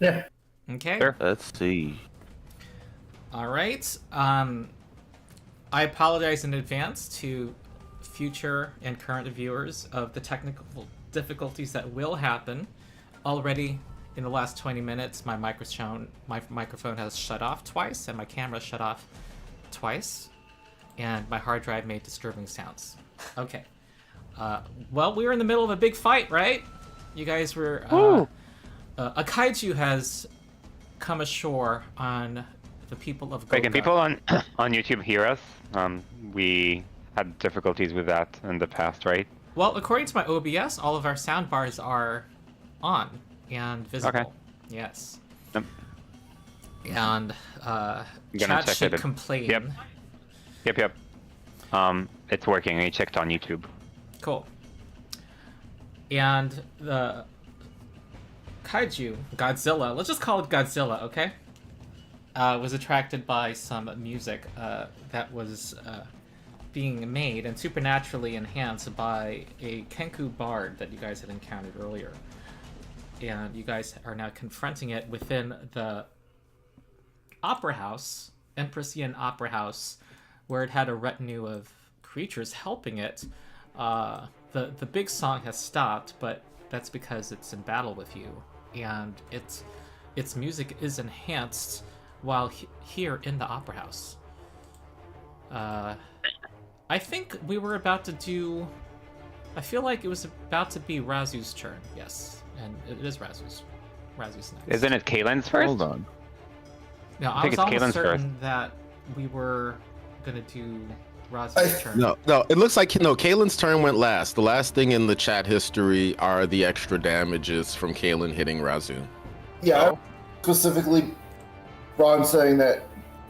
Yeah. Okay. Sure. Let's see. All right. I apologize in advance to future and current viewers of the technical difficulties that will happen. Already in the last 20 minutes, my microphone has shut off twice, and my camera shut off twice, and my hard drive made disturbing sounds. Okay. Well, we were in the middle of a big fight, right? You guys were... a kaiju has come ashore on the people of Goka. Wait, can people on YouTube hear us? We had difficulties with that in the past, right? Well, according to my OBS, all of our sound bars are on and visible. Okay. Yes. Yep. And gonna chat check should it. complain. Yep. It's working. I checked on YouTube. Cool. And the kaiju, Godzilla, let's just call it Godzilla, okay? Was attracted by some music that was being made and supernaturally enhanced by a Kenku bard that you guys had encountered earlier. And you guys are now confronting it within the opera house, Empress Yin Opera House, where it had a retinue of creatures helping it. The big song has stopped, but that's because it's in battle with you. And its music is enhanced while here in the opera house. I think we were about to do... I feel like it was about to be Razu's turn, yes. And it is Razu's. Razu's next. Isn't it Kaylin's first? Hold on. No, I think was it's almost Kaylin's certain first. that we were gonna do Razu's turn. No, it looks like Kaylin's turn went last. The last thing in the chat history are the extra damages from Kaylin hitting Razu. Yeah, specifically, Ron saying that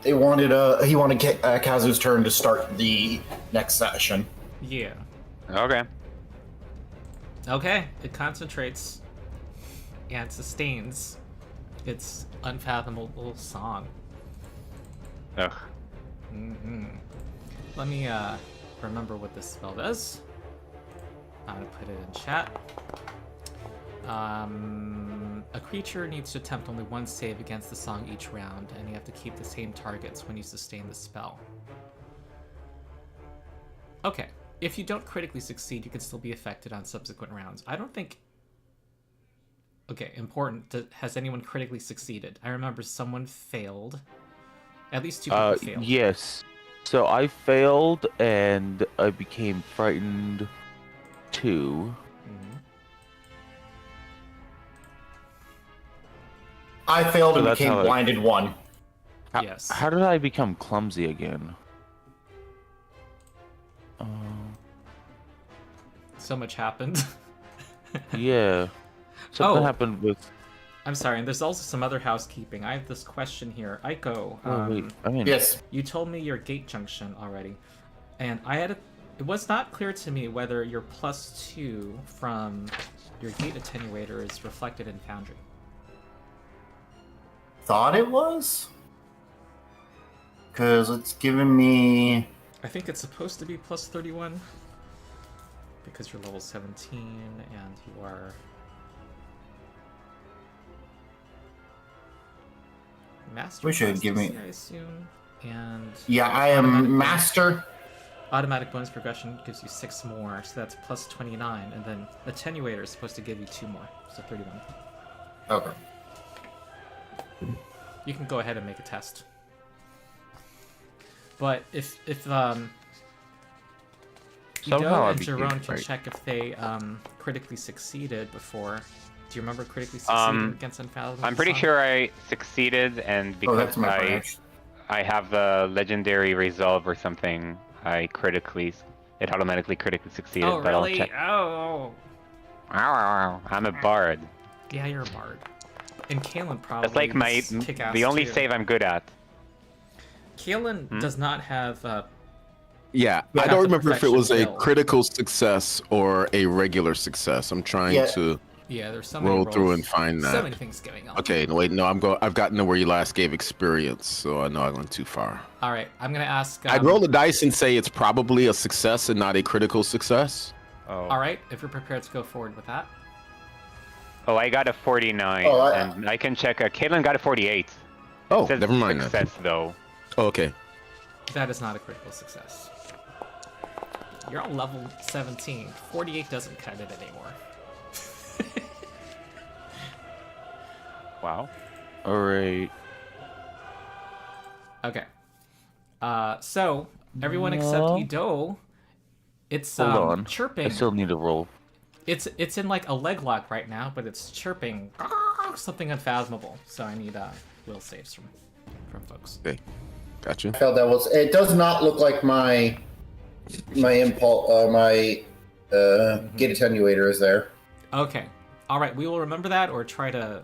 he wanted Kazu's turn to start the next session. Yeah. Okay. Okay, it concentrates and sustains its unfathomable song. Ugh. Let me remember what this spell does. I'm gonna put it in chat. A creature needs to attempt only one save against the song each round, and you have to keep the same targets when you sustain the spell. Okay. If you don't critically succeed, you can still be affected on subsequent rounds. I don't think... Okay, important. Has anyone critically succeeded? I remember someone failed. At least two people failed. Yes. So I failed and I became frightened 2. I failed and that's became how blinded 1. Yes. How did I become clumsy again? So much happened. Yeah. Something Oh. happened with... I'm sorry, and there's also some other housekeeping. I have this question here. Aiko, Yes. you told me your gate junction already, and it was not clear to me whether your +2 from your gate attenuator is reflected in Foundry. Thought it was? Because it's giving me... I think it's supposed to be +31, because you're level 17, and you are... Master We should class give this me- year, I assume, and... Yeah, I am master. Automatic bonus progression gives you 6 more, so that's +29, and then attenuator is supposed to give you 2 more, so 31. Okay. You can go ahead and make a test. But if Somehow I and became Jerome can frightened. check if they critically succeeded before. Do you remember critically succeeding against Unfathomable? I'm pretty Song? sure I succeeded, and Oh, because that's my branch. I have the legendary resolve or something, it automatically critically succeeded. Oh, but I'll really? check. Oh. I'm a bard. Yeah, you're a bard. And Kalen probably That's like kick-ass the only too. save I'm good at. Kalen does not have... Yeah, You I have don't the remember if it was a perfection build. critical success or a regular success. I'm trying to Yeah, there's so many roll rolls. through and find So that. many things going on. Okay, no, wait, no, I've gotten to where you last gave experience, so I know I went too far. All right, I'm gonna ask. I'd roll the dice and say it's probably a success and not a critical success. Oh. All right, if you're prepared to go forward with that. Oh, I got a 49, Oh, and I can check. Caitlin got a 48. Oh, It says never mind then. success though. Oh, okay. That is not a critical success. You're on level 17. 48 doesn't cut it anymore. Wow. Alright. Okay. So everyone except Ido, it's Hold on. chirping. I still need to roll. It's in like a leg lock right now, but it's chirping something unfathomable. So I need will saves from folks. Okay. Gotcha. I felt that was. It does not look like my impulse. My get attenuator is there. Okay. All right. We will remember that, or try to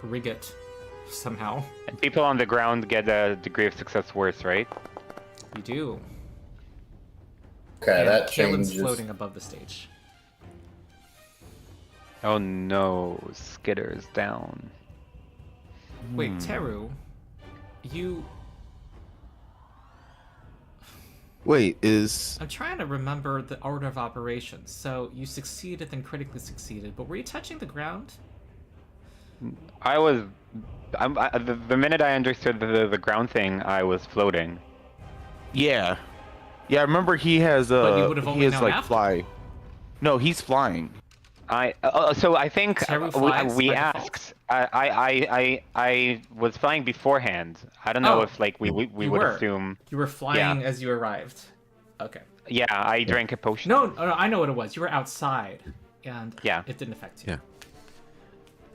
rig it somehow. And people on the ground get a degree of success worse, right? You do. Okay, And that Kaelin's changes. floating above the stage. Oh no, Skitter's down. Wait, Teru, you... Wait, is I'm trying to remember the order of operations. So you succeeded, then critically succeeded, but were you touching the ground? I was. The minute I understood the ground thing, I was floating. Yeah. Yeah, I remember he has But you would have he only has known like after. fly. No, he's flying. So I think Teru flies we by default? asked. I was flying beforehand. I don't know Oh, if like we you would were. assume. You were flying as you arrived. Okay. Yeah, I drank a potion. No, I know what it was. You were outside, and Yeah. it didn't affect you. Yeah.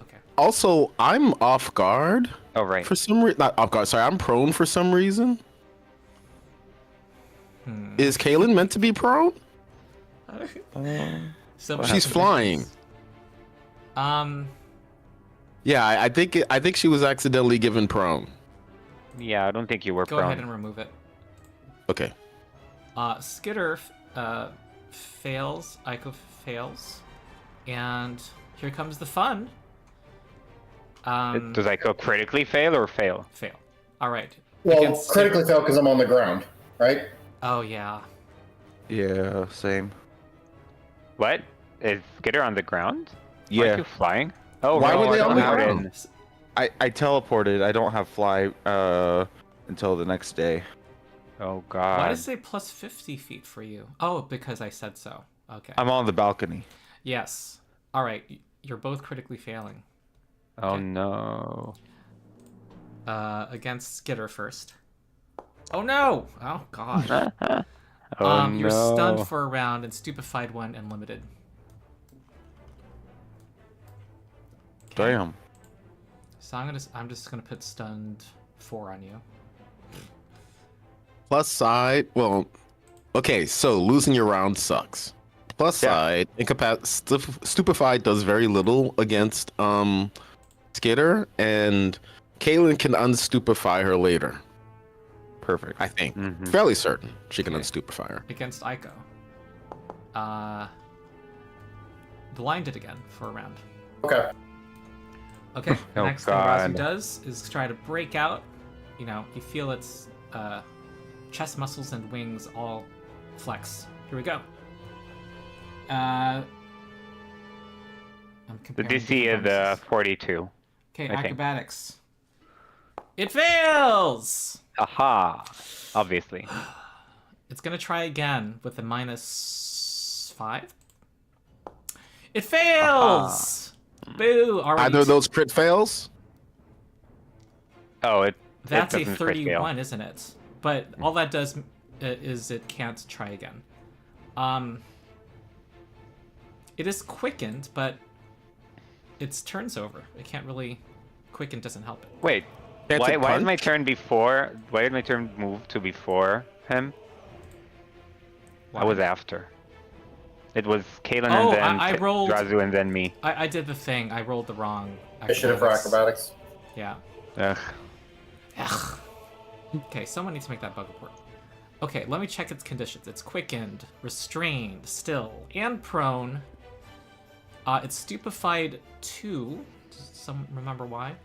Okay. also I'm off guard Oh right. for some reason. Not off guard. Sorry, I'm prone for some reason. Is Kaylin meant to be prone? So She's flying. Yeah, I think she was accidentally given prone. Yeah, I don't think you were Go prone. ahead and remove it. Okay. Skitter fails. Aiko fails. And here comes the fun. Does Aiko critically fail or fail? Fail. All right. Well, Against critically Skitter- failed because I'm on the ground, right? Oh yeah. Yeah, same. What? Is Skitter on the ground? Yeah. Aren't you flying? Oh, Why no, were they I on don't the have it ground? in. I teleported. I don't have fly until the next day. Oh god. Why does it say plus 50 feet for you? Oh, because I said so. Okay. I'm on the balcony. Yes. All right. You're both critically failing. Oh Okay. no. Against Skitter first. Oh no! Oh god. Oh You're no. stunned for a round and stupefied one and limited. Damn. So I'm just gonna put stunned 4 on you. Plus side. Well, okay. So losing your round sucks. Plus Yeah. side, stupefied does very little against Skitter, and Kaylin can unstupefy her later. Perfect. I think. Mhm. Fairly certain she can Okay. unstupefy her. Against Aiko. Blinded again for a round. Okay. Okay, the Oh, next thing Razu God. does is try to break out. You know, you feel its chest muscles and wings all flex. Here we go. I'm The comparing DC is different bonuses. 42. Okay, I think. acrobatics. It fails! Aha! Obviously. It's gonna try again with a -5. It fails! Boo! All right. Either of those crit fails. Oh, That's a doesn't crit fail. 31, isn't it? But all that does is it can't try again. It is quickened, but its turn's over. It can't really... Quicken doesn't help it. Wait. Can't Why it did my punch? turn before? Why did my turn move to before him? Why? I was after. It was Kaylin Oh, and then I rolled- Razu and then me. I did the thing. I rolled the wrong Initiative for acrobatics. Yeah. Ugh. Ugh. Okay, someone needs to make that bug report. Okay, let me check its conditions. It's quickened, restrained, still, and prone. It's stupefied 2. Does someone remember why?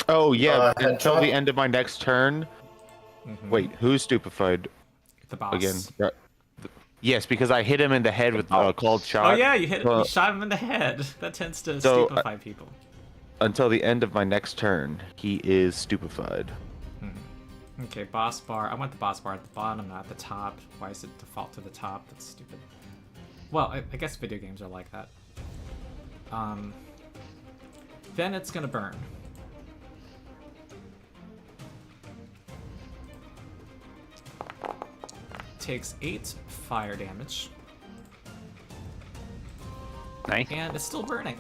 Oh yeah, headshot? until the end of my next turn. Mhm. Wait, who's stupefied The boss. again? Yes, because I hit him in the head with a cold shot. Oh yeah, you Well, shot him in the head. That tends to So, stupefy people. until the end of my next turn, he is stupefied. Okay, boss bar. I want the boss bar at the bottom, not at the top. Why is it default to the top? That's stupid. Well, I guess video games are like that. Then it's gonna burn. Takes 8 fire damage, Nice. and it's still burning.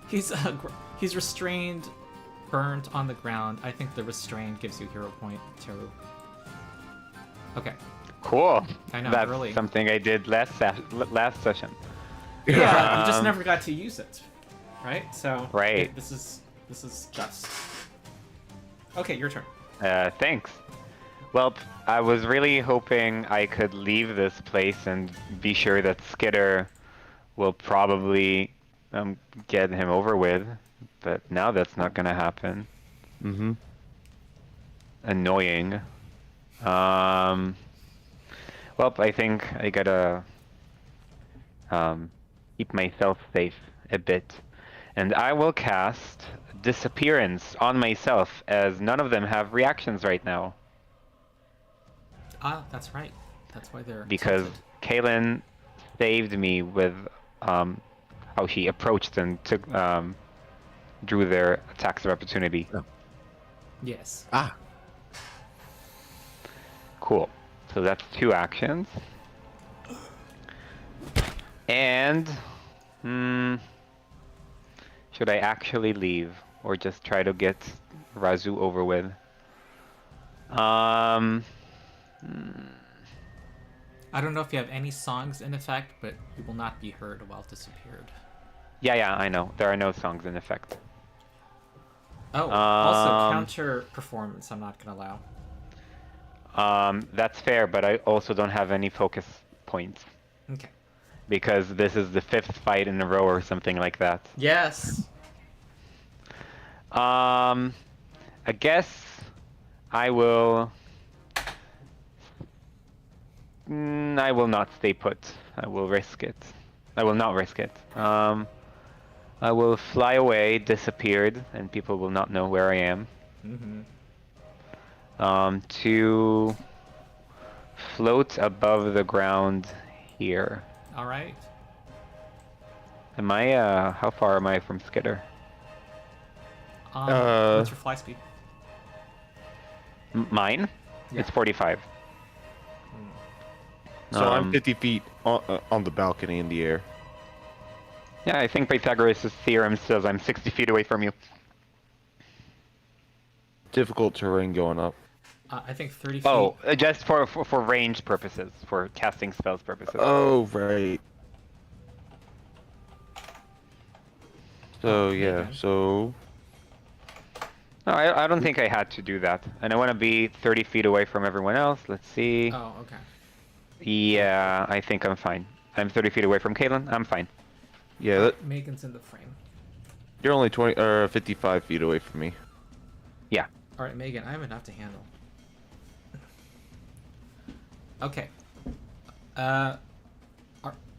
He's restrained, burnt on the ground. I think the restrained gives you hero point too. Okay. Cool. I know, That's really. something I did last session. Yeah, you just never got to use it, right? So Right. This is just. Okay, your turn. Thanks. Well, I was really hoping I could leave this place and be sure that Skitter will probably get him over with, but now that's not gonna happen. Mm-hmm. Annoying. Well, I think I gotta keep myself safe a bit, and I will cast Disappearance on myself, as none of them have reactions right now. Ah, that's right. That's why they're Because tilted. Kaylin saved me with how she approached and took drew their attacks of opportunity. Yes. Ah, Cool. So that's 2 actions. And should I actually leave or just try to get Razu over with? I don't know if you have any songs in effect, but you will not be heard while disappeared. Yeah, I know. There are no songs in effect. Oh, also counter performance. I'm not gonna allow. That's fair, but I also don't have any focus points Okay. because this is the 5th fight in a row or something like that. Yes. I guess I will. I will not stay put. I will risk it. I will not risk it. I will fly away, disappeared, and people will not know where I am. To float above the ground here. All right. Am I? How far am I from Skitter? What's your fly speed? Mine? Yeah. It's 45. So I'm 50 feet on the balcony in the air. Yeah, I think Pythagoras' theorem says I'm 60 feet away from you. Difficult terrain going up. I think 30 feet. Oh, just for range purposes, for casting spells purposes. Oh, right. So, yeah, okay. so... No, I don't think I had to do that. And I want to be 30 feet away from everyone else. Let's see. Oh, okay. Yeah, I think I'm fine. I'm 30 feet away from Caitlin. I'm fine. Yeah, Megan's in the frame. you're only 55 feet away from me. Yeah. All right, Megan, I have enough to handle. Okay.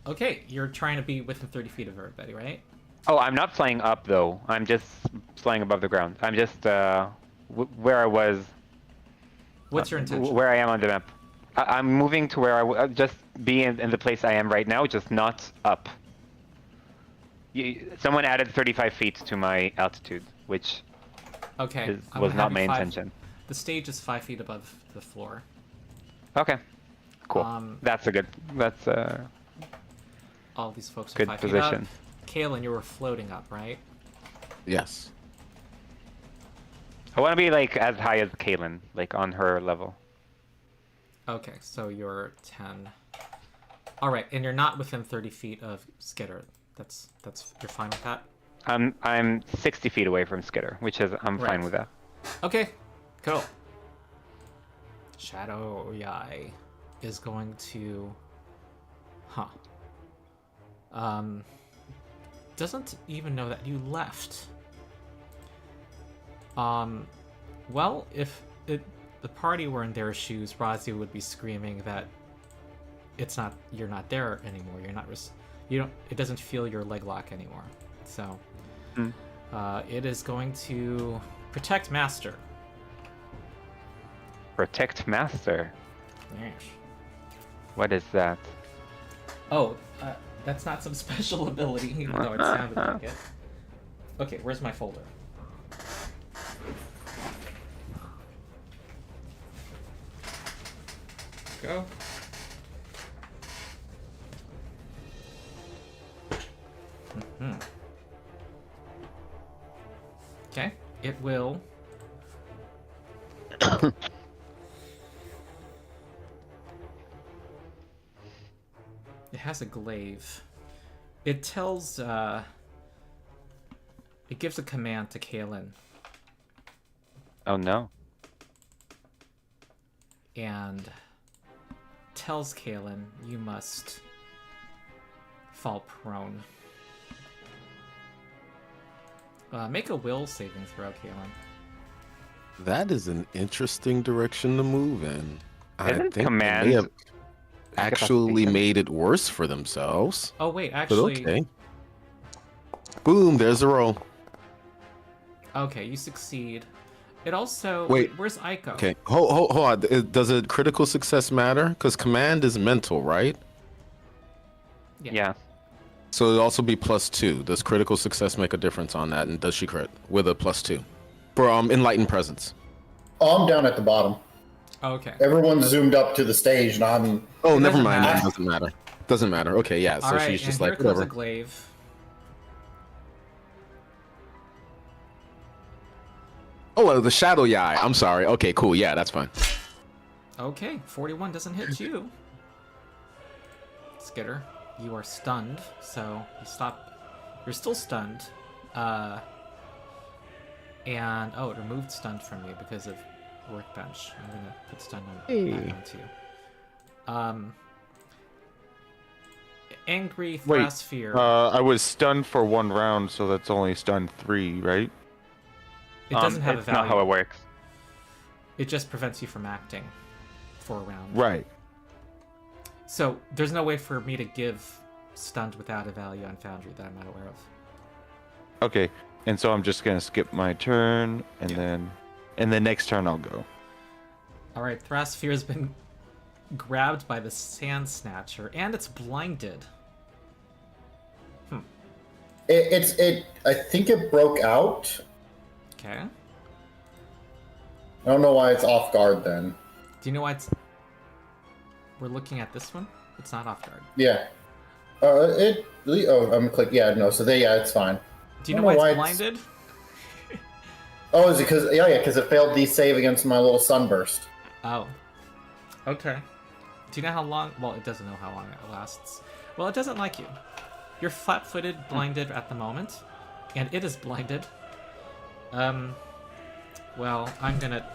Okay, you're trying to be within 30 feet of everybody, right? Oh, I'm not flying up though. I'm just flying above the ground. I'm just where I was. What's your intention? Where I am on the map. I'm moving to where I just be in the place I am right now, just not up. Someone added 35 feet to my altitude, which Okay. I'm was gonna not have you my 5 intention. The stage is 5 feet above the floor. Okay. Cool. That's a good. That's All these folks are good 5 position. feet up. Kaylin, you were floating up, right? yes. I want to be like as high as Kaylin, like on her level. Okay, so you're 10. All right, and you're not within 30 feet of Skitter. That's you're fine with that. I'm 60 feet away from Skitter, which is I'm Right. fine with that. Okay, cool. Shadow Yai is going to, doesn't even know that you left. Well, if the party were in their shoes, Razi would be screaming that it's not, you're not there anymore. You're not you don't, it doesn't feel your leg lock anymore. So it is going to protect master. Protect Master. Yes. What is that? Oh, that's not some special ability, even though it sounded like it. Okay, where's my folder? Go. Okay, it will. It has a glaive. It tells, it gives a command to Kalen, Oh no. and tells Kalen, you must fall prone. Make a will saving throw, Kalen. That is an interesting direction to move in. I Isn't think they command may have actually incapacitation? made it worse for themselves. Oh wait, But actually, okay. Boom, there's a roll. okay, you succeed. It also, Wait. where's Aiko? Okay, hold on. Does a critical success matter? Because command is mental, right? Yeah. So it'll also be +2. Does critical success make a difference on that? And does she crit with a +2 for enlightened presence? Oh, I'm down at the bottom. Okay. Everyone's zoomed up to the stage, and I'm. Oh, It never doesn't mind. matter. That doesn't matter. Doesn't matter. Okay, yeah. So All right, she's just and like here comes whatever. a glaive. Oh, the shadow eye. I'm sorry. Okay, cool. Yeah, that's fine. Okay, 41 doesn't hit you. Skitter, you are stunned, so you stop. You're still stunned. And oh, it removed stunned from you because of workbench. I'm gonna put stunned on back onto you. Angry Wait, Thrasphere. I was stunned for 1 round, so that's only stunned 3, right? It doesn't have a it's value. not how it works. It just prevents you from acting for a round. Right. So there's no way for me to give stunned without a value on Foundry that I'm not aware of. Okay, and so I'm just gonna skip my turn, and then next turn I'll go. All right, Thrasphere has been grabbed by the Sand Snatcher, and it's blinded. It. I think it broke out. Okay. I don't know why it's off guard then. Do you know why it's... We're looking at this one? It's not off guard. Yeah. Oh, I'm gonna click. Yeah, no. So it's fine. Do you know I don't why know it's blinded? Oh, is it because? Yeah, because it failed the save against my little sunburst. Oh. Okay. Do you know how long... Well, it doesn't know how long it lasts. Well, it doesn't like you. You're flat-footed, blinded at the moment, and it is blinded. Well, I'm gonna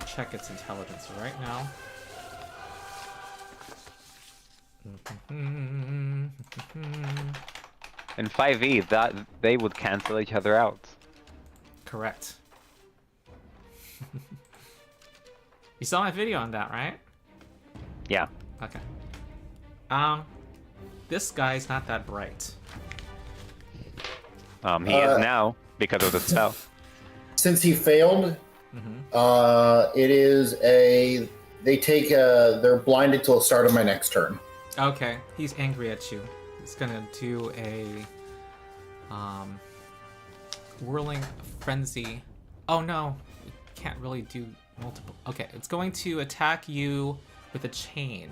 check its intelligence right now. In 5e, that they would cancel each other out. Correct. You saw my video on that, right? Yeah. Okay. This guy's not that bright. He is now because of the spell. Since he failed, it is a. They take they're blinded till the start of my next turn. Okay, he's angry at you. He's gonna do a whirling frenzy. Oh no, you can't really do multiple. Okay, it's going to attack you with a chain.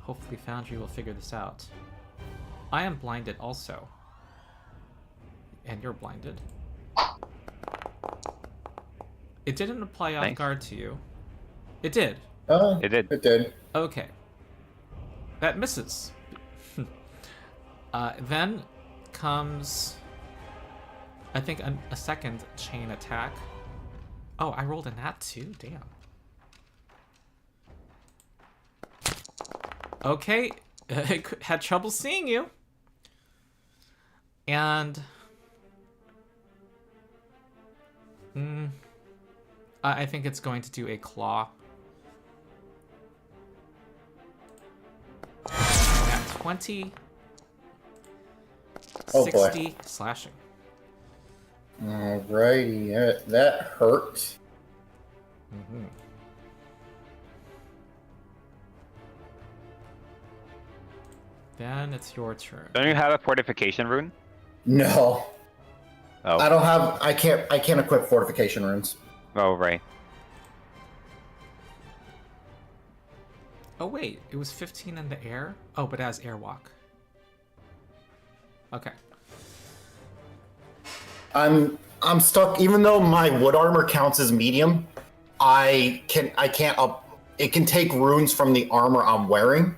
Hopefully Foundry will figure this out. I am blinded also. And you're blinded. It didn't apply off Nice. guard to you. It did. It did. It did. Okay. That misses. Then comes, I think, a second chain attack. Oh, I rolled a nat too? Damn. Okay. It had trouble seeing you. And... I think it's going to do a claw. 20, Oh, boy. 60 slashing. Alrighty, that hurt. Mm-hmm. Then it's your turn. Don't you have a fortification rune? No, Oh. I don't have. I can't equip fortification runes. Oh, right. Oh wait, it was 15 in the air? Oh, but it has airwalk. Okay. I'm stuck. Even though my wood armor counts as medium, I can't up. It can take runes from the armor I'm wearing.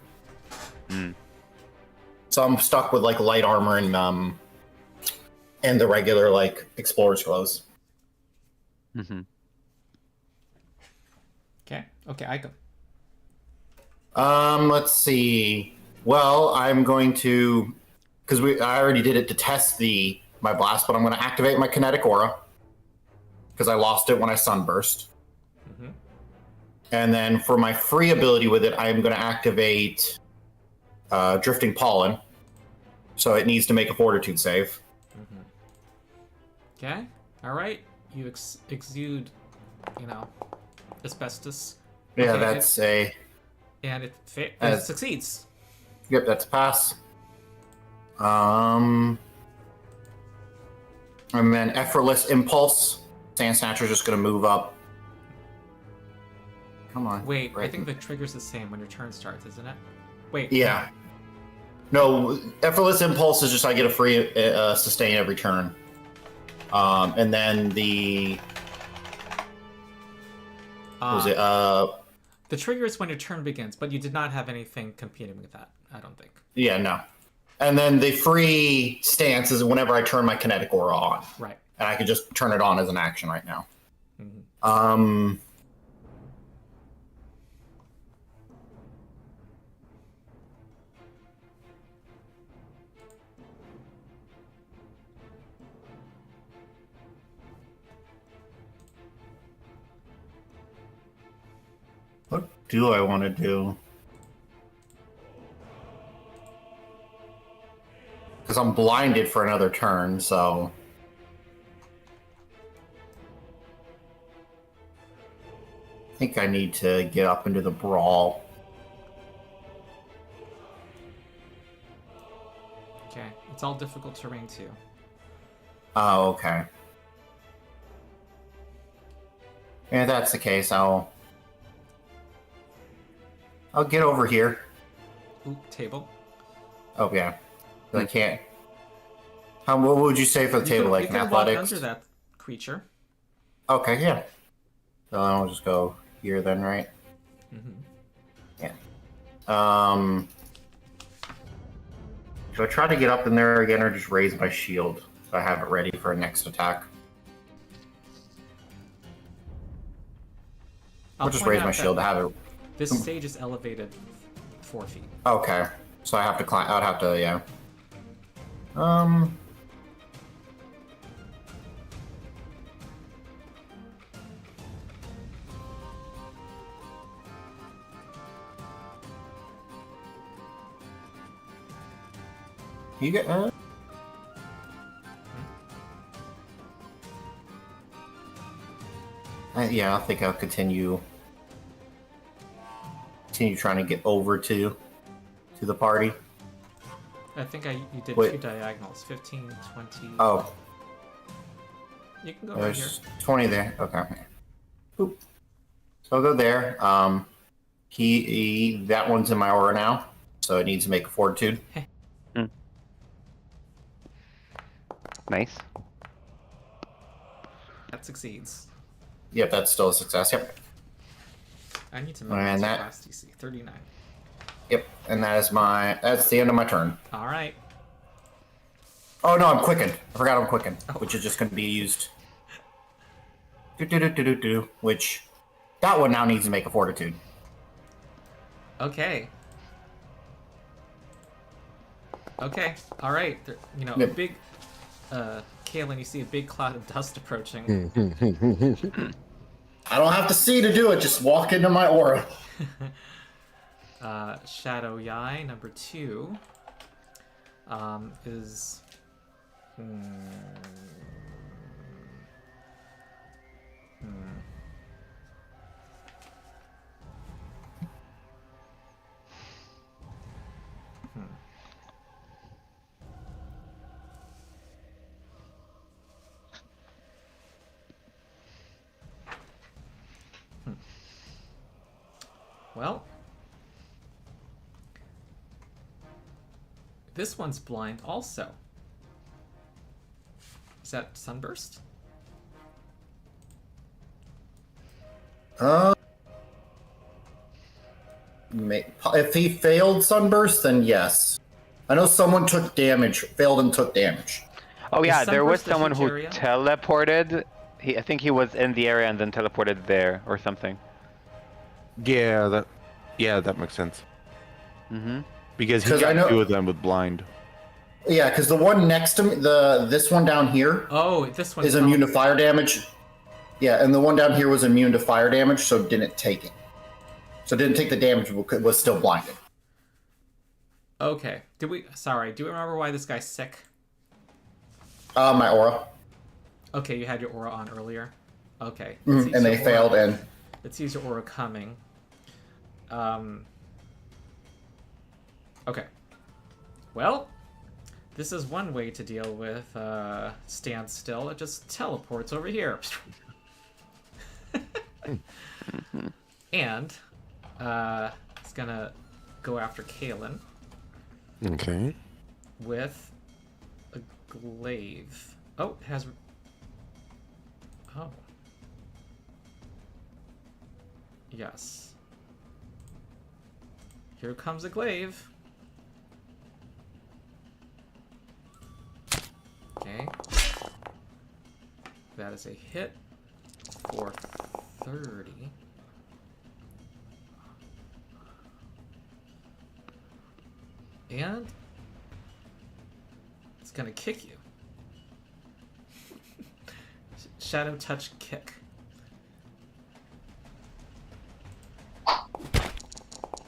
So I'm stuck with like light armor and the regular like explorer's clothes. Mm-hmm. Okay, I go. Let's see. Well, I'm going to, because I already did it to test my blast, but I'm going to activate my kinetic aura because I lost it when I sunburst. Mm-hmm. And then for my free ability with it, I'm going to activate drifting pollen. So it needs to make a fortitude save. Mm-hmm. Okay, alright. You exude, asbestos. Yeah, Okay, that's And it succeeds. Yep, that's a pass. And then effortless impulse. Sand Snatcher's just gonna move up. Come on. Wait, I right. think the trigger's the same when your turn starts, isn't it? Wait. Yeah. No, effortless impulse is just I get a free sustain every turn. And then the what was it? The trigger is when your turn begins, but you did not have anything competing with that, I don't think. Yeah, no. And then the free stance is whenever I turn my kinetic aura on. Right. And I can just turn it on as an action right now. Mm-hmm. What do I want to do? Because I'm blinded for another turn, so... I think I need to get up into the brawl. Okay, it's all difficult terrain too. Oh, okay. Yeah, if that's the case, I'll get over here. Ooh, table. Oh, yeah. I can't... what would you say for the table, like in you can walk athletics? under that creature. Okay, yeah. So I'll just go here then, right? Mm-hmm. Yeah. Should I try to get up in there again or just raise my shield so I have it ready for a next attack? I'll just point raise out my that shield to have it. This stage is elevated 4 feet. Okay. So I have to climb. I'd have to, yeah. You get. Yeah, I think I'll continue trying to get over to the party. I think you did Wait. 2 diagonals, 15, 20. Oh, You can go right here. there's 20 there. Okay. Oop. So I'll go there. That one's in my aura now, so it needs to make a fortitude. Nice. That succeeds. Yep, that's still a success. Yep. I need to And memorize that- class DC. 39. Yep. And that's the end of my turn. All right. Oh no, I'm quickened. I forgot I'm quickened, Oh. which is just going to be used. Which that one now needs to make a fortitude. Okay. Okay. All right. A Yep. big, Kaylin, you see a big cloud of dust approaching. I don't have to see to do it. Just walk into my aura. Shadow Yai number 2 is... Well, this one's blind also. Is that Sunburst? If he failed Sunburst, then yes. I know someone took damage, failed and took damage. Oh yeah, Is there was Sunburst a someone huge who area? teleported. I think he was in the area and then teleported there or something. Yeah, that makes sense. Mm-hmm. Because he 'Cause I got know- 2 of them with blind. Yeah, because the one next to me, this one down here Oh, this one is immune to fire damage. Yeah, and the one down here was immune to fire damage, so didn't take it. So didn't take the damage, but was still blinded. Okay. Do we remember why this guy's sick? My aura. Okay, you had your aura on earlier. Okay. And they failed, and Let's use your aura coming. Okay. Well, this is one way to deal with standstill. It just teleports over here. And it's gonna go after Kalen Okay. with a glaive. Oh, it has... Oh. Yes. Here comes a glaive. Okay. That is a hit for 30. And it's gonna kick you. Shadow touch kick.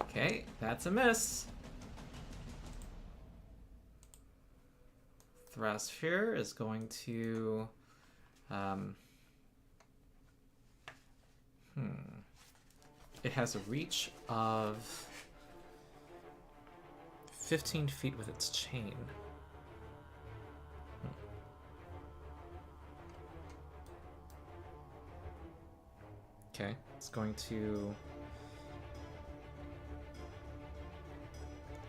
Okay, that's a miss. Thrasphere is going to it has a reach of 15 feet with its chain. Okay, it's going to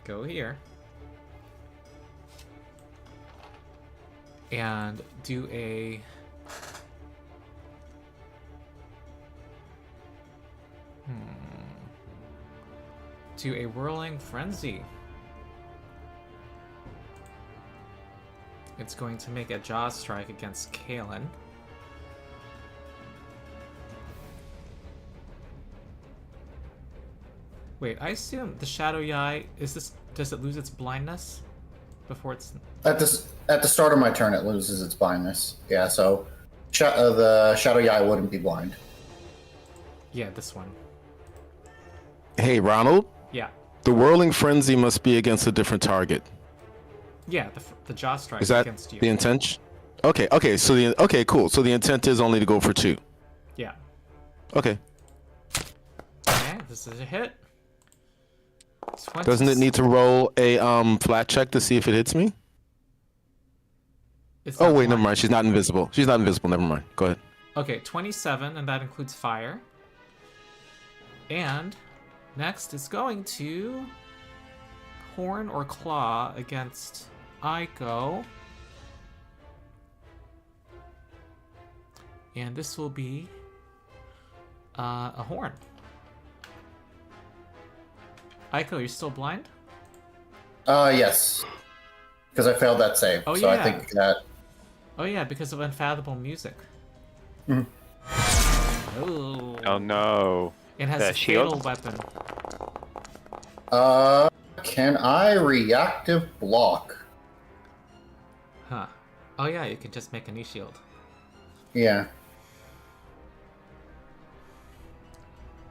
go here and do a whirling frenzy. It's going to make a jaw strike against Kalen. Wait, I assume the Shadow Yai does it lose its blindness before it's... at the start of my turn, it loses its blindness. Yeah, so the Shadow Yai wouldn't be blind. Yeah, this one. Hey, Ronald. Yeah. The whirling frenzy must be against a different target. Yeah, the jaw strike Is that against you. the intention? Okay, cool. So the intent is only to go for 2. Yeah. Okay. Okay, this is a hit. 20... Doesn't it need to roll a flat check to see if it hits me? It's Oh not wait, never blind. mind. She's not invisible. She's not invisible. Never mind. Go ahead. Okay, 27, and that includes fire. And next is going to horn or claw against Aiko. And this will be a horn. Aiko, you're still blind? Yes. Because I failed that save. Oh, so yeah. I think that... Oh yeah, because of unfathomable music. Mhm. Oh. Oh no. It has The a shield? fatal weapon. Can I reactive block? Huh. Oh yeah, you can just make a new shield. Yeah.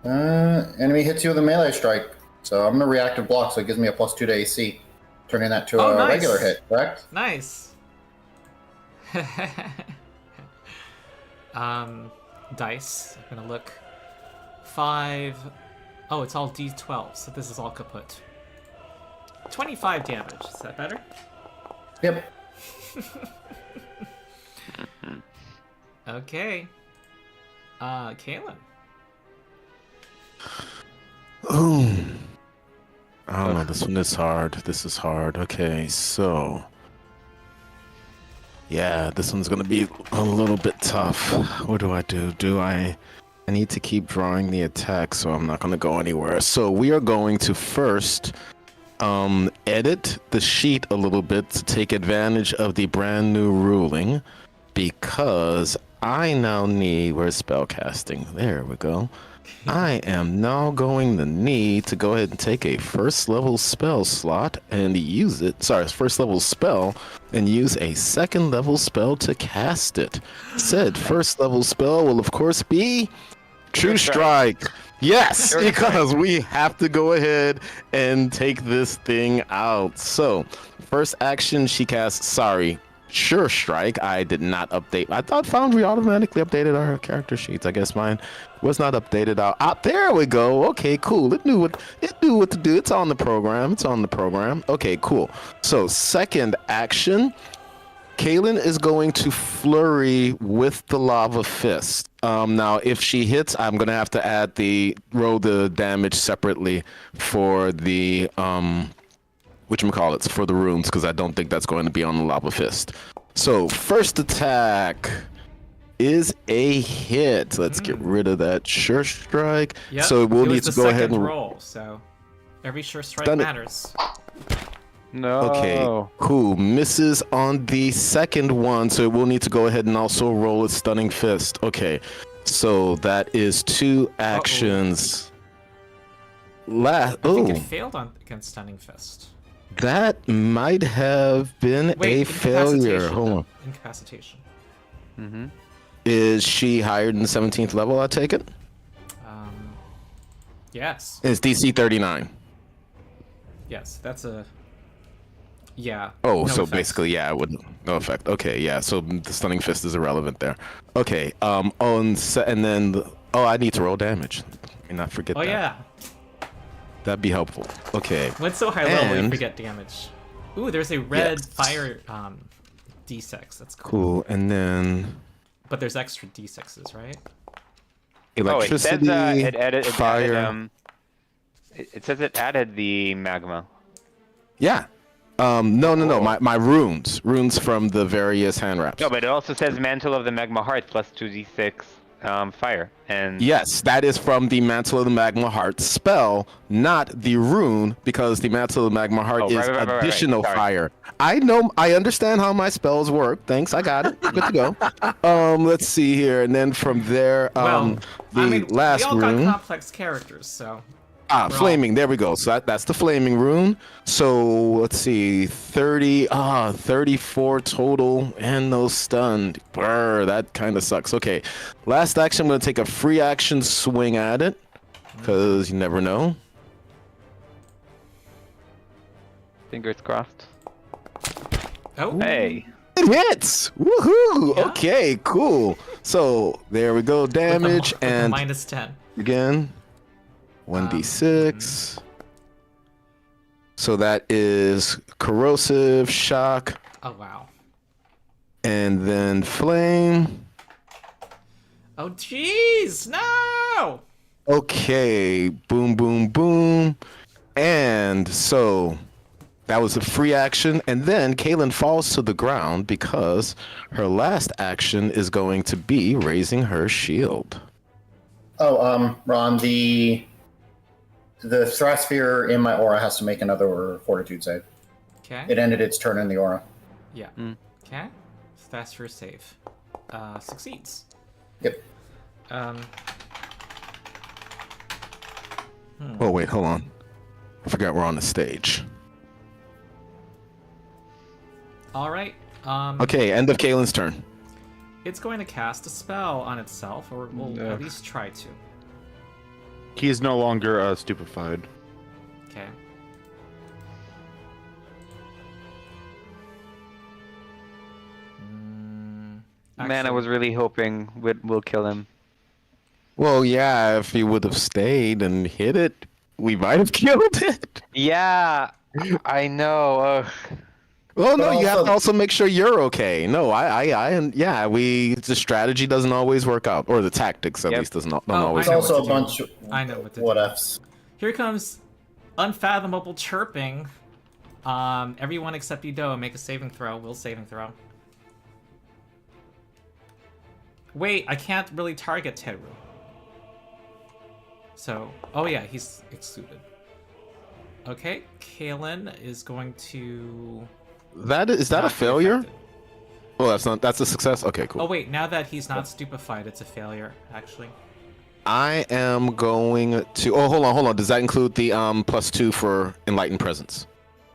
Enemy hits you with a melee strike. So I'm gonna reactive block, so it gives me a +2 to AC, turning that to Oh, a nice. regular hit, correct? Nice. Dice. I'm gonna look. 5. Oh, it's all D12, so this is all kaput. 25 damage. Is that better? Yep. Okay. Kaylin. Oh, I don't know. This one is hard. This is hard. Okay, so yeah, this one's gonna be a little bit tough. What do? I need to keep drawing the attack, so I'm not gonna go anywhere. So we are going to first edit the sheet a little bit to take advantage of the brand new ruling, because I now need, where's spellcasting? There we go. I am now going to need to go ahead and take a first level spell slot and use it. Sorry, first level spell and use a second level spell to cast it. Said first level spell will of course be True Strike. Yes, Sure because we have to go ahead and take this thing out. So, first action she casts, Sure Strike. I did not update. I thought Foundry automatically updated our character sheets. I guess mine was not updated. There we go. Okay, cool. It knew what to do. It's on the program. Okay, cool. So, second action, Kaylin is going to flurry with the lava fist. Now, if she hits, I'm gonna have to roll the damage separately for the whatchamacallits, for the runes, because I don't think that's going to be on the lava fist. So first attack is a hit. Let's get rid of that Sure Strike. Yep. So we'll need to go ahead and roll. So every Sure Strike Done it. matters. No. Okay, cool. Misses on the second one, so we'll need to go ahead and also roll a Stunning Fist. Okay, so that is 2 actions. I think it failed against Stunning Fist. That might have been a failure. Hold on. Incapacitation. Mm-hmm. Is she higher than 17th level, I take it? Yes. It's DC 39. Yes, that's a... Yeah. Oh, no so effect. basically, yeah, it would no effect. Okay, yeah, so the Stunning Fist is irrelevant there. Okay, and then, I need to roll damage. Let me not forget that. Oh, yeah. That'd be helpful. Okay. When it's so high level, we And- forget damage. Ooh, there's a red Yes. fire D6. That's cool. Cool, and then But there's extra D6s, right? electricity, fire. It says it added the magma. Yeah. No. My runes from the various hand wraps. No, but it also says Mantle of the Magma Heart plus 2d6 fire. And Yes, that is from the Mantle of the Magma Heart spell, not the rune, because the Mantle of the Magma Heart is additional Sorry. fire. I know, I understand how my spells work. Thanks, I got it. Good to go. Let's see here, and then from there, Well, last we all rune. got complex characters, so... Flaming. There we go. So that's the flaming rune. So let's see, 34 total, and no stunned. Brr, that kind of sucks. Okay, last action. I'm gonna take a free action swing at it, because you never know. fingers crossed. Oh, Hey. It hits. Woohoo! Yeah. Okay, cool. So there we go. Damage with a and -10. again, 1d6. So that is corrosive, shock, Oh, wow. and then flame. Oh, jeez! No! Okay, boom, boom, boom. And so that was a free action. And then Kaylin falls to the ground because her last action is going to be raising her shield. Oh, Ron, the Thrasphere in my aura has to make another Fortitude save. Okay. It ended its turn in the aura. Yeah. Okay. That's for save. Succeeds. Yep. Oh, wait, hold on. I forgot we're on the stage. All right. Okay, end of Kaylin's turn. It's going to cast a spell on itself, or will Yeah. at least try to. He is no longer stupefied. Okay. Man, I Actually, was really hoping we'll kill him. Well, yeah, if he would have stayed and hit it, we might have killed it. Yeah, I know. Ugh. Well, no, But you have to also- also make sure you're okay. No, and yeah, the strategy doesn't always work out, or the tactics at Yep. least don't Oh, always. I know There's also a what to do. bunch I know what to what do. ifs. Here comes unfathomable chirping. Everyone except Udo make a saving throw. Will saving throw. Wait, I can't really target Teru. So, oh yeah, he's excluded. Okay, Kalen is going to. Is that a not be failure? affected. Well, that's a success. Okay, cool. Oh wait, now that he's not stupefied, it's a failure, actually. I am going to. Oh, hold on. Does that include the +2 for enlightened presence?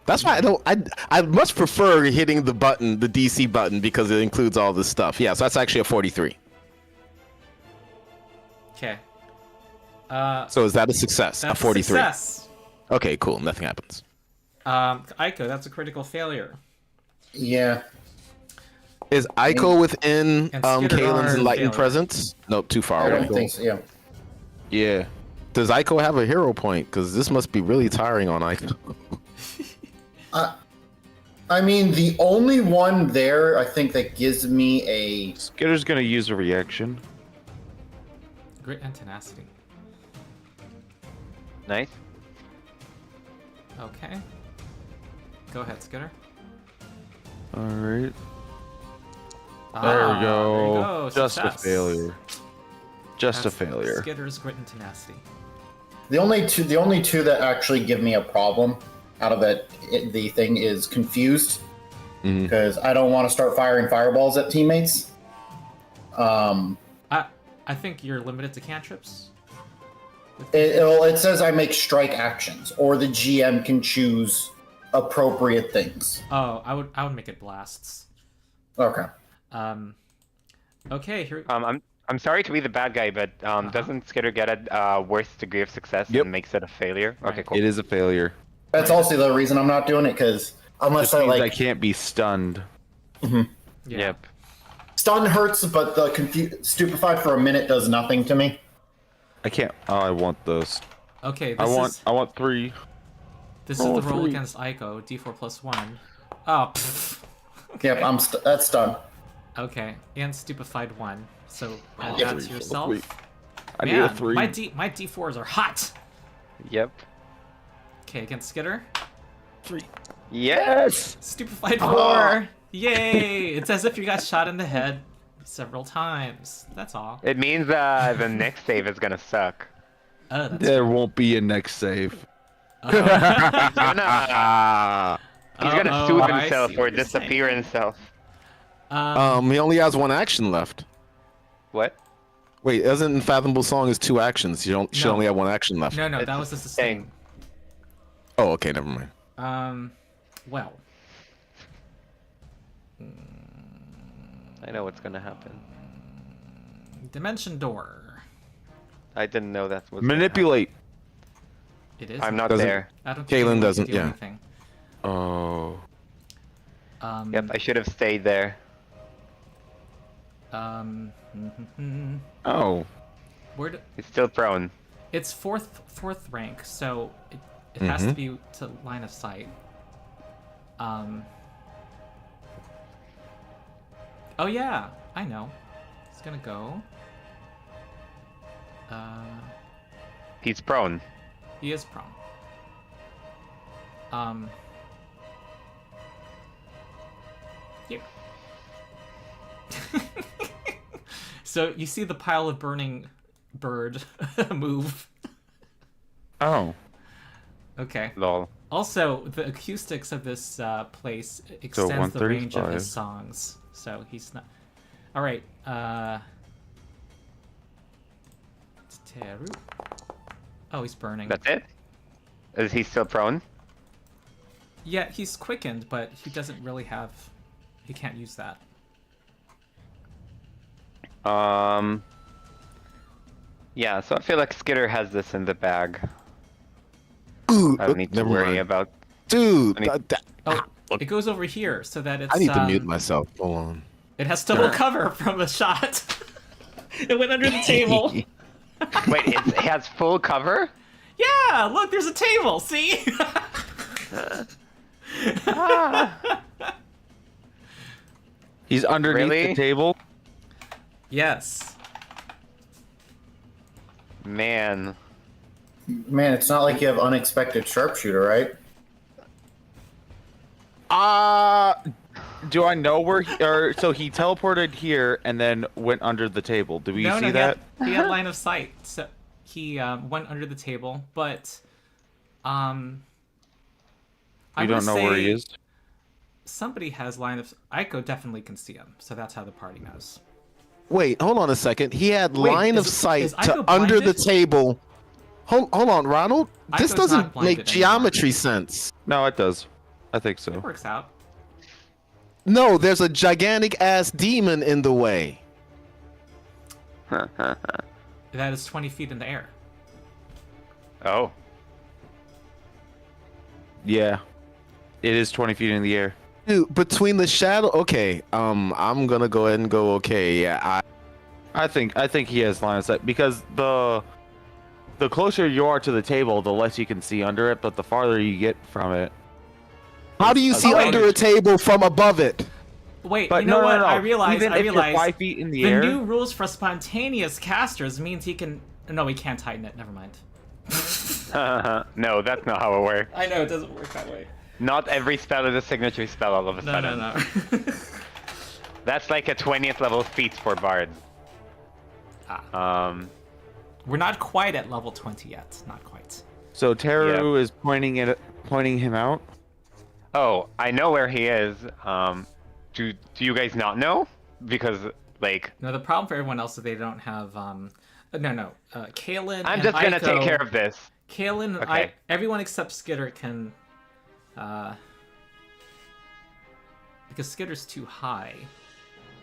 That's why I much prefer hitting the button, the DC button, because it includes all this stuff. Yeah, so that's actually a 43. Okay. So is that a success? That's A 43. success. Okay, cool. Nothing happens. Aiko, that's a critical failure. Yeah. Is Aiko within And Skitter Kalen's are enlightened failure. presence? Nope, too far I away. don't think so. Yeah. Yeah. Does Aiko have a hero point? Because this must be really tiring on Aiko. I mean, the only one there, I think, that gives me a. Skitter's gonna use a reaction. Grit and tenacity. Nice. Okay. Go ahead, Skitter. All right. Ah, There we There you go. go. Just Success. a failure. Just That's a failure. Skitter's grit and tenacity. The only two that actually give me a problem out of the thing is confused, Mhm. because I don't want to start firing fireballs at teammates. I think you're limited to cantrips. It says I make strike actions, or the GM can choose appropriate things. Oh, I would make it blasts. Okay. Okay, here. I'm sorry to be the bad guy, but doesn't Skitter get a worst degree of success Yep. and makes it a failure? Okay, Right. cool. It is a failure. That's also the reason I'm not doing it, because unless This I means I like can't be stunned. Yeah. Yep. stun hurts, but the stupefied for a minute does nothing to me. I can't. Oh, I want those. Okay, I this want 3. is roll the roll 3. against Aiko. D4 plus 1. Oh, pfft. Yep, that's done. Okay, and stupefied 1. So add Yep. that to yourself. I need Man, a 3. my D4s are hot. Yep. Okay, against Skitter. 3. Yes. Stupefied 4. Yay! It's as if you got shot in the head several times. That's all. It means the next save is gonna suck. Oh, that's There won't be a next save. He's gonna Uh-oh, soothe I himself see or what you're disappear saying. himself. He only has one action left. What? Wait, isn't Unfathomable Song is 2 actions? You don't should No. only have 1 action left. No, It's that was a sustain. sustain. Oh, okay, never mind. Well. I know what's gonna happen. Dimension door. I didn't know that was. Manipulate. It is. I'm not Doesn't- there. I don't think Kalen anyone can doesn't, do yeah. anything. Oh. Yep, I should have stayed there. Oh. Where He's still prone. it's fourth rank, so it has to be to line of sight. Oh yeah, I know. It's gonna go. He's prone. He is prone. Here. So you see the pile of burning bird move. Oh. Okay. Lol. Also, the acoustics of this place extends the range of 135. his songs, so he's not. All right. It's Teru. Oh, he's burning. That's it? Is he still prone? Yeah, he's quickened, but he doesn't really have. He can't use that. Yeah, so I feel like Skitter has this in the bag. Ooh, I don't need to never worry mind. about. Dude, I need- Oh, it goes over here so that it's. I need to mute myself. Hold on. It has double cover from a shot. It went under the table. Wait, it has full cover? Yeah, look, there's a table. See? He's underneath Really? the table. Yes. Man. Man, it's not like you have unexpected sharpshooter, right? Do I know where he, or so he teleported here and then went under the table? Do we see that? He had line of sight, so he went under the table. But I You would don't know where he say is? Somebody has line of. Aiko definitely can see him, so that's how the party knows. Wait, hold on a second. He had Wait, line of is sight Aiko to under the blinded? table. Hold on, Ronald. This Aiko's doesn't not blinded make anymore. geometry sense. No, it does. I think It so. works out. No, there's a gigantic ass demon in the way. That is 20 feet in the air. Oh. Yeah, it is 20 feet in the air. Dude, between the shadow. Okay, I'm gonna go ahead and go. Okay, yeah, I think he has line of sight because the closer you are to the table, the less you can see under it. But the farther you get from it, How do you see wait. under a table from above it? Wait, but you know no, what? no, no. I realize. Even I if you're realize 5 feet in the the air, new rules for spontaneous casters means he can. No, he can't tighten it. Never mind. No, that's not how it works. I know it doesn't work that way. Not every spell is a signature spell all of a No, sudden. no. That's like a 20th level feat for bards. We're not quite at level 20 yet. Not quite. so Teru is pointing him out. Oh, I know where he is. Do you guys not know? Because like No, the problem for everyone else is they don't have. Kaelin. I'm and just gonna Aiko, take care of this. Kaelin and Okay. everyone except Skitter can. Because Skitter's too high,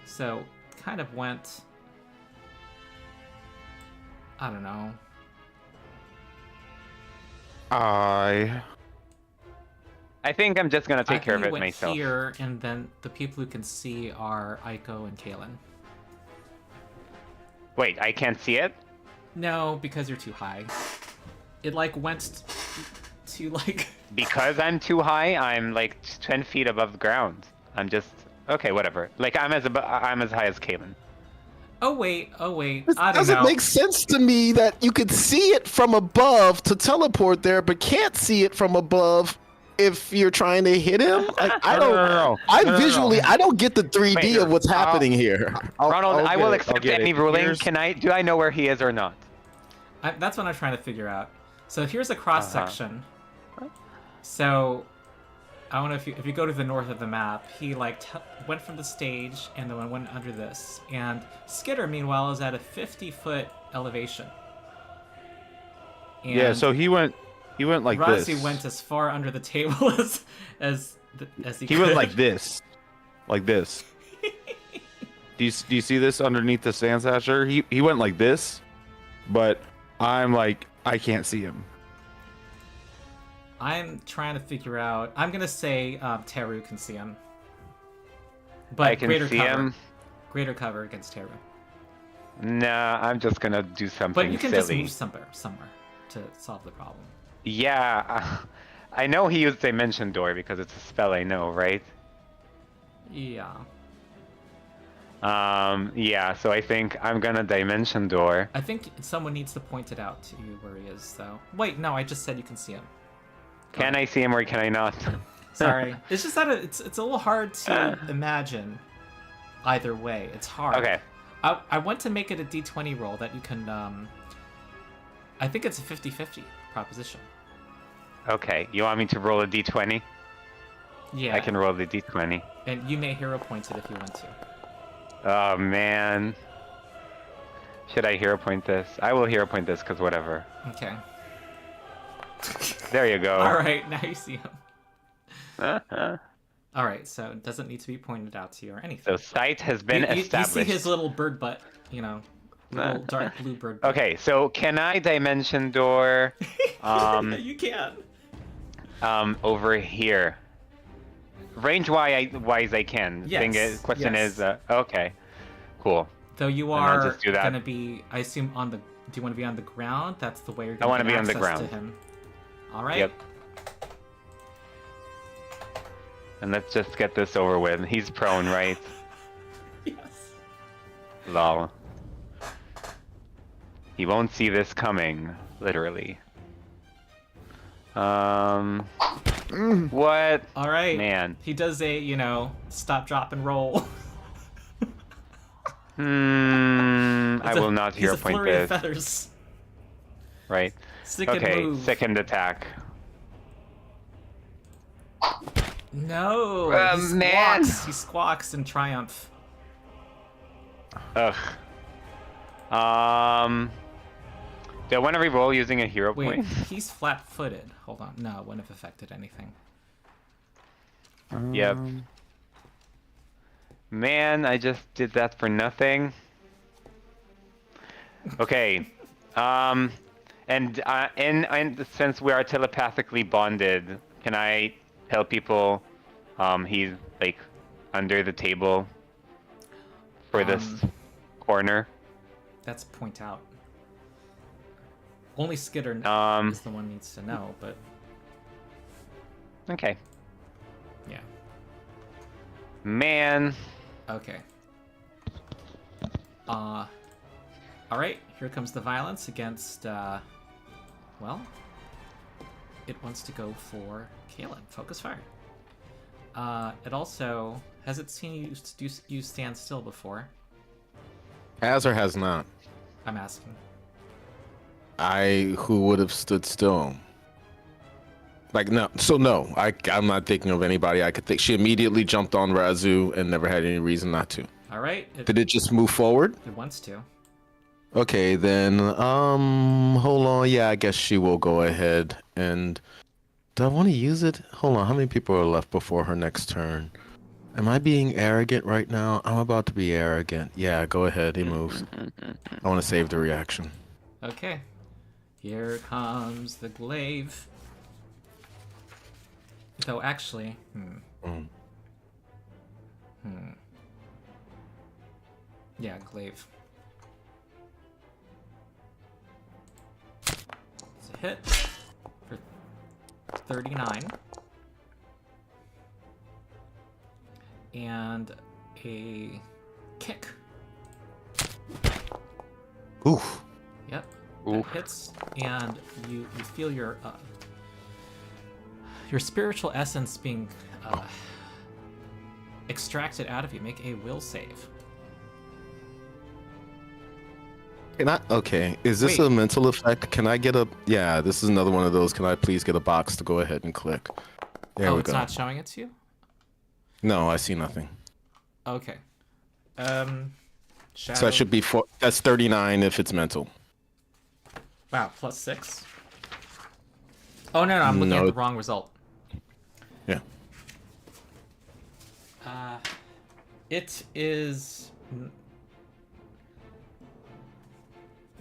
so kind of went. I don't know. I think I'm just gonna take care of it went myself. here, and then the people who can see are Aiko and Kaelin. Wait, I can't see it? No, because you're too high. It like went to like. Because I'm too high, I'm like 10 feet above the ground. I'm just okay, whatever. Like I'm as high as Kaelin. Oh wait. It I don't doesn't know. make sense to me that you could see it from above to teleport there, but can't see it from above if you're trying to hit him. Like I don't. No. I No, no, visually, no. I don't get the 3D Wait, of what's happening here. Ronald, I will I'll accept get any it. ruling. Here's- Do I know where he is or not? That's what I'm trying to figure out. So here's a cross section. So I don't know if you go to the north of the map, he like went from the stage and then went under this. And Skitter, meanwhile, is at a 50-foot elevation. And Yeah, so he went like Rossi this. went as far under the table as he He could. went like this, like this. Do you see this underneath the Sand Sasher? He went like this, but I'm like I can't see him. I'm trying to figure out. I'm gonna say Teru can see him, but I can greater see cover. him. Greater cover against Teru. Nah, I'm just gonna do something But you can just silly. move somewhere to solve the problem. Yeah, I know he used Dimension Door because it's a spell I know, right? Yeah. Yeah, so I think I'm gonna Dimension Door. I think someone needs to point it out to you where he is, though. Wait, no, I just said you can see him. Can I see him or can I not? Sorry. It's just that it's a little hard to imagine either way. It's hard. Okay. I want to make it a d20 roll that you can, I think it's a 50-50 proposition. Okay, you want me to roll a d20? Yeah. I can roll the d20. And you may hero point it if you want to. Oh man. Should I hero point this? I will hero point this because whatever. Okay. There you go. Alright, now you see him. Alright, so it doesn't need to be pointed out to you or anything. So sight has been you established. see his little bird butt, little dark blue bird butt. Okay, so can I Dimension Door? You can. Over here. Range wise, I can. Yes, Question yes. is, okay, cool. Though you I'll are just do that. gonna be, I assume, on the. Do you want to be on the ground? That's the way you're I gonna wanna get be on the access ground. to him. All right. Yep. And let's just get this over with. He's prone, right? Yes. Lol. He won't see this coming, literally. What? All right. Man. He does a stop, drop, and roll. I will not He's a hero point flurry of this. feathers. Right. Second Okay, move. second attack. No. He man. squawks. He squawks in triumph. Ugh. Do I want to reroll using a hero Wait, point? he's flat-footed. Hold on. No, it wouldn't have affected anything. Yep. Man, I just did that for nothing. Okay. And since we are telepathically bonded, can I tell people he's like under the table for this corner? That's point out. Only Skitter is the one needs to know, but Okay. yeah. Man. Okay. Alright, here comes the violence against, well, it wants to go for Caleb. Focus fire. It also, has it seen you stand still before? Has or has not? I'm asking. Who would have stood still? Like, no. So, no. I'm not thinking of anybody I could think. She immediately jumped on Razu and never had any reason not to. Alright, Did it just move forward? it wants to. Okay, then, hold on. Yeah, I guess she will go ahead and... Do I want to use it? Hold on, how many people are left before her next turn? Am I being arrogant right now? I'm about to be arrogant. Yeah, go ahead, he moves. I want to save the reaction. Okay. Here comes the glaive. Though, actually, yeah, glaive. It's a hit for 39. And a kick. Oof. Yep. Oof. That hits, and you feel your spiritual essence being extracted out of you. Make a will save. Okay, is this Wait. a mental effect? Can I get a... Yeah, this is another one of those. Can I please get a box to go ahead and click? There we It's go. not showing it to you? No, I see nothing. Okay. So Shadow. that should be... That's 39 if it's mental. Wow, +6. Oh, no, I'm looking at No. the wrong result. Yeah. It is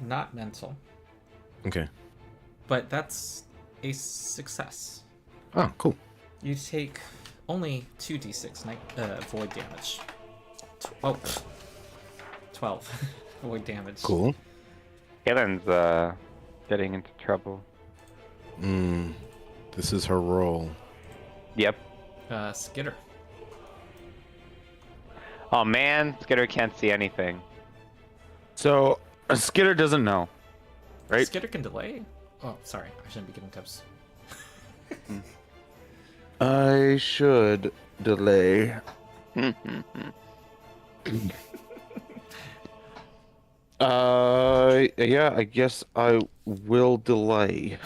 not mental, Okay. but that's a success. Oh, cool. You take only 2d6 void damage. 12 void damage. Cool. Kalen's getting into trouble. This is her role. Yep. Skitter. Oh man, Skitter can't see anything. So Skitter doesn't know, right? Skitter can delay? Oh, sorry. I shouldn't be giving tips. I should delay. Yeah, I guess I will delay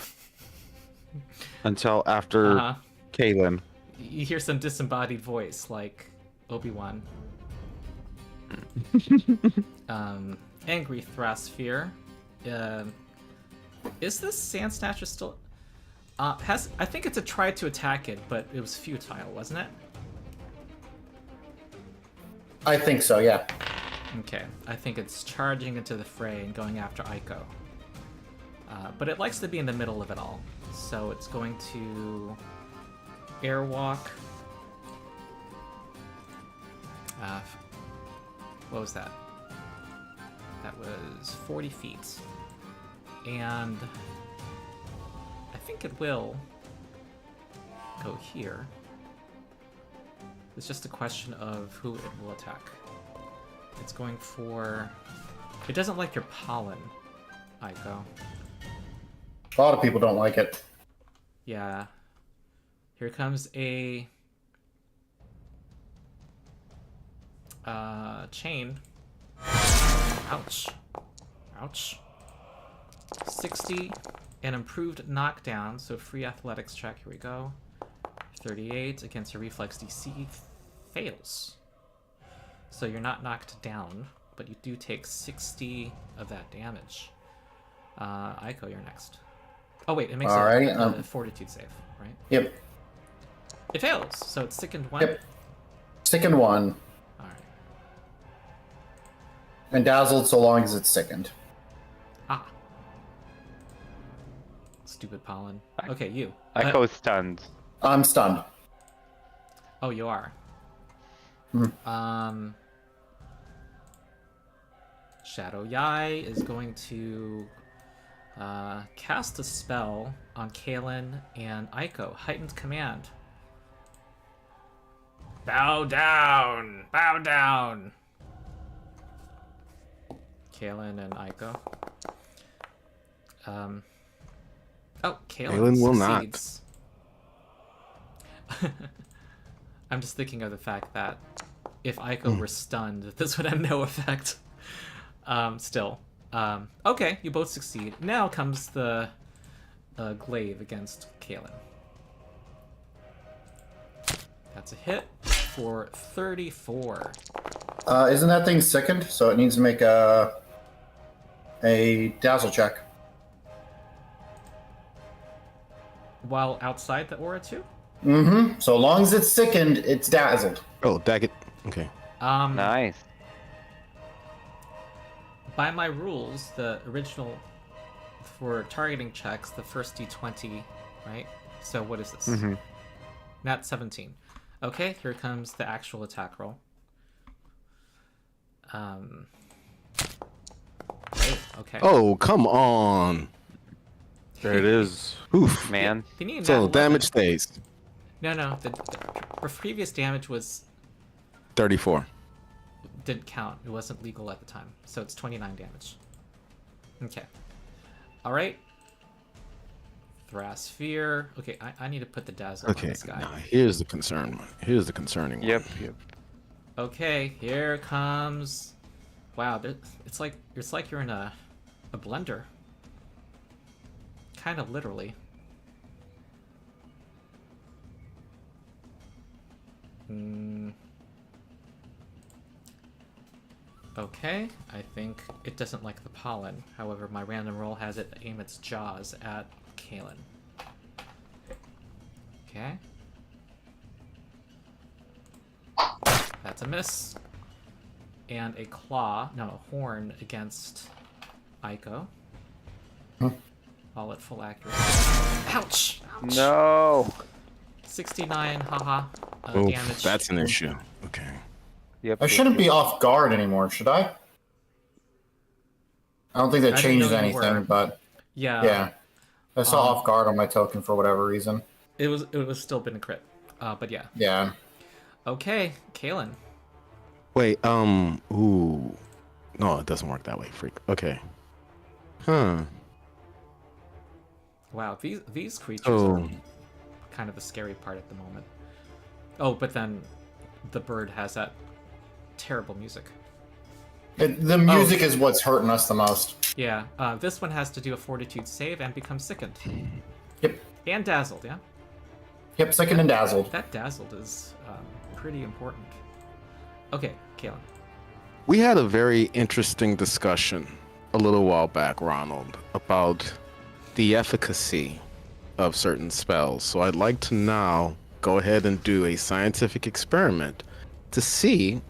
until after Uh-huh. Kalen. You hear some disembodied voice, like Obi-Wan. Angry Thrasphere. Is this Sand Snatcher still... I think it's a try to attack it, but it was futile, wasn't it? I think so, yeah. Okay, I think it's charging into the fray and going after Aiko. But it likes to be in the middle of it all, so it's going to airwalk. What was that? That was 40 feet. And I think it will go here. It's just a question of who it will attack. It's going for... It doesn't like your pollen, Aiko. A lot of people don't like it. Yeah. Here comes a... chain. Ouch. Ouch. 60, an improved knockdown, so free athletics check, here we go. 38 against your reflex DC fails. So you're not knocked down, but you do take 60 of that damage. Aiko, you're next. Oh wait, it makes a fortitude save, right? Yep. It fails, so it's sickened 1. Yep. Sickened 1. Alright. And dazzled so long as it's sickened. Ah. Stupid pollen. Okay, you. Aiko's stunned. I'm stunned. Oh, you are. Shadow Yai is going to cast a spell on Kalen and Aiko. Heightened Command. Bow down! Bow down! Kalen and Aiko. Oh, Kalen will succeeds. I'm just thinking of the fact that if Aiko were stunned, this would have no effect. Still. Okay, you both succeed. Now comes the glaive against Kalen. That's a hit for 34. Isn't that thing sickened? So it needs to make a dazzle check. While outside the aura too? Mm-hmm. So long as it's sickened, it's dazzled. Oh, Daggett. Okay. Nice. By my rules, the original for targeting checks, the first d20, right? So what is this? Mm-hmm. Nat 17. Okay, here comes the actual attack roll. Great, okay. Oh, come on. There it is. Oof. Man. They need So nat 11. damage stays. No. The previous damage was 34. didn't count. It wasn't legal at the time. So it's 29 damage. Okay. All right. Thrasphere. Okay, I need to put the dazzle on Okay. this guy. Now here's the concern. Here's the concerning Yep. one. Okay, here comes. Wow, it's like you're in a blender. Kind of literally. Okay, I think it doesn't like the pollen. However, my random roll has it aim its jaws at Kalen. Okay. That's a miss. And a horn against Aiko. All at full accuracy. Ouch! Ouch! No. 69, haha. Oof, Damage. that's an issue. Okay. Yep. I shouldn't be off guard anymore, should I? I don't think that I didn't changes know you anything, were. but Yeah. I saw off guard on my token for whatever reason. It was still been a crit. But yeah. Yeah. Okay, Kalen. Wait, ooh. No, it doesn't work that way, freak. Okay. Huh. Wow, these creatures Oh. are kind of a scary part at the moment. Oh, but then the bird has that terrible music. The music is what's hurting us the most. Yeah, this one has to do a fortitude save and become sickened. Yep. And dazzled, yeah? Yep, sickened and dazzled. That dazzled is pretty important. Okay, Kalen. We had a very interesting discussion a little while back, Ronald, about the efficacy of certain spells. So I'd like to now go ahead and do a scientific experiment to see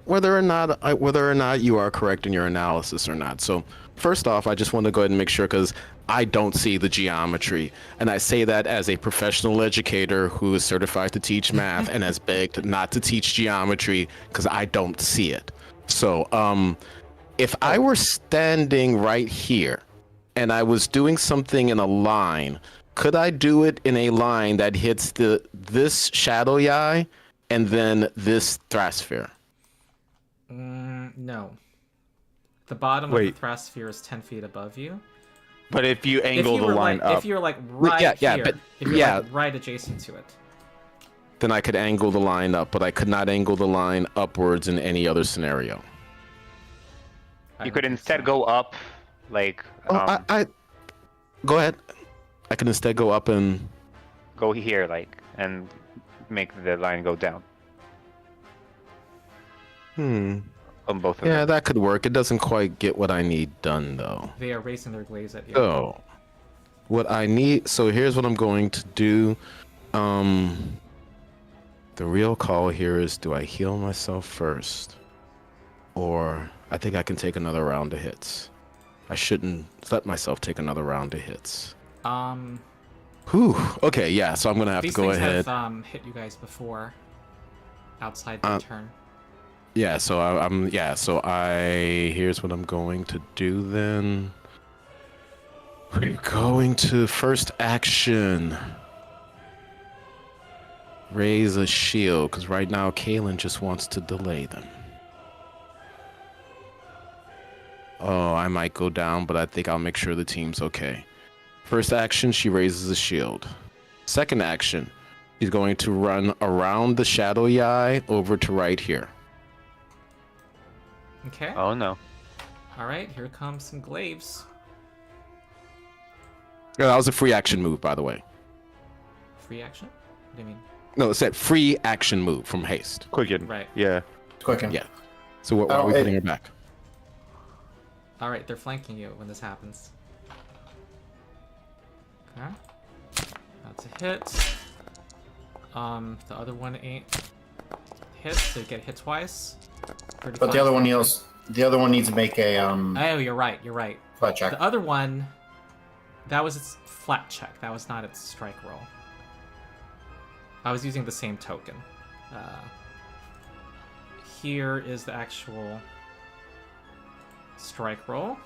whether or not you are correct in your analysis or not. So first off, I just want to go ahead and make sure, because I don't see the geometry. And I say that as a professional educator who is certified to teach math and has begged not to teach geometry because I don't see it. So, if I were standing right here and I was doing something in a line, could I do it in a line that hits this shadow eye and then this thrasphere? No. The bottom of the thrasphere is 10 feet above you. But if you angle the line up, if you're like right here, but, if you're like right adjacent to it, then I could angle the line up, but I could not angle the line upwards in any other scenario. You could instead go up, like. I go ahead. I can instead go up and go here, like, and make the line go down. On both of them. Yeah, that could work. It doesn't quite get what I need done, though. They are raising their glaze at you. So, what I need... So, here's what I'm going to do. The real call here is, do I heal myself first? Or... I think I can take another round of hits. I shouldn't let myself take another round of hits. Whew. Okay, yeah, so I'm going to have to go ahead. These things have hit you guys before. Outside the turn. Yeah, so here's what I'm going to do then. We're going to first action. Raise a shield, because right now Kaylin just wants to delay them. Oh, I might go down, but I think I'll make sure the team's okay. First action, she raises a shield. Second action, she's going to run around the shadowy eye over to right here. Okay. Oh no. Alright, here comes some glaives. Yeah, that was a free action move, by the way. Free action? What do you mean? No, it said free action move from haste. Quicken. Right. Yeah. Quicken. Yeah. So what are we putting her back? Alright, they're flanking you when this happens. Okay. That's a hit. The other one ain't hit, so you get hit twice. But the other one needs to make a Oh, you're right. flat check. The other one, that was its flat check. That was not its strike roll. I was using the same token. Here is the actual strike roll.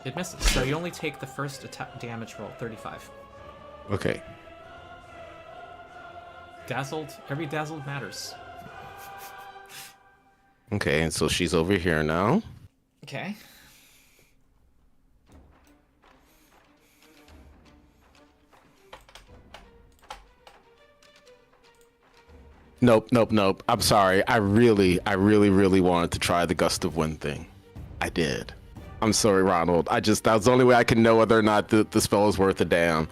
It misses. So you only take the first attack damage roll, 35. Okay. Dazzled. Every dazzled matters. Okay, and so she's over here now. Okay. Nope. I'm sorry. I really wanted to try the gust of wind thing. I did. I'm sorry, Ronald. That was the only way I can know whether or not the spell is worth a damn.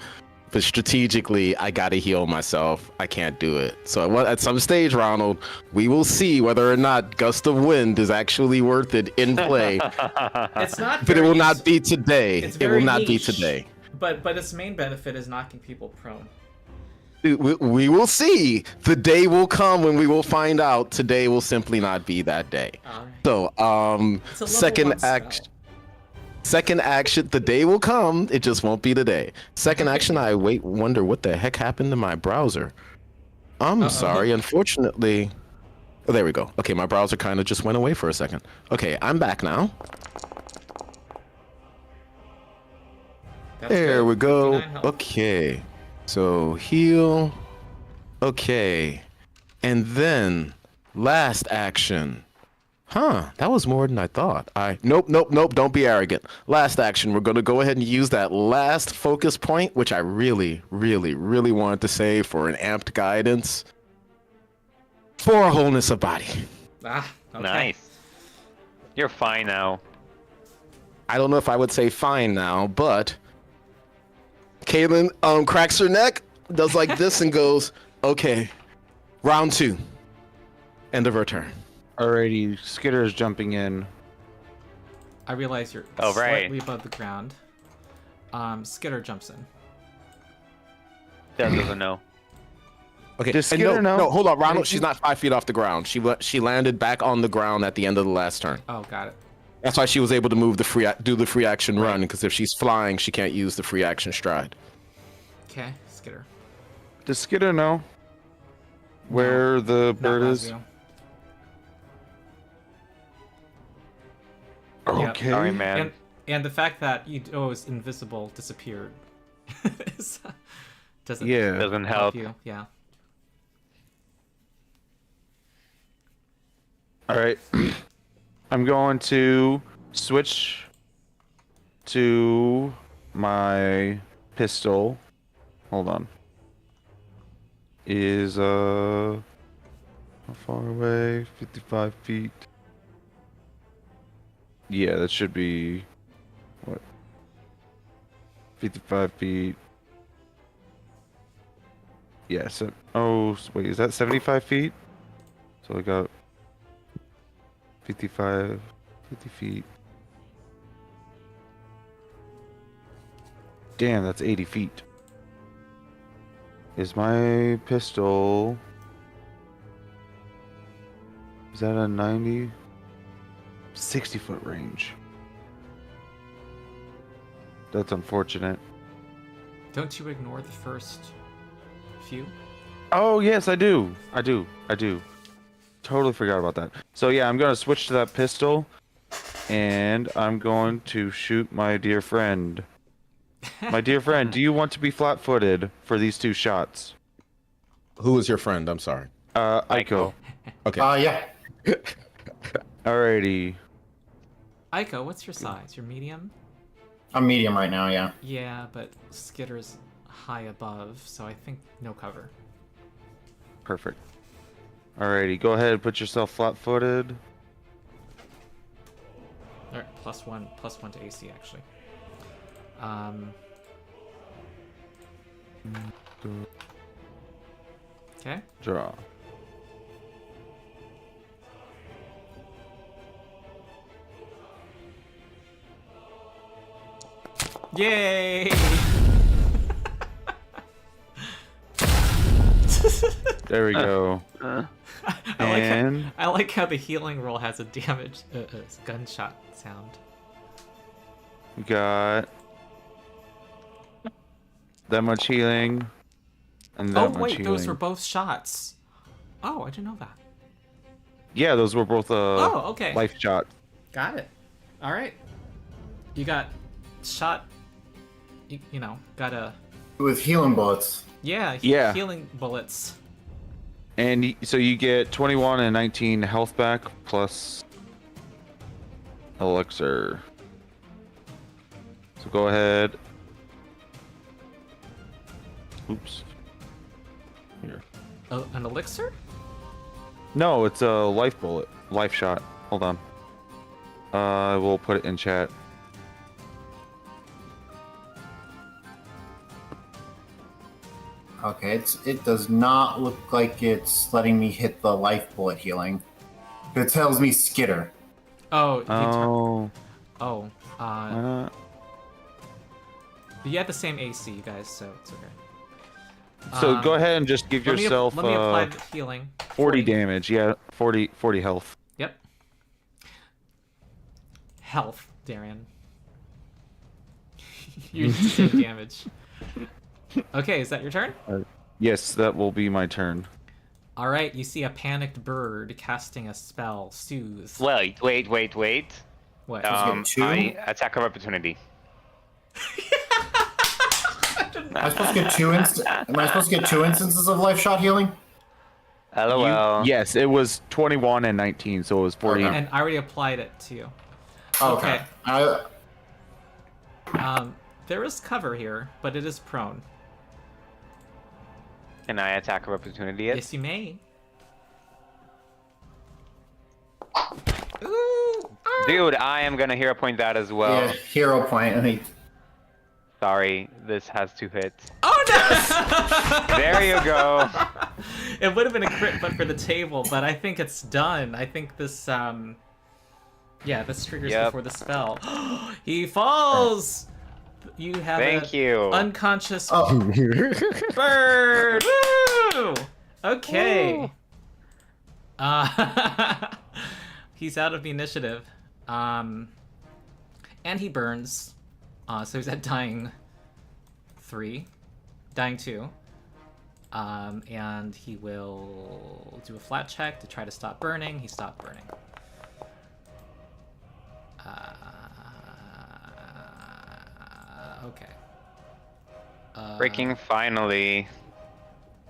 But strategically, I gotta heal myself. I can't do it. So at some stage, Ronald, we will see whether or not Gust of Wind is actually worth it in play. It's not. But it will not be today. It will not be niche, today. But its main benefit is knocking people prone. We will see. The day will come when we will find out. Today will simply not be that day. Right. So, second action, the day will come. It just won't be today. Second action, I wonder what the heck happened to my browser. I'm sorry. Unfortunately, oh, there we go. Okay, my browser kind of just went away for a second. Okay, I'm back now. There we go. Okay. So heal. Okay. And then last action. Huh, that was more than I thought. Nope, don't be arrogant. Last action, we're gonna go ahead and use that last focus point, which I really wanted to save for an amped guidance. For a wholeness of body. Okay. Nice. You're fine now. I don't know if I would say fine now, but Kaylin cracks her neck, does like this and goes, okay, round 2. End of her turn. Alrighty, Skitter's jumping in. I realize you're Oh, right. slightly above the ground. Skitter jumps in. Dad doesn't know. Okay. Does and Skitter know? no, hold on, Ronald. anything? She's not 5 feet off the ground. She landed back on the ground at the end of the last turn. Oh, got it. That's why she was able to move do the free action run, because if she's flying, she can't use the free action stride. Okay, Skitter. Does Skitter know where the Not bird is? Lazio. Okay. Sorry, man. And the fact that Yudo's invisible disappeared doesn't Yeah. Doesn't help. you. Yeah. All right. I'm going to switch to my pistol. Hold on. Is how far away? 55 feet. Yeah, that should be what? 55 feet. Yeah, so wait, is that 75 feet? So I got 50 feet. Damn, that's 80 feet. Is my pistol... Is that a 90? 60-foot range. That's unfortunate. Don't you ignore the first few? Oh, yes, I do. I do. Totally forgot about that. So yeah, I'm going to switch to that pistol. And I'm going to shoot my dear friend. My dear friend, do you want to be flat-footed for these 2 shots? Who is your friend? I'm sorry. Aiko. Okay. Yeah. Alrighty. Aiko, what's your size? You're medium? I'm medium right now, yeah. Yeah, but Skitter's high above, so I think no cover. Perfect. Alrighty, go ahead, put yourself flat-footed. Alright, +1 to AC actually. Okay. Draw. Yay! There we go. I like how the healing roll has a damage gunshot sound. We got that much healing, and that Oh much wait, healing. those were both shots. Oh, I didn't know that. Yeah, those were both okay. life shots. Got it. All right. You got shot. You know, got a With healing bullets. yeah. Yeah. Healing bullets. And so you get 21 and 19 health back plus elixir. So go ahead. Oops. Here. An elixir? No, it's a life bullet. Life shot. Hold on. I will put it in chat. Okay, it does not look like it's letting me hit the life bullet healing. It tells me skitter. Oh. Oh. Oh. Why not? You had the same AC, you guys, so it's okay. So go ahead and just give yourself Let me apply the healing. 40 damage. Yeah, 40 health. Yep. Health, Darian. You're the same damage. Okay, is that your turn? Yes, that will be my turn. Alright, you see a panicked bird casting a spell, Soothe. Wait. What? get 2? I attack of opportunity. Am I supposed to get 2 Am I supposed to get 2 instances of life shot healing? LOL. Yes, it was 21 and 19, so it was 40. Okay. And I already applied it to you. Okay. There is cover here, but it is prone. Can I attack of opportunity yet? Yes, you may. Ooh! Dude, I am gonna hero point that as well. Yeah, hero point. I mean, Sorry, this has 2 hits. Oh no! There you go. It would have been a crit, but for the table. But I think it's done. I think this, yeah, this triggers Yep. before the spell. He falls. You have Thank you. unconscious oh, bird. Woo! Okay. He's out of the initiative. And he burns. So he's at dying 3. Dying 2. And he will do a flat check to try to stop burning. He stopped burning. Okay. Breaking finally.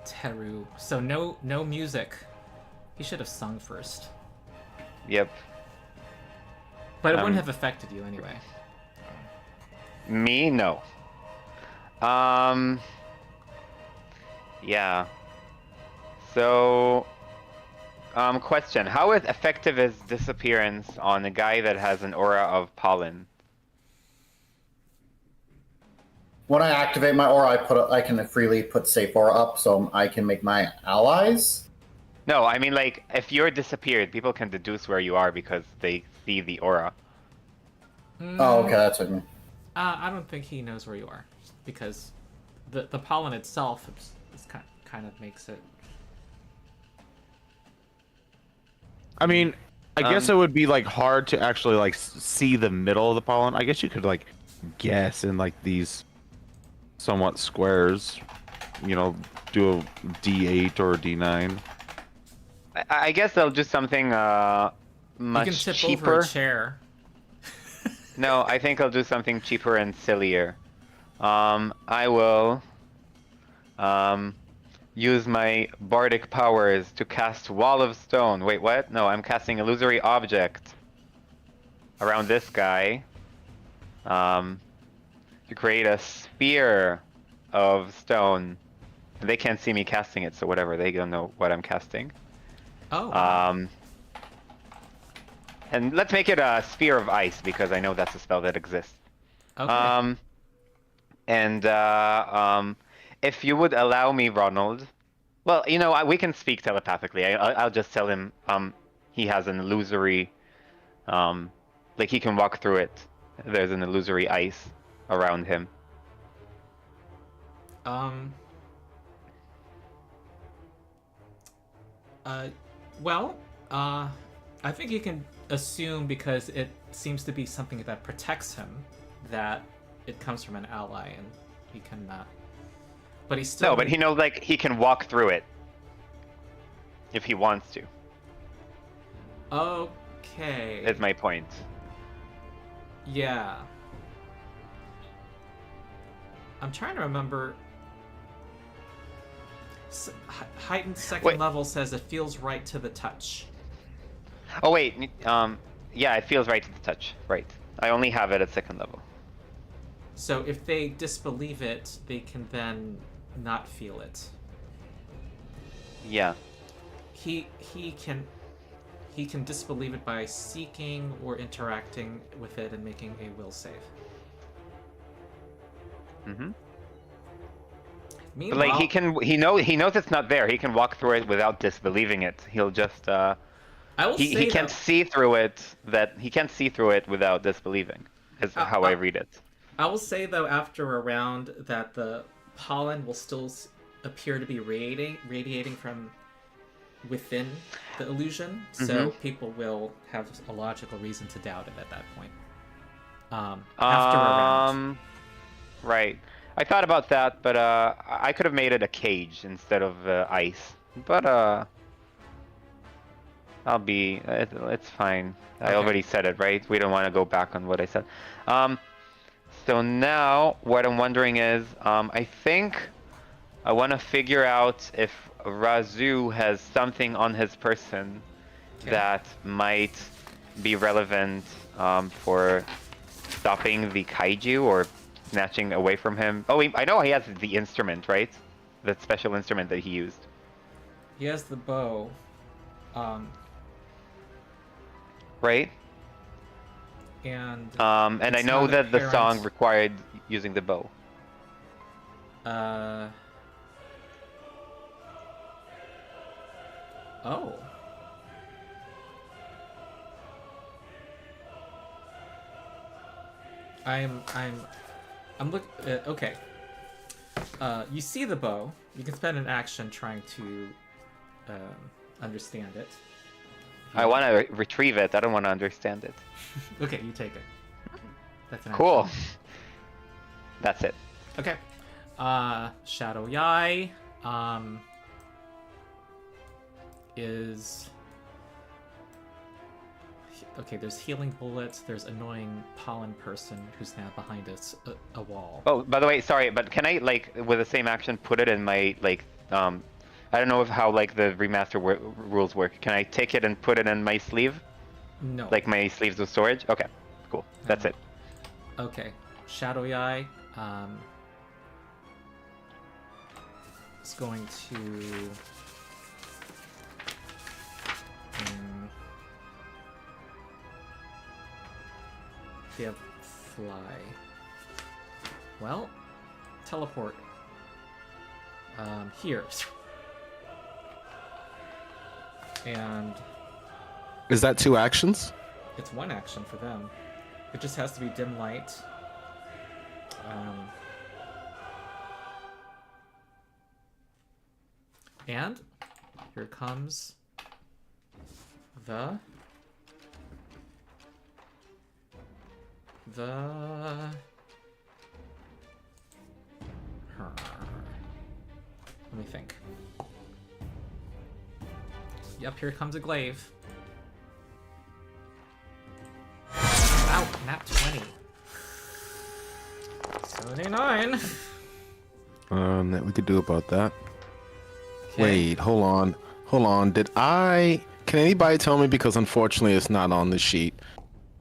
Teru. So no music. He should have sung first. Yep. But it wouldn't have affected you anyway. Me? No. Yeah. So, question. How effective is disappearance on a guy that has an aura of pollen? When I activate my aura, I can freely put safe aura up, so I can make my allies. No, I mean, like, if you're disappeared, people can deduce where you are because they see the aura. Oh, okay, that's what I mean. I don't think he knows where you are, because the pollen itself is kind of makes it. I mean, I guess it would be like hard to actually like see the middle of the pollen. I guess you could like guess in like these somewhat squares, you know, do a D8 or a D9. I guess they'll do something much You can tip cheaper. over a chair. No, I think I'll do something cheaper and sillier. I will use my bardic powers to cast Wall of Stone. Wait, what? No, I'm casting Illusory Object around this guy to create a sphere of stone. They can't see me casting it, so whatever. They don't know what I'm casting. Oh. And let's make it a sphere of ice because I know that's a spell that exists. Okay. If you would allow me, Ronald. Well, you know, we can speak telepathically. I'll just tell him he has an illusory, like he can walk through it. There's an illusory ice around him. I think you can assume, because it seems to be something that protects him, that it comes from an ally, and he can. But he's still. No, but he knows like he can walk through it if he wants to. Okay. Is my point. Yeah. I'm trying to remember. Heightened second level says it feels right to the touch. Oh wait, yeah, it feels right to the touch. Right. I only have it at second level. So if they disbelieve it, they can then not feel it. Yeah. He can disbelieve it by seeking or interacting with it and making a will save. Mm-hmm. Meanwhile, But like he knows it's not there. He can walk through it without disbelieving it. He'll just he can't see through it. He can't see through it without disbelieving. Is how I read it. I will say though, after a round, that the pollen will still appear to be radiating from within the illusion, so people will have a logical reason to doubt it at that point. After a round. Right. I thought about that, but I could have made it a cage instead of ice. But it's fine. Okay. I already said it, right? We don't want to go back on what I said. So now what I'm wondering is, I think I want to figure out if Razu has something on his person that might be relevant for stopping the kaiju or snatching away from him. Oh, I know he has the instrument, right? That special instrument that he used. He has the bow. Right? And I know that the song required using the bow. Oh. I'm look. Okay. You see the bow. You can spend an action trying to understand it. I want to retrieve it. I don't want to understand it. Okay, you take it. That's an Cool. action. That's it. Okay. Shadow Yai is okay. There's healing bullets. There's annoying pollen person who's now behind a wall. Oh, by the way, sorry, but can I like with the same action put it in my like I don't know how like the remaster rules work. Can I take it and put it in my sleeve? No. Like my sleeves with storage? Okay, cool. That's it. Okay. Shadow Yai is going to they have fly. Well, teleport. Here. And Is that 2 actions? it's 1 action for them. It just has to be dim light. And here comes the let me think. Yep, here comes a glaive. Ow, nat 20. 79. That we could do about that. Okay. Wait, hold on. Can anybody tell me, because unfortunately it's not on the sheet.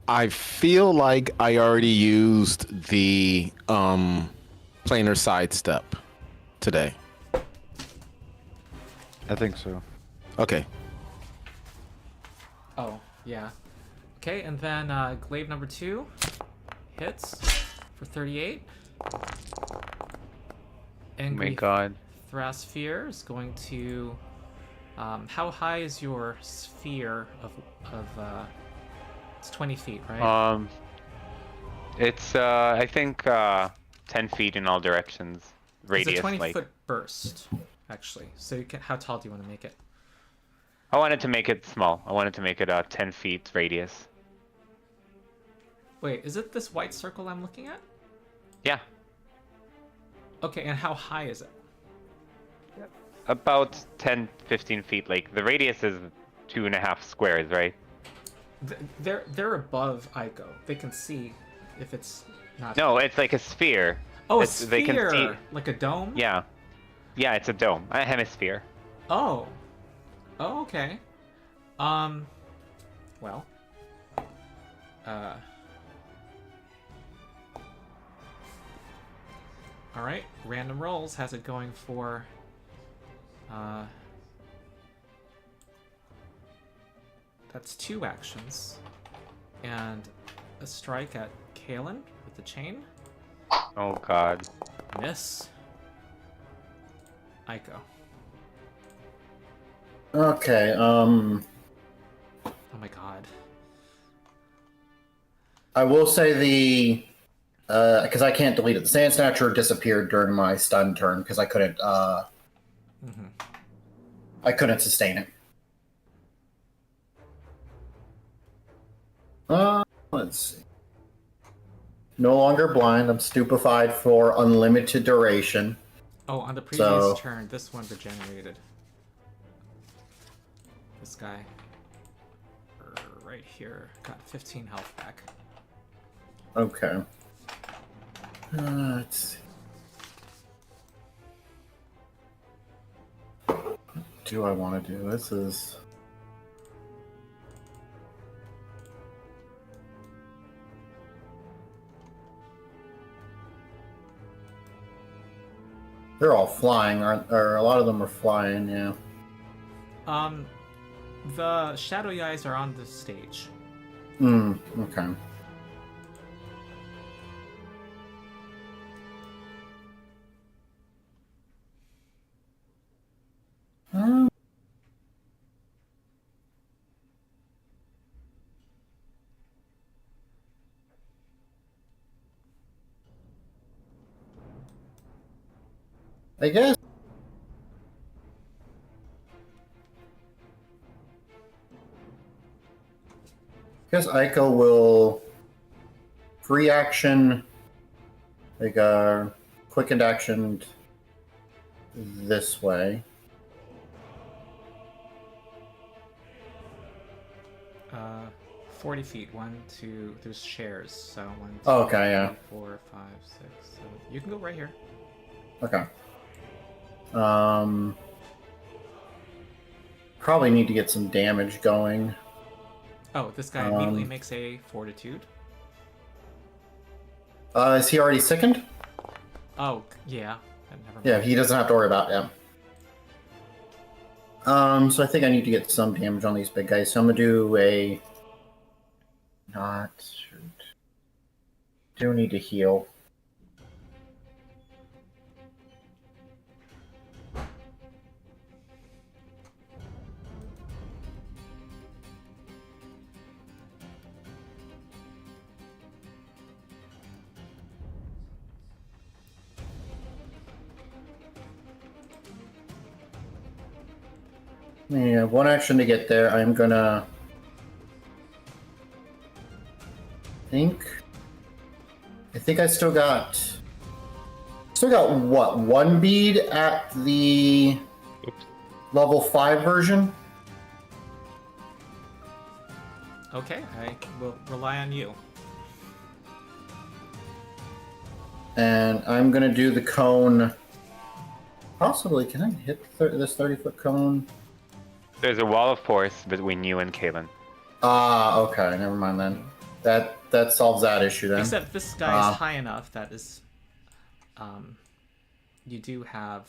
I feel like I already used the planar sidestep today. I think so. Okay. Oh, yeah. Okay, and then glaive number 2 hits for 38. Oh Angry my god. Thrasphere is going to. How high is your sphere of it's 20 feet, right? It's I think 10 feet in all directions. Radius, It's a 20 like. foot burst, actually. So you can. How tall do you want to make it? I wanted to make it small. I wanted to make it 10 feet radius. Wait, is it this white circle I'm looking at? Yeah, Okay, and how high is it? about 10, 15 feet. Like the radius is 2.5 squares, right? They're above Aiko. They can see if it's not. No, it's like a sphere. Oh, a It's- they can sphere, see- like a dome. Yeah, yeah, it's a dome, a hemisphere. Oh. Oh, okay. Well. All right. Random rolls has it going for. That's 2 actions, and a strike at Kalen with the chain. Oh god. Miss. Aiko. Okay, Oh my god. I will say the because I can't delete it. The Sand Snatcher disappeared during my stun turn because I couldn't sustain it. Let's see. No longer blind. I'm stupefied for unlimited duration. Oh, on the previous So- turn, this one regenerated. This guy. Right here. Got 15 health back. Okay. Let's see. What do I want to do? This is. They're all flying, aren't? Or a lot of them are flying. Yeah. The Shadow Yais are on the stage. Okay. I guess guess Aiko will free action, like quickened action this way. 40 feet. 1, 2. There's shares, so 1, 2, Oh, okay, yeah. 3, 4, 5, 6, 7. You can go right here. Okay. Probably need to get some damage going. Oh, this guy immediately makes a fortitude. Is he already sickened? Oh, yeah. Never mind. Yeah, he doesn't have to worry about it. So I think I need to get some damage on these big guys. So I'm gonna do a not. Do need to heal. Yeah, one action to get there. I'm gonna I think I still got what, one bead at the level 5 version? Okay, I will rely on you. And I'm gonna do the cone. Possibly, can I hit this 30-foot cone? There's a wall of force between you and Kalen. Okay, never mind then. That solves that issue then. Except this guy is high enough that is, you do have.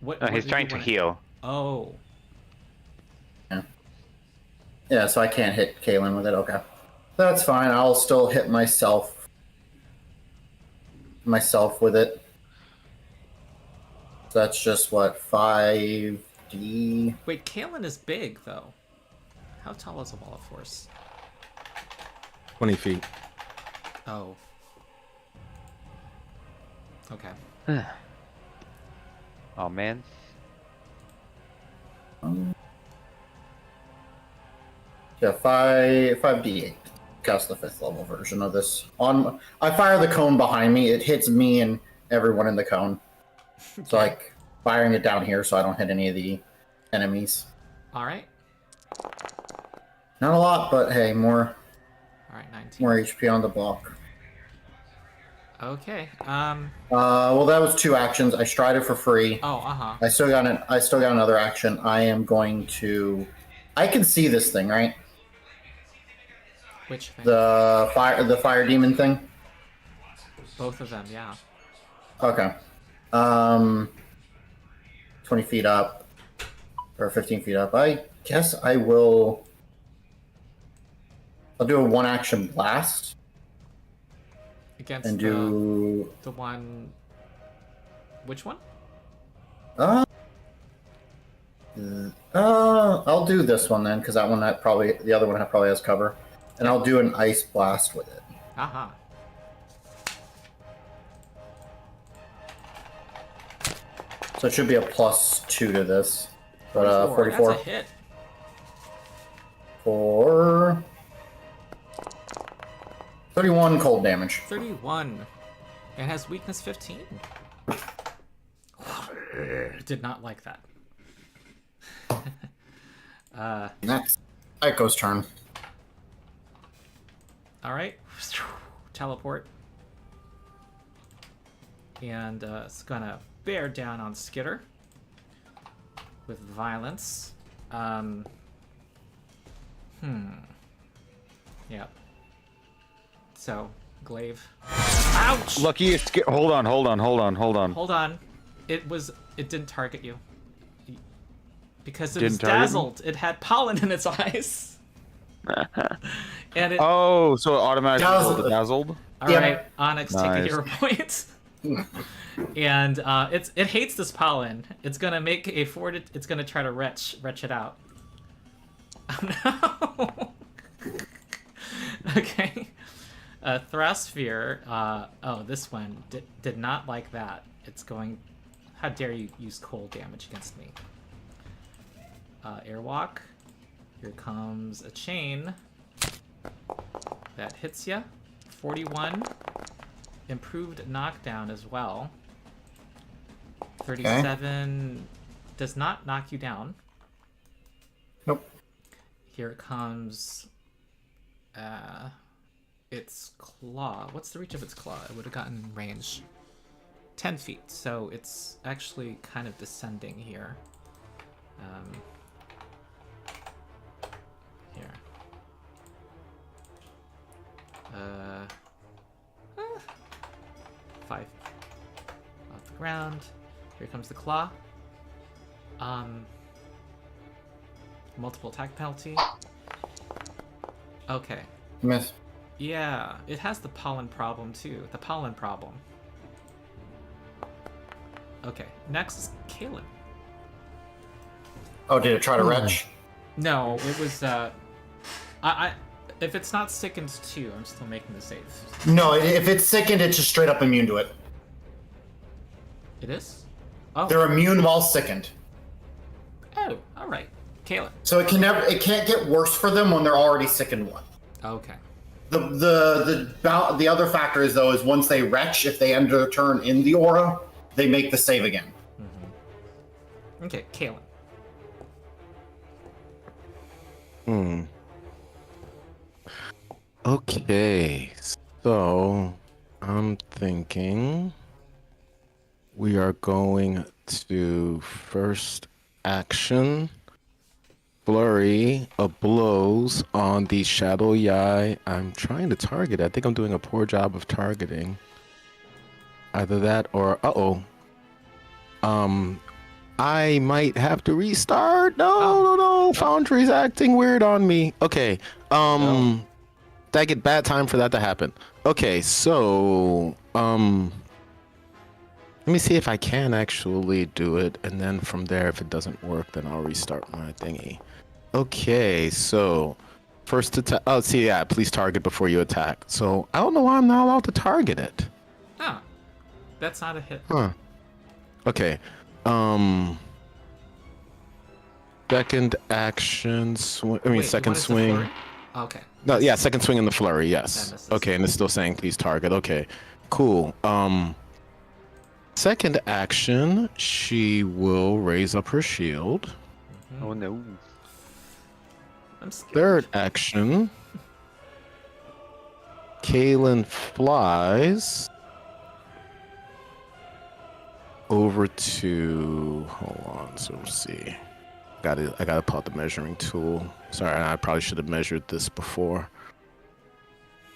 What? He's trying to heal. Oh. Yeah, so I can't hit Kalen with it. Okay, that's fine. I'll still hit myself with it. So that's just what, 5d. Wait, Kalen is big though. How tall is a wall of force? 20 feet. Oh. Okay. Oh man. Yeah, 5d8. Cast the 5th level version of this. I fire the cone behind me. It hits me and everyone in the cone. So like firing it down here so I don't hit any of the enemies. All right. Not a lot, but hey, more All right, 19. more HP on the block. Okay. Well, that was 2 actions. I strided for free. Oh, uh-huh. I still got another action. I am going to. I can see this thing, right? Which thing? The fire demon thing. Both of them, yeah. Okay. 20 feet up, or 15 feet up. I guess I will. I'll do a 1-action blast Against and do. the one. Which one? I'll do this one then, because the other one probably has cover, and I'll do an ice blast with it. Uh-huh. So it should be a +2 to this, but 44 That's a hit. for 31 cold damage. 31. It has weakness 15. Did not like that. That's Aiko's turn. All right. Teleport. And it's gonna bear down on Skitter with violence. Yep. So, Glaive. Ouch! Lucky it's hold on. Hold on. It didn't target you. Because it was Didn't target me? dazzled. It had pollen in its eyes. And it. Oh, so it automatically Dazzled. rolled the dazzled? All Yeah. right, Onyx, take a Nice. hero point. And it hates this pollen. It's gonna make a It's gonna try to retch it out. Oh no. Okay. Thrasphere. Oh, this one did not like that. It's going. How dare you use cold damage against me? Airwalk. Here comes a chain that hits ya. 41. Improved knockdown as well. 37 does not knock you down. Nope. Here it comes its claw. What's the reach of its claw? It would have gotten range 10 feet, so it's actually kind of descending here. Here. 5 off the ground. Here comes the claw. Multiple attack penalty. Okay. Miss. Yeah, it has the pollen problem too. The pollen problem. Okay, next is Kaylin. Oh, did it try to retch? No, it was if it's not sickened too, I'm still making the save. No, if it's sickened, it's just straight up immune to it. It is? Oh. They're immune while sickened. Oh, alright. Kaylin. So it can't get worse for them when they're already sickened one. Okay. The other factor is though is once they retch, if they end their turn in the aura, they make the save again. Mm-hmm. Okay, Kaylin. Okay, so I'm thinking we are going to first action flurry of blows on the Shadow Yai. I'm trying to target. I think I'm doing a poor job of targeting. Either that or I might have to restart. No. Foundry's acting weird on me. Okay. That get bad time for that to happen. Okay, so let me see if I can actually do it, and then from there, if it doesn't work, then I'll restart my thingy. Okay, so first attack. Oh, see, yeah, please target before you attack. So I don't know why I'm not allowed to target it. Oh, that's not a hit. Huh. Okay. Second action swing. I mean, Wait, second you wanted to swing. flurry? Okay. No, yeah, second swing in the flurry. Yes. misses. Okay, and it's still saying please target. Okay, cool. Second action, she will raise up her shield. Oh no. I'm scared. Third action, Kaylin flies over to. Hold on, so let's see. I gotta pull out the measuring tool. Sorry, I probably should have measured this before.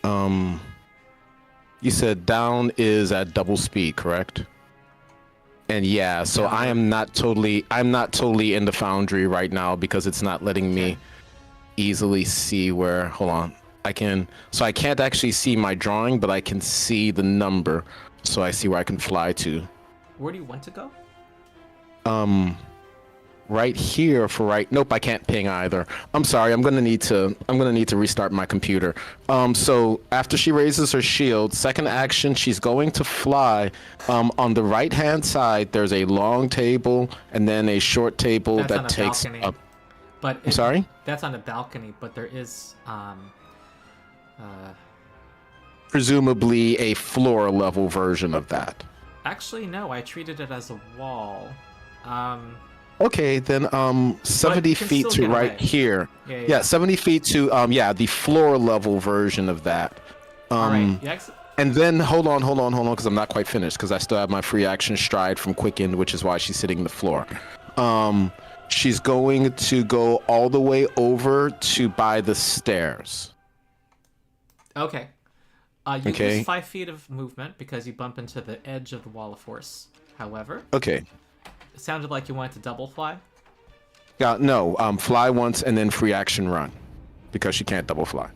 You said down is at double speed, correct? And yeah, so I'm not totally in the foundry right now because it's not letting me easily see where. Hold on, I can't actually see my drawing, but I can see the number, so I see where I can fly to. Where do you want to go? Right here for right. Nope, I can't ping either. I'm sorry. I'm gonna need to restart my computer. So after she raises her shield, second action, she's going to fly. On the right hand side, there's a long table and then a short table That's on that a takes balcony. up. But I'm sorry? That's on a balcony, but there is Presumably a floor level version of that. actually no, I treated it as a wall. Okay, then 70 you can feet still to get right away. here. Yeah. 70 feet to the floor level version of that. Alright. And then hold on, because I'm not quite finished, because I still have my free action stride from Quicken, which is why she's sitting on the floor. She's going to go all the way over to by the stairs. Okay. You Okay. lose 5 feet of movement because you bump into the edge of the wall of force. However, Okay. it sounded like you wanted to double fly. No, fly once and then free action run, because she can't double fly.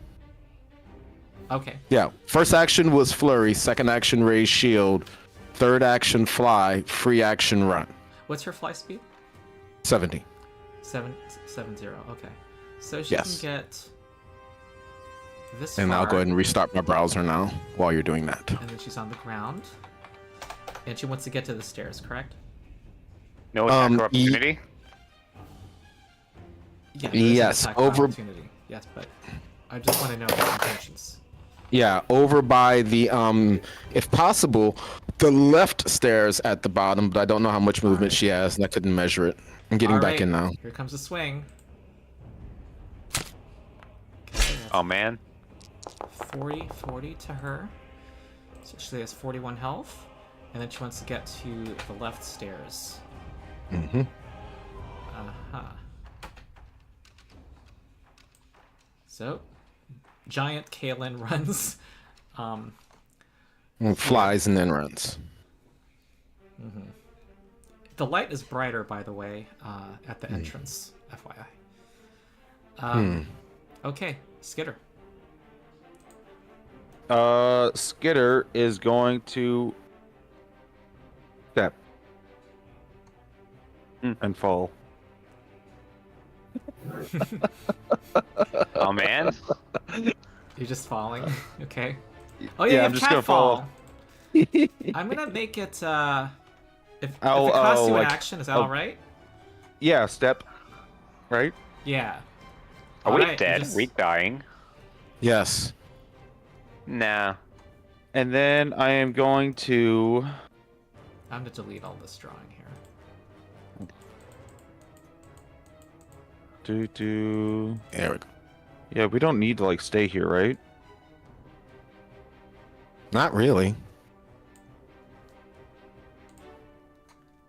Okay. Yeah, first action was flurry, second action raise shield, third action fly, free action run. What's her fly speed? 70. 770. Okay. So she Yes. can get this And far, I'll go ahead and restart my browser now while you're doing that. and then she's on the ground. And she wants to get to the stairs, correct? No attack or opportunity? Yeah, there is an Yes, attack over. opportunity. Yes, but I just want to know his intentions. Yeah, over by the if possible, the left stairs at the bottom. But I don't know how much movement Alright. she has, and I couldn't measure it. I'm getting back Alright, in now. Here comes the swing. Oh man. 40 to her. So she has 41 health. And then she wants to get to the left stairs. Mm-hmm. Uh-huh. So, giant Kalen runs. Flies and then runs. The light is brighter, by the way, at the entrance, FYI. Okay, Skitter. Skitter is going to step and fall. Oh man. You're just falling. Okay. Oh Yeah, yeah, I'm you just have cat gonna fall. I'm gonna make it. If it I'll- costs you like- an action, is that I'll- all right? Yeah, step. Right? Yeah. Are we Alright, you dead? just- We dying? Yes. Nah. And then I am going to. I'm gonna delete all this drawing here. Do. There we go. Yeah, we don't need to like stay here, right? Not really.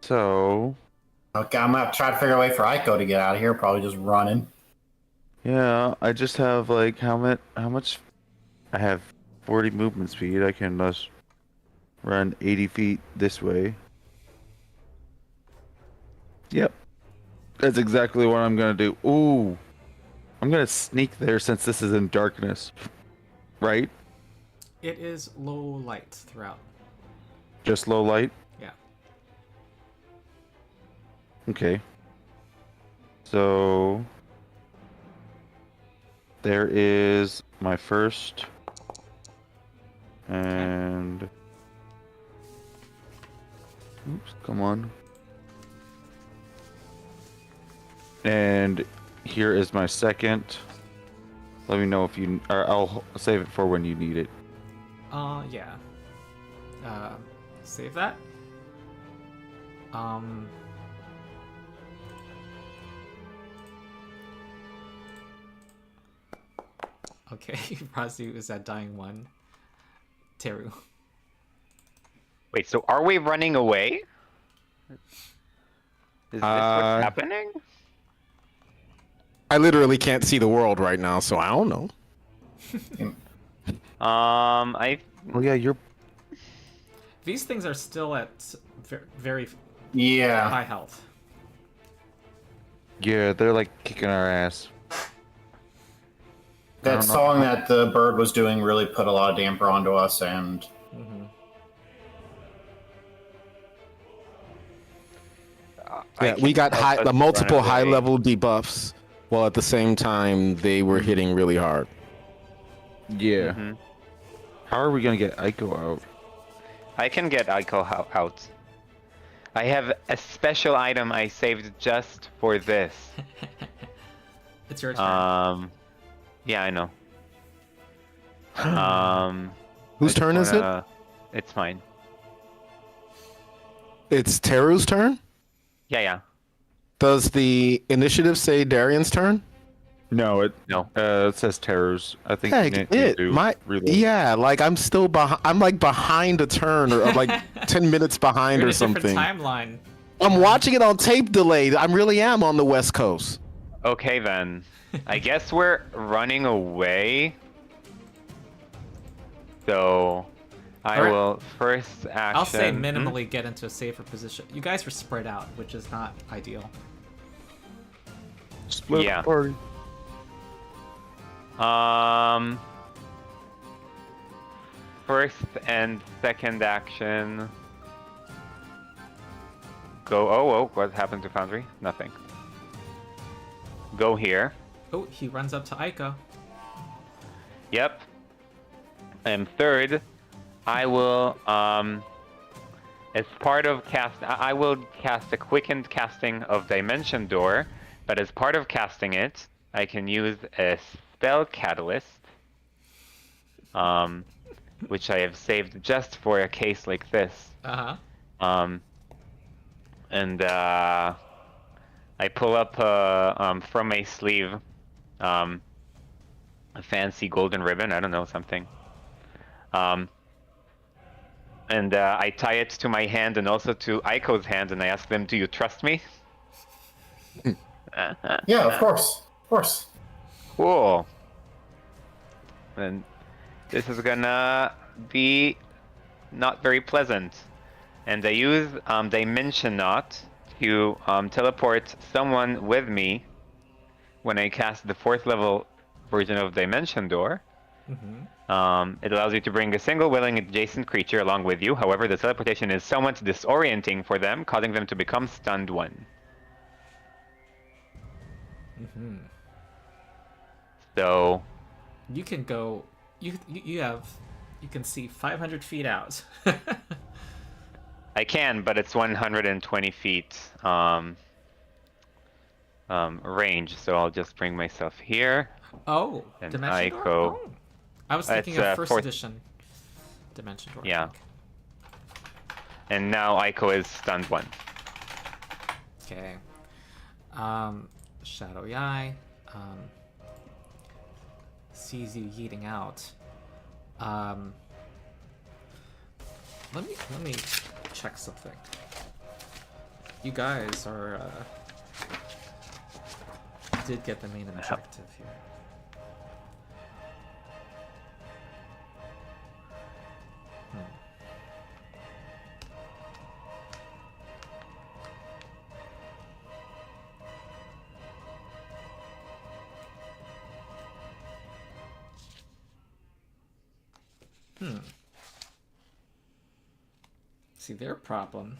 So. Okay, I'm gonna try to figure a way for Aiko to get out of here. Probably just running. Yeah, I just have like how much? I have 40 movement speed. I can just run 80 feet this way. Yep. That's exactly what I'm gonna do. Ooh. I'm gonna sneak there since this is in darkness. Right? It is low light throughout. Just low light? Yeah. Okay. So there is my first and oops, come on. And here is my second. Let me know if you or I'll save it for when you need it. Yeah. Save that. Okay, Razu is at dying one. Teru. Wait, so are we running away? Is this what's happening? I literally can't see the world right now, so I don't know. I Oh yeah, you're These things are still at very Yeah. high health. yeah, they're like kicking our ass. That don't know. song that the bird was doing really put a lot of damper onto us, and Yeah, we got help us multiple run away. high-level debuffs, while at the same time they were hitting really hard. Yeah. Mhm. How are we gonna get Aiko out? I can get Aiko out. I have a special item I saved just for this. It's your turn. Yeah, I know. Whose turn is it? It's mine. It's Teru's turn? Yeah. Does the initiative say Darian's turn? No, it No. it says terrors. I think Heck, you need to reload. yeah, like I'm still behind. I'm like behind a turn, or I'm like 10 minutes behind You're in or a different something. timeline. I'm watching it on tape delay. I really am on the West Coast. Okay then. I guess we're running away. So I Alright. will first action. I'll say minimally get into a safer position. You guys were spread out, which is not ideal. Split Yeah. party. First and second action. Go. Oh, what happened to Foundry? Nothing. Go here. Oh, he runs up to Aiko. Yep. And third, I will, as part of I will cast a quickened casting of Dimension Door But as part of casting it, I can use a spell catalyst, which I have saved just for a case like this. Uh-huh. And I pull up from my sleeve a fancy golden ribbon. I don't know, something. And I tie it to my hand and also to Aiko's hand, and I ask them, "Do you trust me?" Yeah, of course. Of course. Cool. And this is gonna be not very pleasant. And I use Dimension Knot to teleport someone with me when I cast the 4th level version of Dimension Door. It allows you to bring a single willing adjacent creature along with you. However, the teleportation is somewhat disorienting for them, causing them to become stunned 1. So You can go. You can see 500 feet out. I can, but it's 120 feet range. So I'll just bring myself here. Oh, And Dimension Door? Aiko. Oh. I was thinking It's, of first 4th edition Dimension Door. I Yeah. think. And now Aiko is stunned 1. Okay. Shadow Eye sees you yeeting out. Let me check something. You guys are did get the main objective here. See, their problem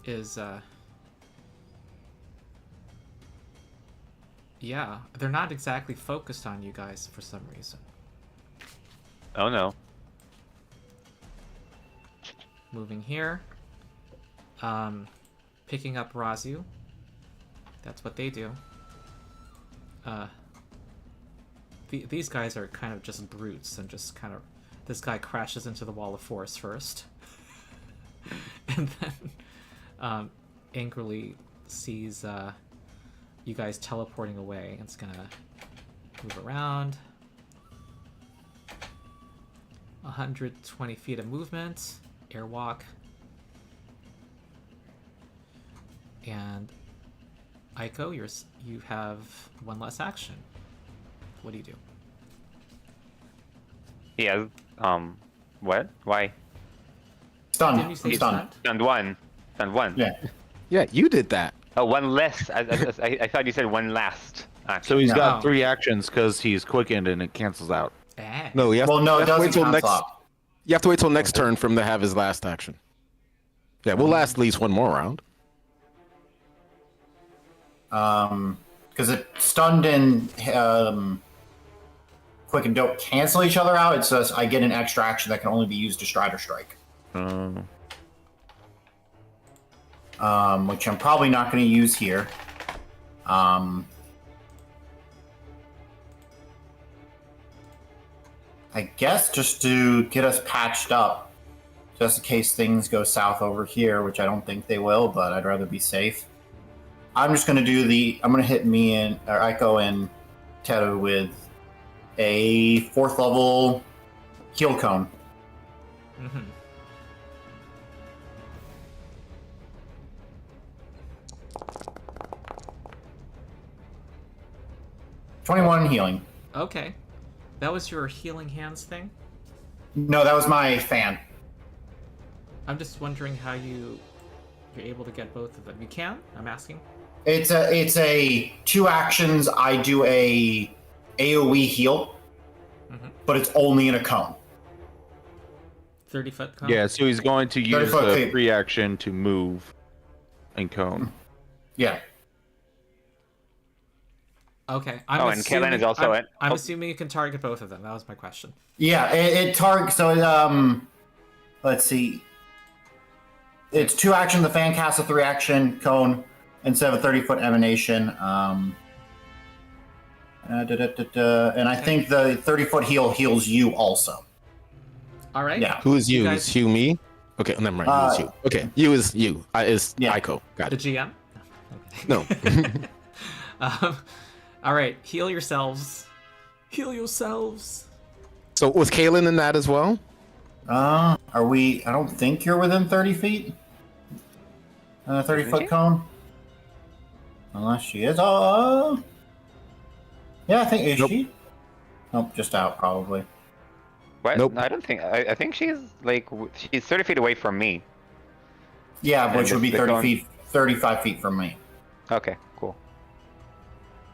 is, yeah, they're not exactly focused on you guys for some reason. Oh no. Moving here. Picking up Razu. That's what they do. These guys are kind of just brutes and just kind of... This guy crashes into the wall of force first. And then angrily sees you guys teleporting away. And it's gonna move around. 120 feet of movement. Airwalk. And Aiko, you have one less action. What do you do? Yeah. What? Why? Stunned. Didn't you say I'm stunned. Stunned 1. Stunned 1. Yeah. Yeah, you did that. Oh, 1 less. I thought you said 1 last. Action. So he's got No. 3 actions because he's quickened and it cancels out. Ah. No, you have, Well, no, you it have to wait doesn't till cancel next. out. You have to wait till next turn for him to have his last action. Yeah, we'll last at least one more round. Because it stunned and quicken don't cancel each other out. It says I get an extra action that can only be used to Strider Strike. Which I'm probably not going to use here. I guess just to get us patched up, just in case things go south over here, which I don't think they will, but I'd rather be safe. I'm just going to do I'm going to hit Aiko and Teru with a 4th level heal cone. Mm-hmm. $21 healing. Okay. That was your healing hands thing? No, that was my fan. I'm just wondering how you're able to get both of them. You can? I'm asking. It's a 2 actions. I do a AoE heal, but it's only in a cone. 30-foot cone? Yeah, so he's going to use 30-foot the feet. free action to move and cone. Yeah. Okay. And Kellen is also I'm, it. I'm Oh. assuming you can target both of them. That was my question. Yeah, it targets. So let's see. It's 2 action. The fan casts a 3 action cone instead of a 30-foot emanation. And I think the 30-foot heal heals you also. All right. Yeah. Who is you? guys- Is you me? Okay, never mind. You is you. Okay, you is you. Is Yeah. Aiko. Got The it. GM. No. All right. Heal yourselves. Heal yourselves. So was Kaylin in that as well? Are we? I don't think you're within 30 feet. 30-foot cone. Unless she is. Yeah, I think is Nope. she? Nope, just out probably. What? Nope. I don't think. I think she's like she's 30 feet away from me. Yeah, which And would be the 30 cone- feet, 35 feet from me. Okay, cool.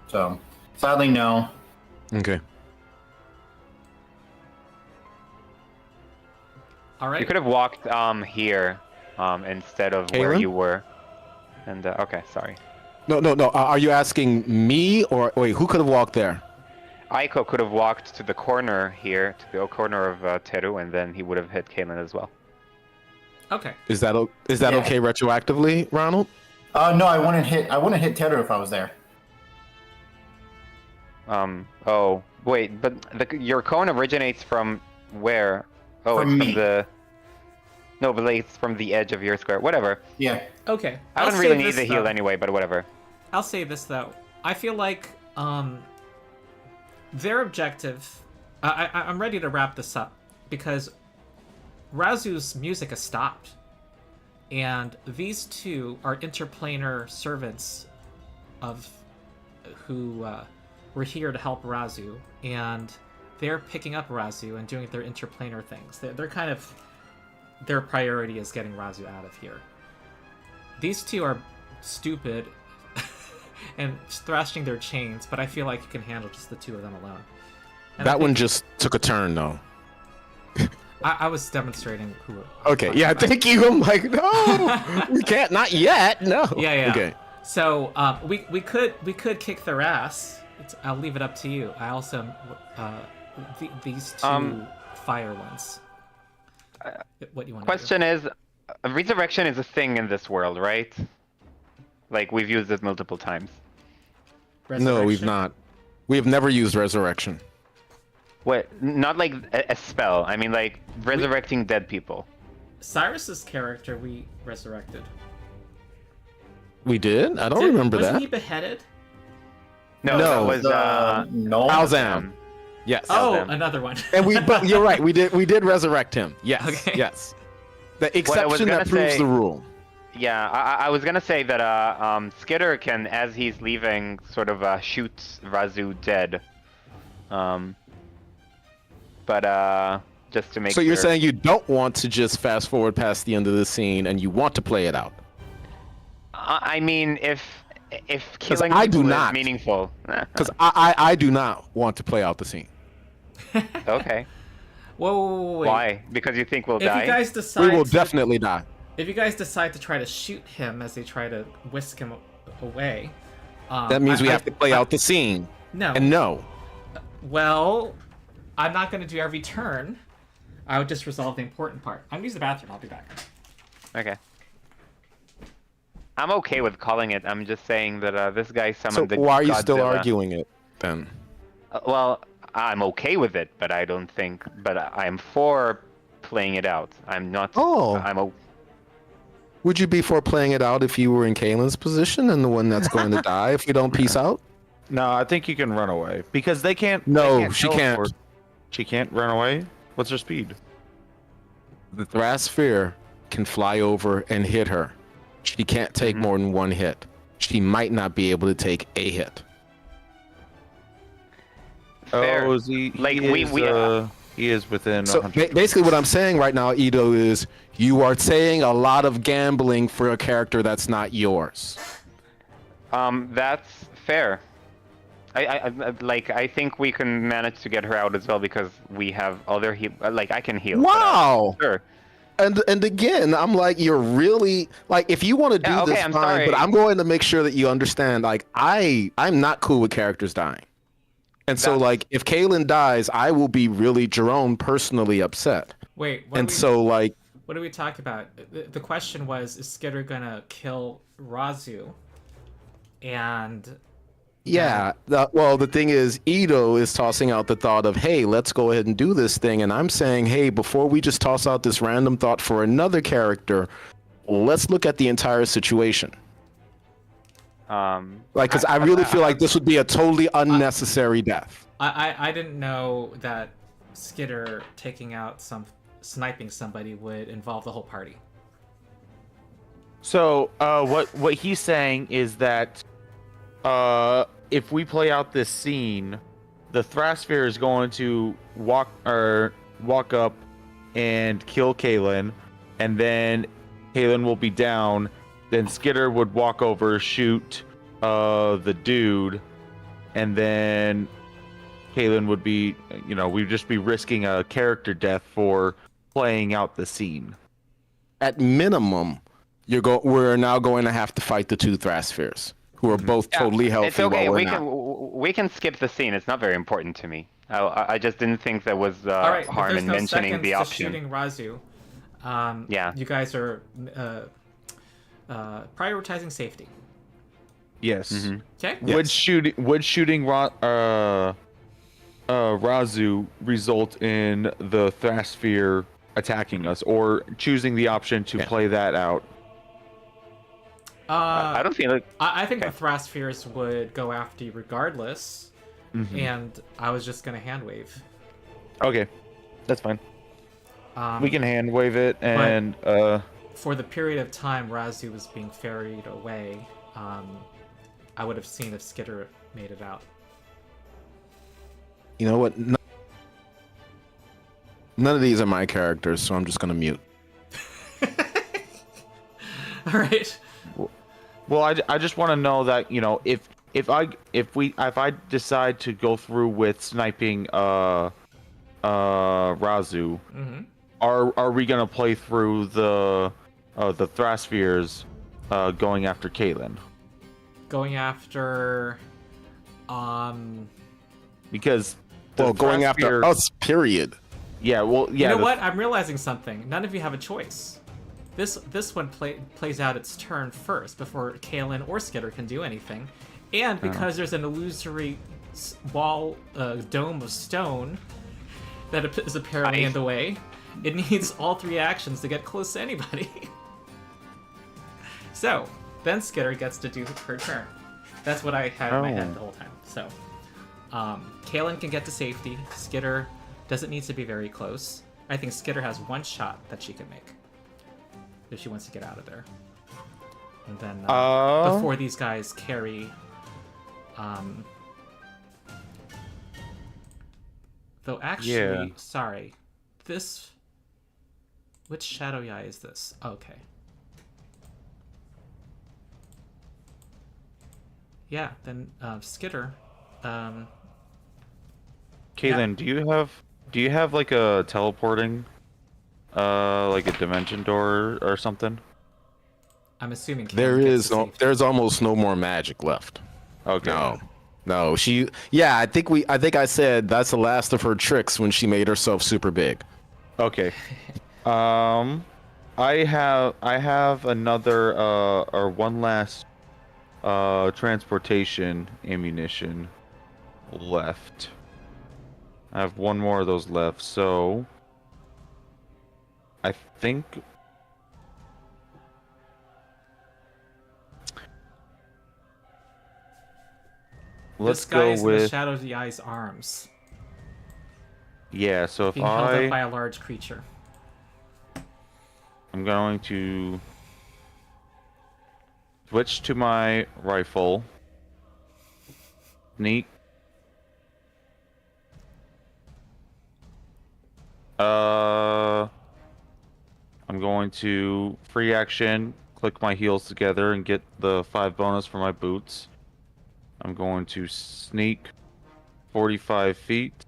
So, sadly, no. Okay. All right. You could have walked here instead of where Kaylin? you were. And okay, sorry. No. Are you asking me or wait? Who could have walked there? Aiko could have walked to the corner here, to the corner of Teru, and then he would have hit Kaylin as well. Okay. Is that Yeah. okay retroactively, Ronald? No, I wouldn't hit Teru if I was there. Oh, wait, but your cone originates from where? Oh, From it's me. from the. No, but like it's from the edge of your square. Whatever. Yeah. Okay. I don't I'll really say need this, the heal though. anyway, but whatever. I'll say this though. I feel like their objective. I'm ready to wrap this up because Razu's music has stopped, and these two are interplanar servants of who were here to help Razu, and they're picking up Razu and doing their interplanar things. They're kind of their priority is getting Razu out of here. These two are stupid and thrashing their chains, but I feel like you can handle just the two of them alone. And That I one think- just took a turn, though. I was demonstrating who. Okay, yeah, thank you. I'm like, no, we can't, not yet. No. Yeah. Okay. So we could kick their ass. I'll leave it up to you. I also these two fire ones. What do you want? Question is, resurrection is a thing in this world, right? Like we've used it multiple times. To do? No, we've Resurrection? not. We have never used resurrection. What? Not like a spell. I mean, like resurrecting dead people. Cyrus's character we resurrected. We did? I don't remember Wasn't that. he beheaded? No, No, that was no. Alzam. Yes. Oh, them. another one. And but you're right. We did resurrect him. Yes. Okay. Yes. The I was exception gonna that proves say- the rule. Yeah, I was gonna say that Skitter can, as he's leaving, sort of shoot Razu dead. But just to make So you're sure. saying you don't want to just fast forward past the end of the scene and you want to play it out? I mean, if 'Cause killing I do people is not. meaningful. Because I do not want to play out the scene. Okay. Whoa, wait. Why? Because you think we'll If die? you guys We decide will to- definitely die. if you guys decide to try to shoot him as they try to whisk him away, That means we I- have to play I- out the scene. No. And no. Well, I'm not going to do every turn. I would just resolve the important part. I'm going to use the bathroom. I'll be back. Okay. I'm okay with calling it. I'm just saying that this guy So summoned the why are you still Godzilla. arguing it then? Well, I'm okay with it, but I don't think. But I'm for playing it out. I'm not. Oh. I'm. Would you be for playing it out if you were in Kaylin's position and the one that's going to die if we don't peace out? No, I think you can run away because they can't. No, they she teleport. can't. She can't run away. What's her speed? The Thrasphere can fly over and hit her. She can't take more than one hit. She might not be able to take a hit. Fair. Oh, is he? Like, he we- is, he is within. So 100. basically what I'm saying right now, Ito, is you are saying a lot of gambling for a character that's not yours. That's fair. I think we can manage to get her out as well because we have other heal. Like I can heal. but, Wow! sure. And again, I'm like, you're really like, if you want to do Yeah, okay, this, I'm fine. sorry. But I'm going to make sure that you understand. Like, I'm not cool with characters dying, and so That's- like, if Kaylin dies, I will be really Jerome personally upset. Wait, what And are we, so like, What did we talk about? The question was, is Skitter gonna kill Razu? And Yeah. The thing is, Ito is tossing out the thought of, hey, let's go ahead and do this thing. And I'm saying, hey, before we just toss out this random thought for another character, let's look at the entire situation. Because I really feel like this would be a totally unnecessary death. I didn't know that Skitter sniping somebody would involve the whole party. So what he's saying is that if we play out this scene, the Thrasphere is going to walk up and kill Kalen, and then Kalen will be down. Then Skitter would walk over, shoot the dude, and then Kalen would be, we'd just be risking a character death for playing out the scene. At minimum, we're now going to have to fight the two Thraspheres, who are both totally healthy. It's okay. while we're We not. we can skip the scene. It's not very important to me. I just didn't think there was All right, harm there's in no mentioning seconds the to option. shooting Razu. Yeah. You guys are prioritizing safety. Yes. Mm-hmm. Okay. Yes. Would shooting Razu result in the Thrasphere attacking us, or choosing the option to play that out? I don't feel like. I think the Thraspheres would go after you regardless, and I was just gonna hand wave. Okay, that's fine. We can hand wave it, and for the period of time Razu was being ferried away, I would have seen if Skitter made it out. You know what? None of these are my characters, so I'm just gonna mute. All right. well, I just want to know that, if I decide to go through with sniping Razu, are we gonna play through the Thraspheres going after Kalen? Going after, Because going after us, period. Yeah, well, yeah. You know what? I'm realizing something. None of you have a choice. This one plays out its turn first before Kalen or Skitter can do anything, and because there's an illusory dome of stone that is apparently in the way, it needs all three actions to get close to anybody. So then Skitter gets to do her turn. That's what I had in my head the whole time. So Kalen can get to safety. Skitter doesn't need to be very close. I think Skitter has one shot that she can make if she wants to get out of there. And then before these guys carry, though actually, sorry, which Shadow Yai is this? Okay. Yeah, then Skitter. Kalen, do you have like a teleporting, like a dimension door or something? I'm assuming there's almost no more magic left. Okay. No, I think I said that's the last of her tricks when she made herself super big. Okay. I have another or one last transportation ammunition left. I have one more of those left, so I think this guy is in the Shadow Yai's arms. Yeah, so if being held up by a large creature. I'm going to switch to my rifle. Sneak. I'm going to free action, click my heels together and get the 5 bonus for my boots. I'm going to sneak 45 feet.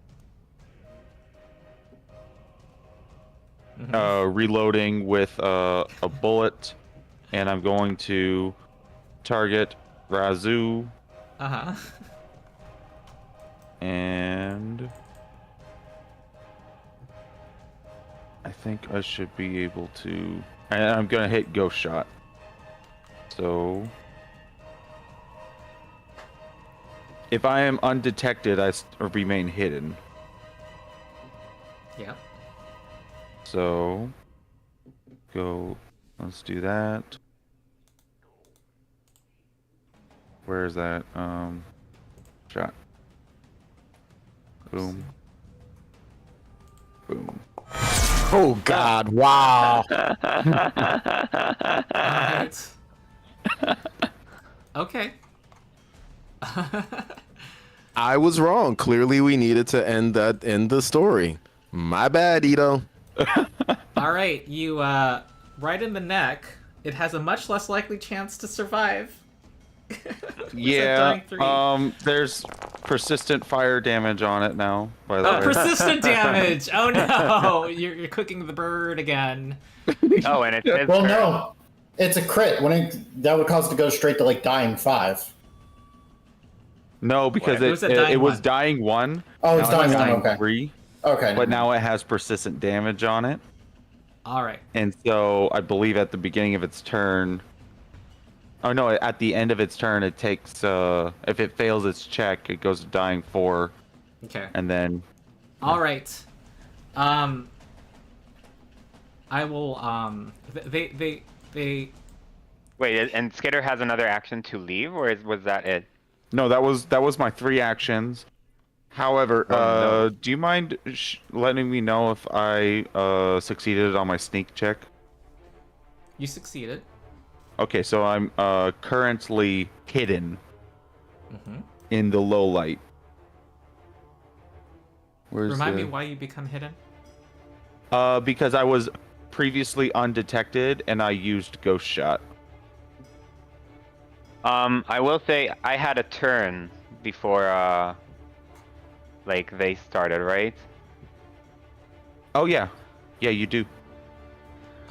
Reloading with a bullet, and I'm going to target Razu. And I think I should be able to. And I'm gonna hit ghost shot. So, if I am undetected, remain hidden. Yeah. So, go. Let's do that. Where is that? Shot. Boom. Boom. Oh God! Wow. Alright. Okay. I was wrong. Clearly, we needed to end the story. My bad, Ito. Alright, you, right in the neck. It has a much less likely chance to survive. Yeah. Dying 3. There's persistent fire damage on it now. By the way. Persistent damage! Oh no! You're cooking the bird again. Oh, and it's his Well, turn. no, it's a crit. That would cause it to go straight to like dying 5. No, because It was a it dying was one. dying 1. Oh, it's now dying 1. dying Okay. 3. Okay. But now it has persistent damage on it. Alright. And so I believe at the beginning of its turn. Oh no, at the end of its turn it takes if it fails its check, it goes to dying 4. Okay. And then Alright. I will, they Wait, and Skitter has another action to leave, or was that it? no, that was my 3 actions. However, Oh, no. do you mind letting me know if I succeeded on my sneak check? You succeeded. Okay, so I'm currently hidden Mm-hmm. in the low light. Where's Remind the... me why you become hidden? Because I was previously undetected and I used ghost shot. I will say I had a turn before, like they started, right? Oh yeah, yeah you do,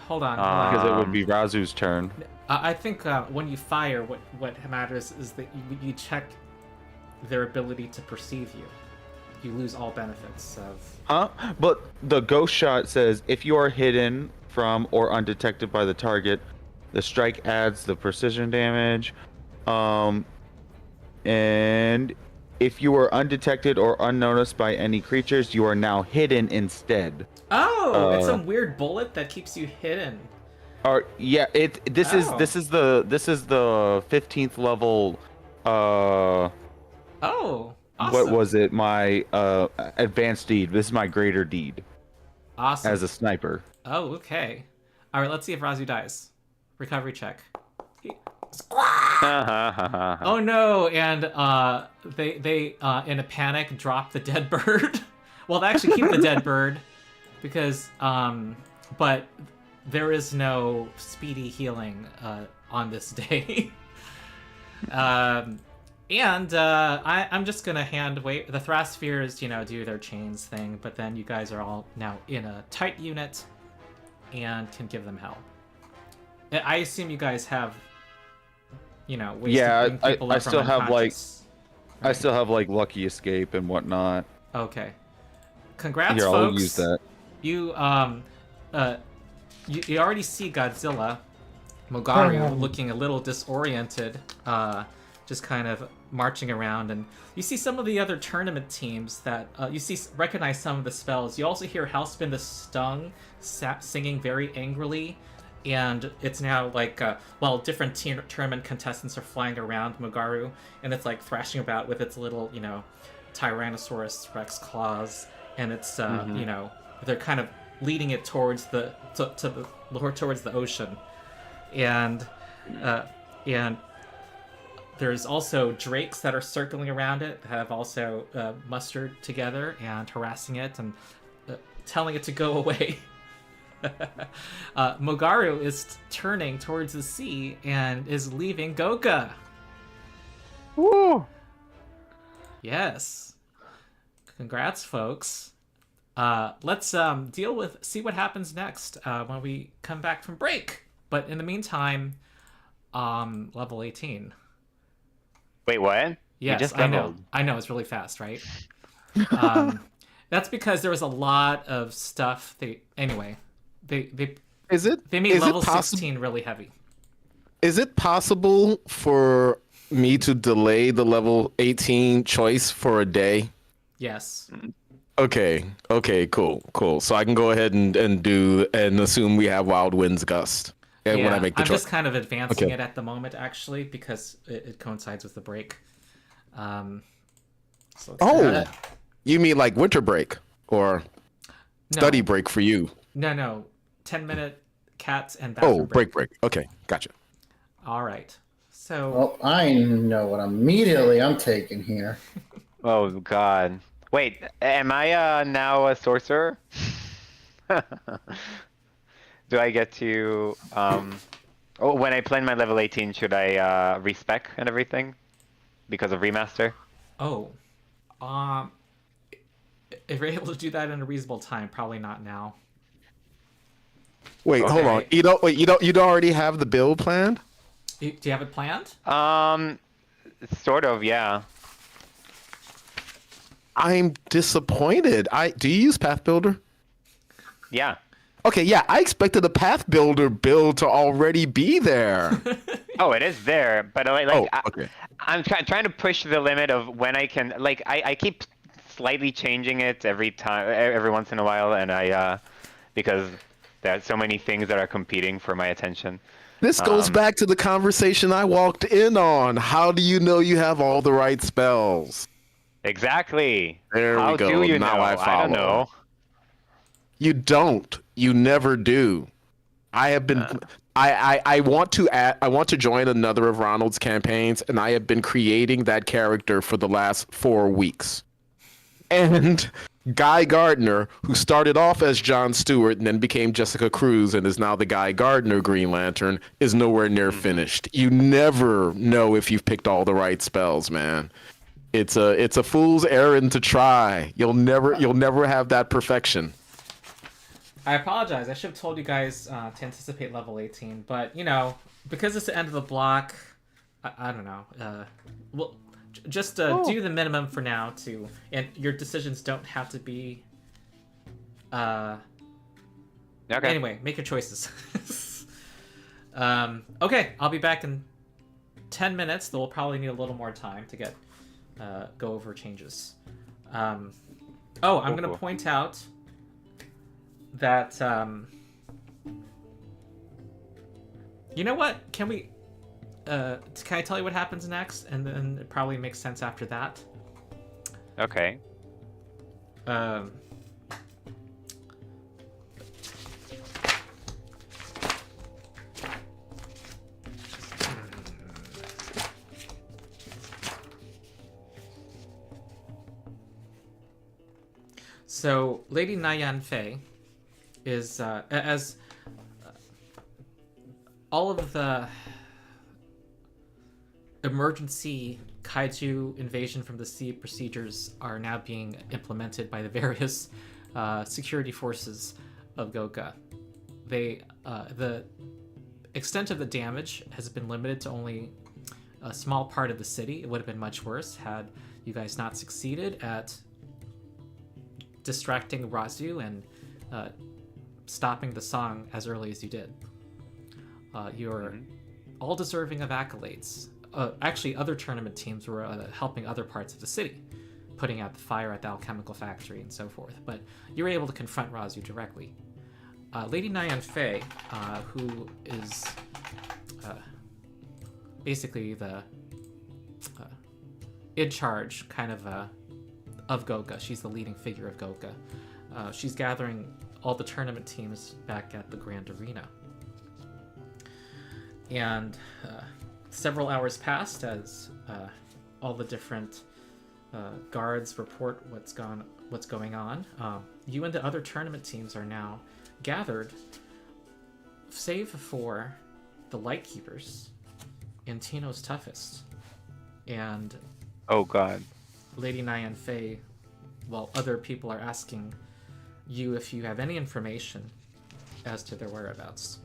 Hold on. Hold on. because it would be Razu's turn. I think when you fire, what matters is that you check their ability to perceive you. You lose all benefits of. Huh? But the ghost shot says if you are hidden from or undetected by the target, the strike adds the precision damage. And if you are undetected or unnoticed by any creatures, you are now hidden instead. Oh, it's some weird bullet that keeps you hidden. Or yeah, this is the 15th level. Oh, awesome. What was it? My advanced deed. This is my greater deed Awesome. as a sniper. Oh, okay. All right, let's see if Razu dies. Recovery check. Oh Oh no! And they in a panic drop the dead bird. Well, they actually keep the dead bird because but there is no speedy healing on this day. I'm just gonna hand wait. The Thraspheres, do their chains thing, but then you guys are all now in a tight unit and can give them help. I assume you guys have, ways to bring people I up from still have unconscious. I still have like lucky escape and whatnot. Okay. Congrats, Here, folks. I'll use that. You you already see Godzilla, Mogaru looking a little disoriented, just kind of marching around, and you see some of the other tournament teams that recognize some of the spells. You also hear Hellspin the Stung singing very angrily, and it's now like while different tournament contestants are flying around Mogaru, and it's like thrashing about with its little Tyrannosaurus Rex claws, and it's they're kind of leading it towards towards the ocean, and there's also drakes that are circling around it that have also mustered together and harassing it and telling it to go away. Mogaru is turning towards the sea and is leaving Goka. Woo! Yes. Congrats, folks. Let's see what happens next when we come back from break. But in the meantime, level 18. Wait, what? You Yes, just I know. doubled. I know, it's really fast, right? That's because there was a lot of stuff. Anyway, They Is it? they made is level it possi- 16 really heavy. Is it possible for me to delay the level 18 choice for a day? Yes. Okay. Okay. Cool. So I can go ahead and assume we have Wild Winds Gust. And when I make the I'm choice. just kind of advancing Okay. it at the moment, actually, because it coincides with the break. So let's do Oh, that. you mean like winter break or study No, break for you? no. 10-minute cats and bathroom Oh, break. Okay, gotcha. All right. So Well, I know what immediately I'm taking here. Oh God. Wait, am I now a sorcerer? Do I get to Oh, when I play my level 18, should I respec and everything because of remaster? oh, um, if you're able to do that in a reasonable time, probably not now. Wait, hold on. Okay. You don't already have the build planned? Do you have it planned? Sort of, yeah. I'm disappointed. Do you use Path Builder? Yeah. Okay, yeah, I expected the Path Builder build to already be there. Oh, it is there, but Oh, okay. I'm trying to push the limit of when I can. Like, I keep slightly changing it every time, every once in a while, and because there's so many things that are competing for my attention. This goes back to the conversation I walked in on. How do you know you have all the right spells? Exactly. There How we go. do you Now know? I I don't follow. know. You don't. You never do. I have been. I want to add. I want to join another of Ronald's campaigns, and I have been creating that character for the last 4 weeks. And Guy Gardner, who started off as Jon Stewart and then became Jessica Cruz and is now the Guy Gardner Green Lantern, is nowhere near finished. You never know if you've picked all the right spells, man. It's a fool's errand to try. You'll never have that perfection. I apologize. I should have told you guys to anticipate level 18, but because it's the end of the block, I don't know. Well, just do the minimum for now and your decisions don't have to be. Okay. Anyway, make your choices. Okay, I'll be back in 10 minutes. Though we'll probably need a little more time to get go over changes. I'm gonna point out that you know what? Can I tell you what happens next, and then it probably makes sense after that. Okay. So Lady Nyan Fei is as all of the emergency kaiju invasion from the sea procedures are now being implemented by the various security forces of Goka. The extent of the damage has been limited to only a small part of the city. It would have been much worse had you guys not succeeded at distracting Razu and stopping the song as early as you did. You're all deserving of accolades. Actually, other tournament teams were helping other parts of the city, putting out the fire at the alchemical factory and so forth. But you were able to confront Razu directly. Lady Nyan Fei, who is basically the in charge, kind of Goka. She's the leading figure of Goka. She's gathering all the tournament teams back at the Grand Arena. And several hours passed as all the different guards report what's going on. You and the other tournament teams are now gathered, save for the Lightkeepers and Tino's Toughest. And Oh God. Lady Nyan Fei, while other people are asking you if you have any information as to their whereabouts.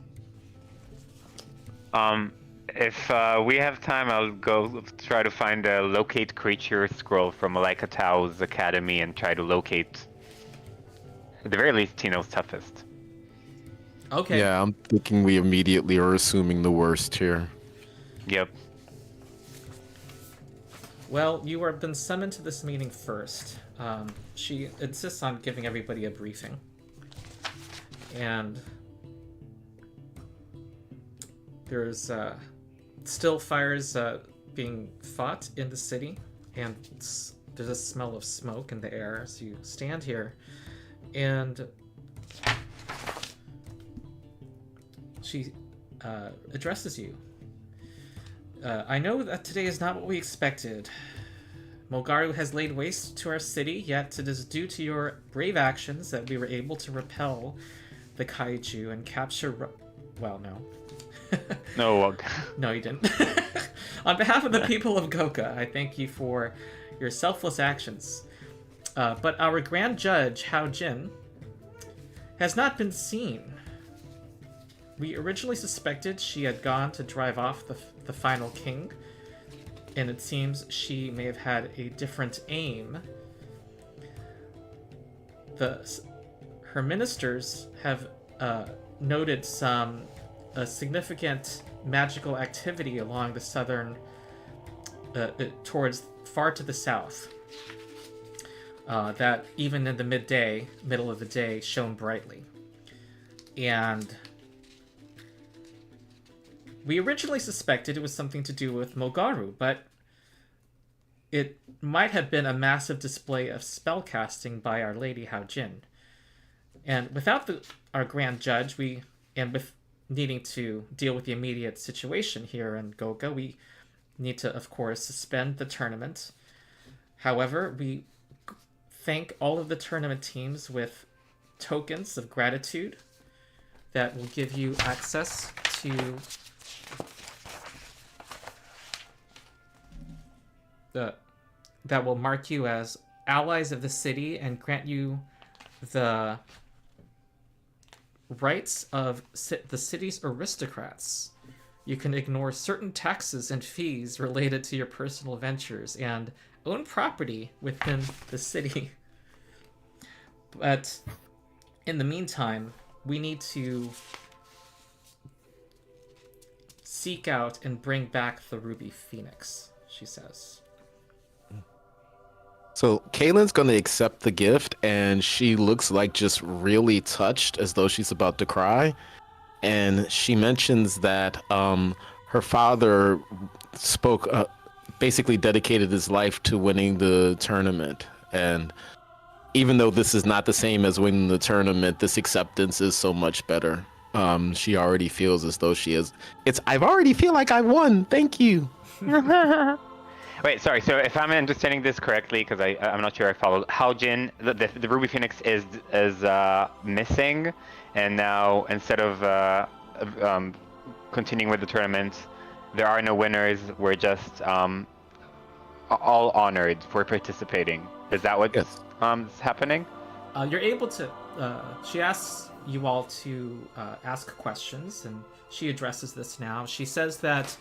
If we have time, I'll go try to find a locate creature scroll from Malaika Tao's academy and try to locate, at the very least, Tino's Toughest. Okay. Yeah, I'm thinking we immediately are assuming the worst here. Yep. Well, you have been summoned to this meeting first. She insists on giving everybody a briefing. And there's still fires being fought in the city, and there's a smell of smoke in the air as you stand here. And she addresses you. I know that today is not what we expected. Mogaru has laid waste to our city, yet it is due to your brave actions that we were able to repel the kaiju and capture... Well, no. No. No, you didn't. On behalf of the people of Goka, I thank you for your selfless actions. But our Grand Judge, Hao Jin, has not been seen. We originally suspected she had gone to drive off the final king, and it seems she may have had a different aim. Her ministers have noted some significant magical activity along the southern, towards far to the south, that even in the middle of the day, shone brightly. And we originally suspected it was something to do with Mogaru, but it might have been a massive display of spellcasting by Our Lady Hao Jin. And without our Grand Judge, and with needing to deal with the immediate situation here in Goka, we need to, of course, suspend the tournament. However, we thank all of the tournament teams with tokens of gratitude that will give you access to that will mark you as allies of the city and grant you the rights of the city's aristocrats. You can ignore certain taxes and fees related to your personal ventures and own property within the city. But in the meantime, we need to seek out and bring back the Ruby Phoenix, she says. So Kaylin's going to accept the gift, and she looks like just really touched, as though she's about to cry. And she mentions that her father basically dedicated his life to winning the tournament. And even though this is not the same as winning the tournament, this acceptance is so much better. She already feels as though she is. I already feel like I won. Thank you. Wait, sorry. So if I'm understanding this correctly, because I'm not sure I followed, Hao Jin, the Ruby Phoenix is missing, and now instead of continuing with the tournament, there are no winners. We're just all honored for participating. Is that what's Yes. is happening? You're able to. She asks you all to ask questions, and she addresses this now. She says that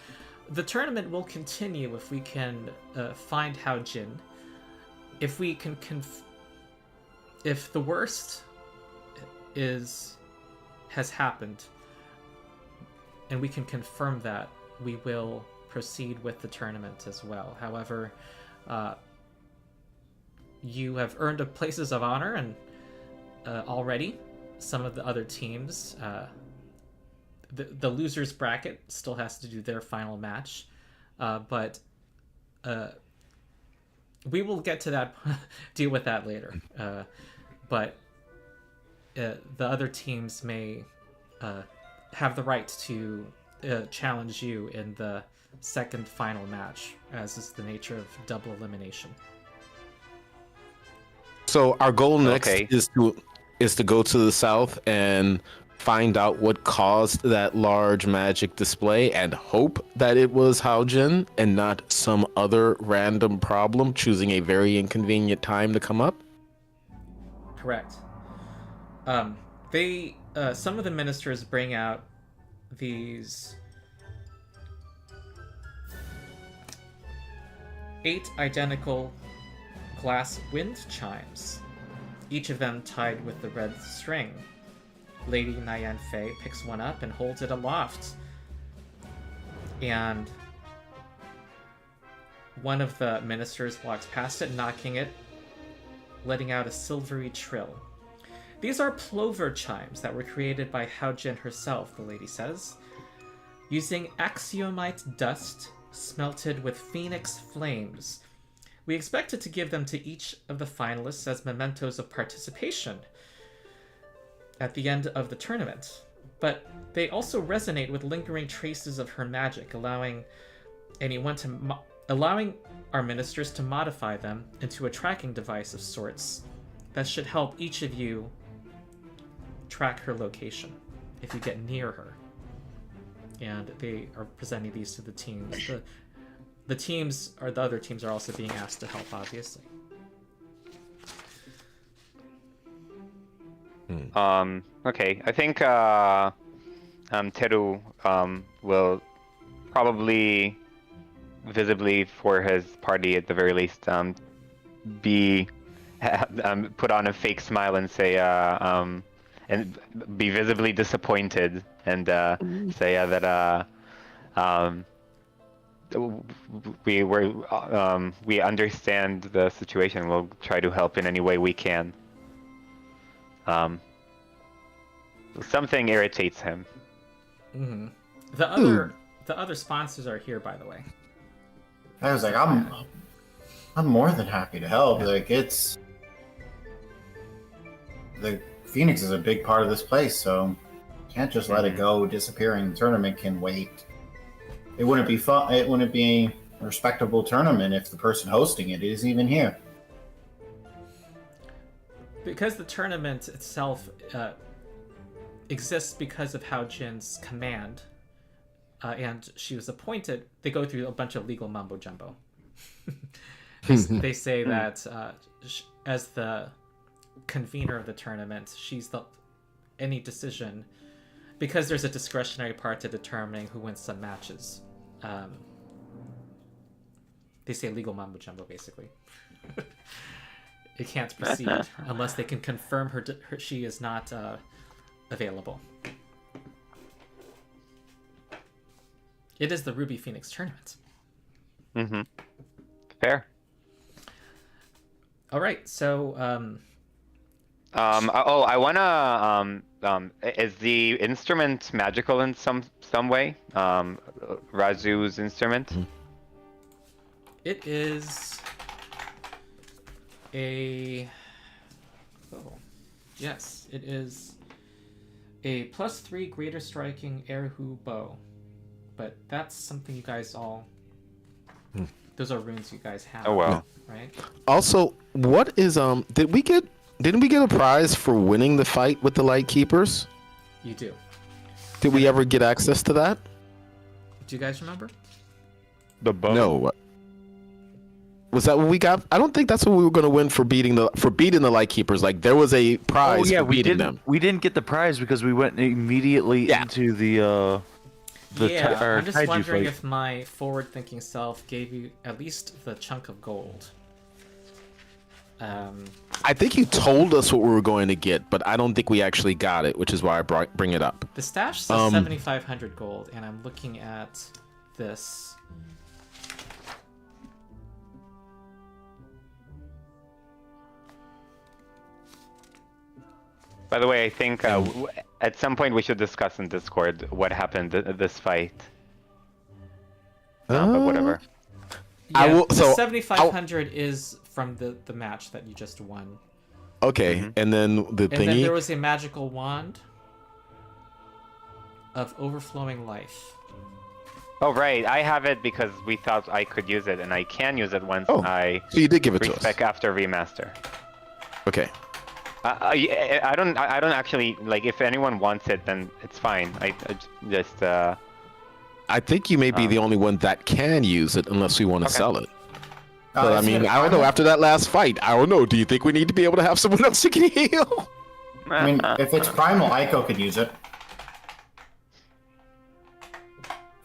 the tournament will continue if we can find Hao Jin. If we can if the worst has happened, and we can confirm that, we will proceed with the tournament as well. However, you have earned places of honor, and already some of the other teams. The losers bracket still has to do their final match, but we will get to that, deal with that later. But the other teams may have the right to challenge you in the second final match, as is the nature of double elimination. So our goal next Okay. is to go to the south and find out what caused that large magic display and hope that it was Hao Jin and not some other random problem choosing a very inconvenient time to come up. Correct. Some of the ministers bring out these 8 identical glass wind chimes, each of them tied with the red string. Lady Nyan Fei picks one up and holds it aloft. And one of the ministers walks past it, knocking it, letting out a silvery trill. These are plover chimes that were created by Hao Jin herself, the lady says, using axiomite dust smelted with phoenix flames. We expected to give them to each of the finalists as mementos of participation at the end of the tournament, but they also resonate with lingering traces of her magic, allowing our ministers to modify them into a tracking device of sorts that should help each of you track her location if you get near her. And they are presenting these to the teams. The teams, or the other teams, are also being asked to help, obviously. Okay, I think Teru will probably visibly for his party at the very least be put on a fake smile and say and be visibly disappointed and say that we understand the situation. We'll try to help in any way we can. Something irritates him. Mm-hmm. The other sponsors are here, by the way. I was like, I'm more than happy to help. Like, it's the Phoenix is a big part of this place, so can't just let it go disappearing. The tournament can wait. It wouldn't be fun. It wouldn't be a respectable tournament if the person hosting it isn't even here. Because the tournament itself exists because of Hao Jin's command, and she was appointed, they go through a bunch of legal mumbo jumbo. They say that as the convener of the tournament, any decision, because there's a discretionary part to determining who wins some matches. They say legal mumbo jumbo, basically. It can't proceed unless they can confirm she is not available. It is the Ruby Phoenix tournament. Mm-hmm. Fair. All right, so I wanna is the instrument magical in some way? Razu's instrument? it is yes, it is a +3 greater striking Erhu bow. But that's something you guys all those are runes you guys have. Oh well. Right? Also, what is didn't we get a prize for winning the fight with the Light Keepers? You do. Did we ever get access to that? Do you guys remember? The bow. No. Was that what we got? I don't think that's what we were going to win for beating the Light Keepers. Like, there was a prize for beating them. We didn't get the prize because we went immediately into the I'm just kaiju wondering fight. if my forward-thinking self gave you at least the chunk of gold. I think you told us what we were going to get, but I don't think we actually got it, which is why I bring it up. The stash says 7,500 gold, and I'm looking at this. By the way, I think at some point we should discuss in Discord what happened this fight. But whatever. Yeah, the 7,500 is from the match that you just won. Okay, and then the And thingy. then there was a magical wand of overflowing life. Oh right, I have it because we thought I could use it, and I can use it once I So you did give it to us. respec after remaster. Okay. I don't actually like. If anyone wants it, then it's fine. I just. I think you may be the only one that can use it unless we want to sell it. But I Is mean, it I don't know. After that last fight, I don't know. Do you think we need to be able to have someone else who can heal? I mean, if it's primal, Aiko could use it.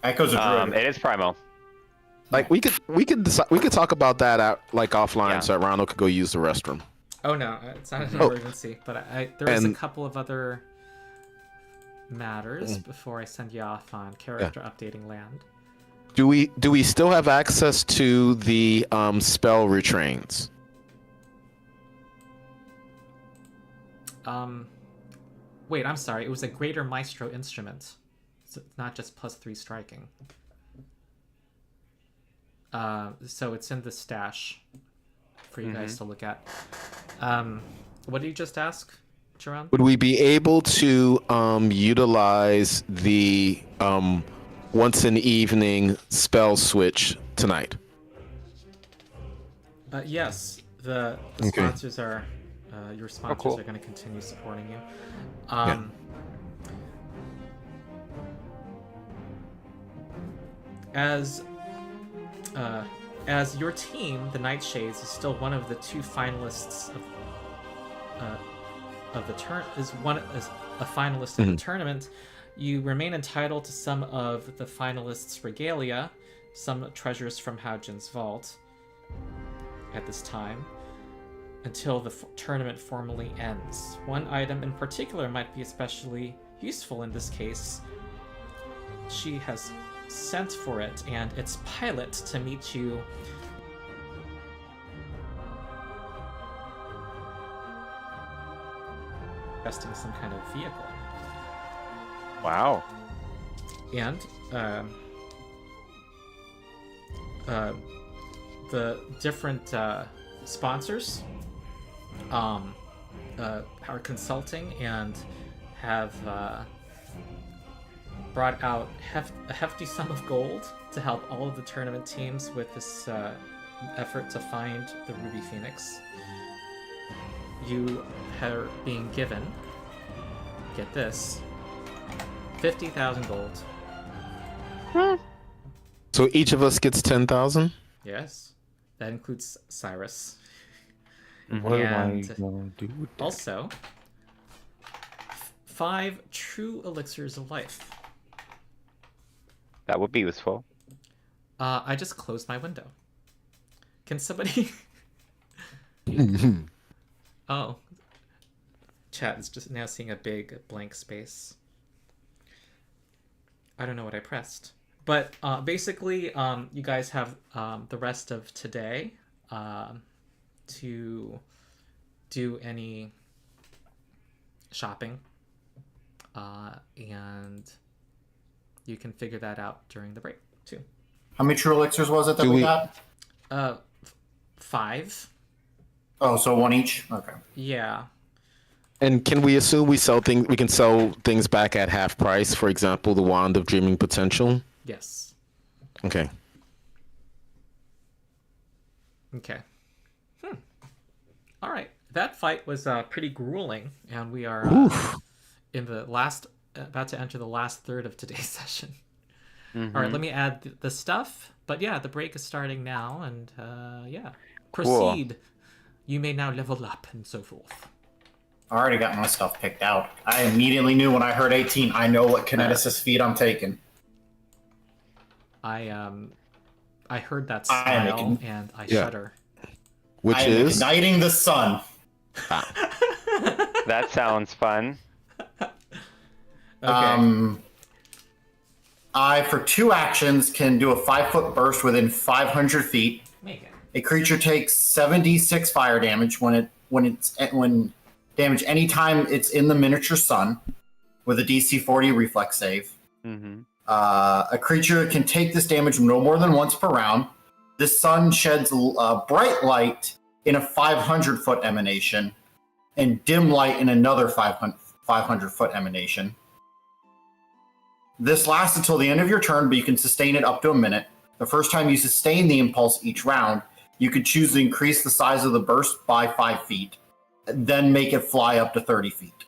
Aiko's a druid. It is primal. Like we could talk about that offline, so that Ronald could go use the restroom. Oh no, it's not an emergency, but there is a and- couple of other matters before I send you off on character updating land. Do we still have access to the spell retrains? Wait, I'm sorry. It was a greater maestro instrument. So it's not just +3 striking. So it's in the stash for you guys to look at. What did you just ask, Jerome? Would we be able to utilize the once an evening spell switch tonight? Yes, the Okay. sponsors are your sponsors cool. are going to continue supporting you. As your team, the Nightshades, is still one of the 2 finalists of the is a finalist in the tournament. You remain entitled to some of the finalists' regalia, some treasures from Haojin's vault at this time, until the tournament formally ends. One item in particular might be especially useful in this case. She has sent for it and its pilot to meet you investing some kind of vehicle. Wow. And the different sponsors are consulting and have brought out a hefty sum of gold to help all of the tournament teams with this effort to find the Ruby Phoenix. You are being given, get this, 50,000 gold. So each of us gets 10,000? Yes, that includes Cyrus. What am I And gonna do with that? Also, 5 true elixirs of life. That would be useful. I just closed my window. Can somebody... Oh. Chat is just now seeing a big blank space. I don't know what I pressed. But basically, you guys have the rest of today to do any shopping. And you can figure that out during the break, too. How many true elixirs was it that we got? 5. Oh, so 1 each? Okay. Yeah. And can we assume we can sell things back at half price? For example, the Wand of Dreaming Potential? Yes. Okay. Okay. All right. That fight was pretty grueling, and we are in the about to enter the last third of today's session. All right, let me add the stuff. But yeah, the break is starting now, and yeah, proceed. Cool. You may now level up and so forth. I already got my stuff picked out. I immediately knew when I heard 18. I know what kineticist feat I'm taking. I heard that smile and I shudder. Which is igniting the sun. That sounds fun. Okay. I, for 2 actions, can do a 5-foot burst within 500 feet. Make it. A creature takes 7d6 fire damage when damage anytime it's in the miniature sun, with a DC 40 reflex save. A creature can take this damage no more than once per round. The sun sheds bright light in a 500-foot emanation, and dim light in another 500-foot emanation. This lasts until the end of your turn, but you can sustain it up to a minute. The first time you sustain the impulse each round, you could choose to increase the size of the burst by 5 feet, then make it fly up to 30 feet.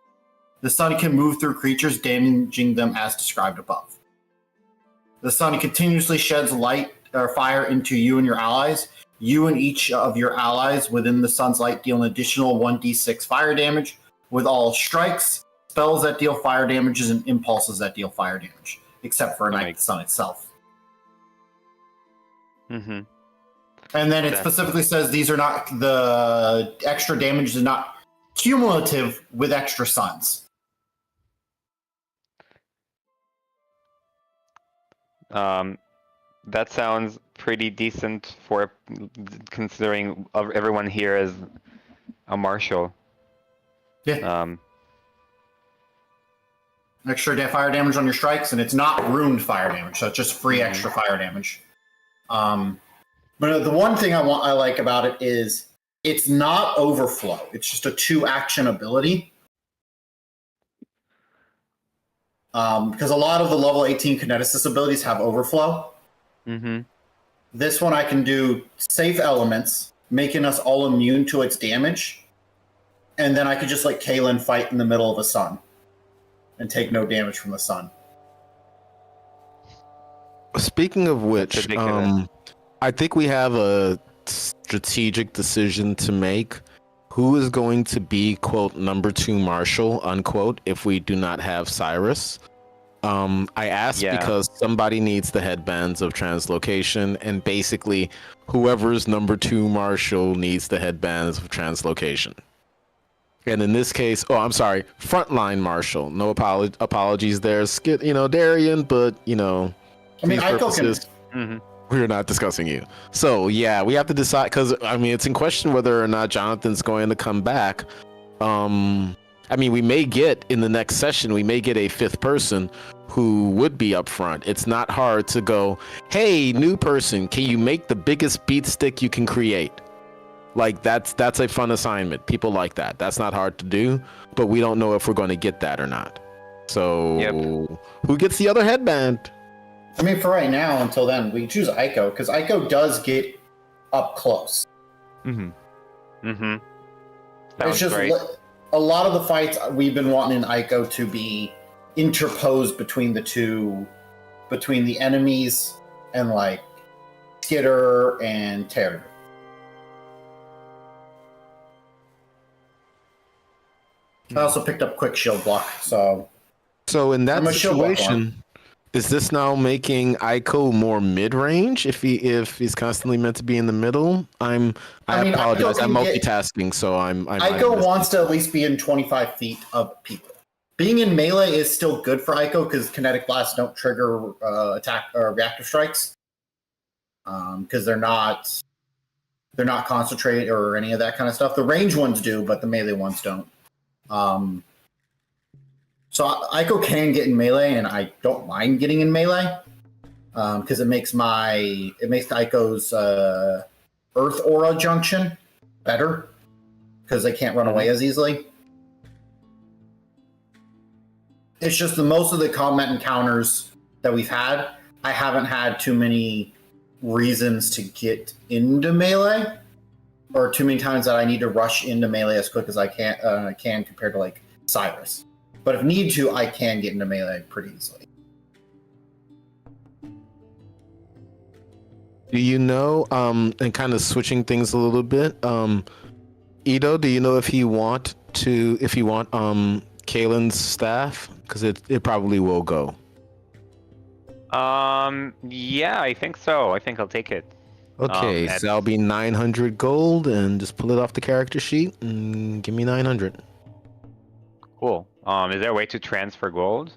The sun can move through creatures, damaging them as described above. The sun continuously sheds light or fire into you and your allies. You and each of your allies within the sun's light deal an additional 1d6 fire damage with all strikes, spells that deal fire damages, and impulses that deal fire damage, except for Ignite the Sun itself. And then it specifically says these are not, the extra damage is not cumulative with extra suns. That sounds pretty decent for considering everyone here is a martial. Yeah. Extra fire damage on your strikes, and it's not ruined fire damage, so it's just free extra fire damage. But the one thing I like about it is it's not overflow. It's just a 2-action ability. Because a lot of the level 18 kineticist abilities have overflow. Mm-hmm. This one I can do safe elements, making us all immune to its damage, and then I could just let Kaylin fight in the middle of a sun and take no damage from the sun. Speaking of which, ridiculous. I think we have a strategic decision to make. Who is going to be, quote, number 2 marshal, unquote, if we do not have Cyrus? I asked because somebody needs the headbands of translocation, and basically whoever's number 2 marshal needs the headbands of translocation. And in this case, frontline marshal. No apologies there, Darian, but I mean, purposes, we're not discussing you. So yeah, we have to decide, because it's in question whether or not Jonathan's going to come back. We may get in the next session, we may get a 5th person who would be up front. It's not hard to go, hey, new person, can you make the biggest beat stick you can create? Like, that's a fun assignment. People like that. That's not hard to do, but we don't know if we're going to get that or not. So who gets the other headband? I mean, for right now, until then, we choose Aiko, because Aiko does get up close. Sounds It's just great. a lot of the fights we've been wanting in Aiko to be interposed between the enemies and like Skitter and Terror. I also picked up quick shield block, so in that I'm a shield block situation, is this now making Aiko more mid-range if he's constantly meant to be in the middle? I apologize. I'm multitasking, so I'm Aiko wants to at least be in 25 feet of people. Being in melee is still good for Aiko because kinetic blasts don't trigger attack or reactive strikes. Because they're not concentrated or any of that kind of stuff. The range ones do, but the melee ones don't. So Aiko can get in melee, and I don't mind getting in melee because it makes Aiko's Earth Aura junction better because they can't run away as easily. It's just most of the combat encounters that we've had, I haven't had too many reasons to get into melee, or too many times that I need to rush into melee as quick as I can compared to like Cyrus. But if need to, I can get into melee pretty easily. Do you know, and kind of switching things a little bit, Ito, do you know if you want Kaylin's staff? Because it probably will go. Yeah, I think so. I think I'll take it. Okay, so that'll be 900 gold, and just pull it off the character sheet and give me 900. Cool. Is there a way to transfer gold?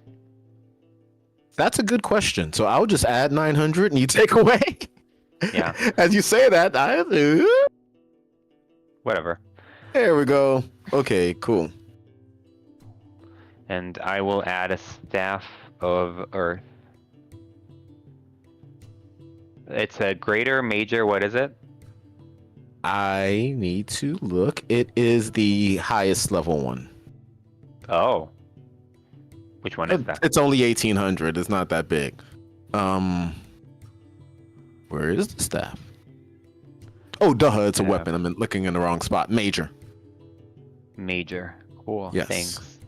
That's a good question. So I'll just add 900 and you take away. Yeah. As you say that, I do. Whatever. There we go. Okay, cool. And I will add a staff of earth. It's a greater, major, what is it? I need to look. It is the highest level one. Oh. Which one is that? It's only 1800. It's not that big. Where is the staff? Oh, duh, it's a weapon. I'm looking in the wrong spot. Major. Major. Cool. Yes. Thanks.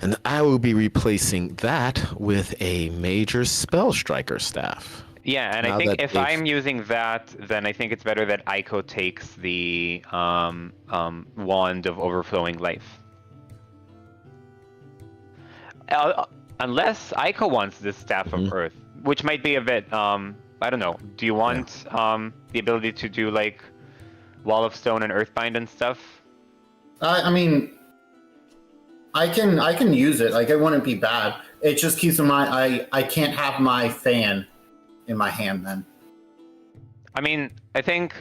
And I will be replacing that with a major spell striker staff. Yeah, and I think if I'm using that, then I think it's better that Aiko takes the wand of overflowing life. Unless Aiko wants this staff of earth, which might be a bit I don't know. Do you want the ability to do like Wall of Stone and Earthbind and stuff? I mean, I can use it. Like, it wouldn't be bad. it just keeps in mind I can't have my fan in my hand then. I mean, I think.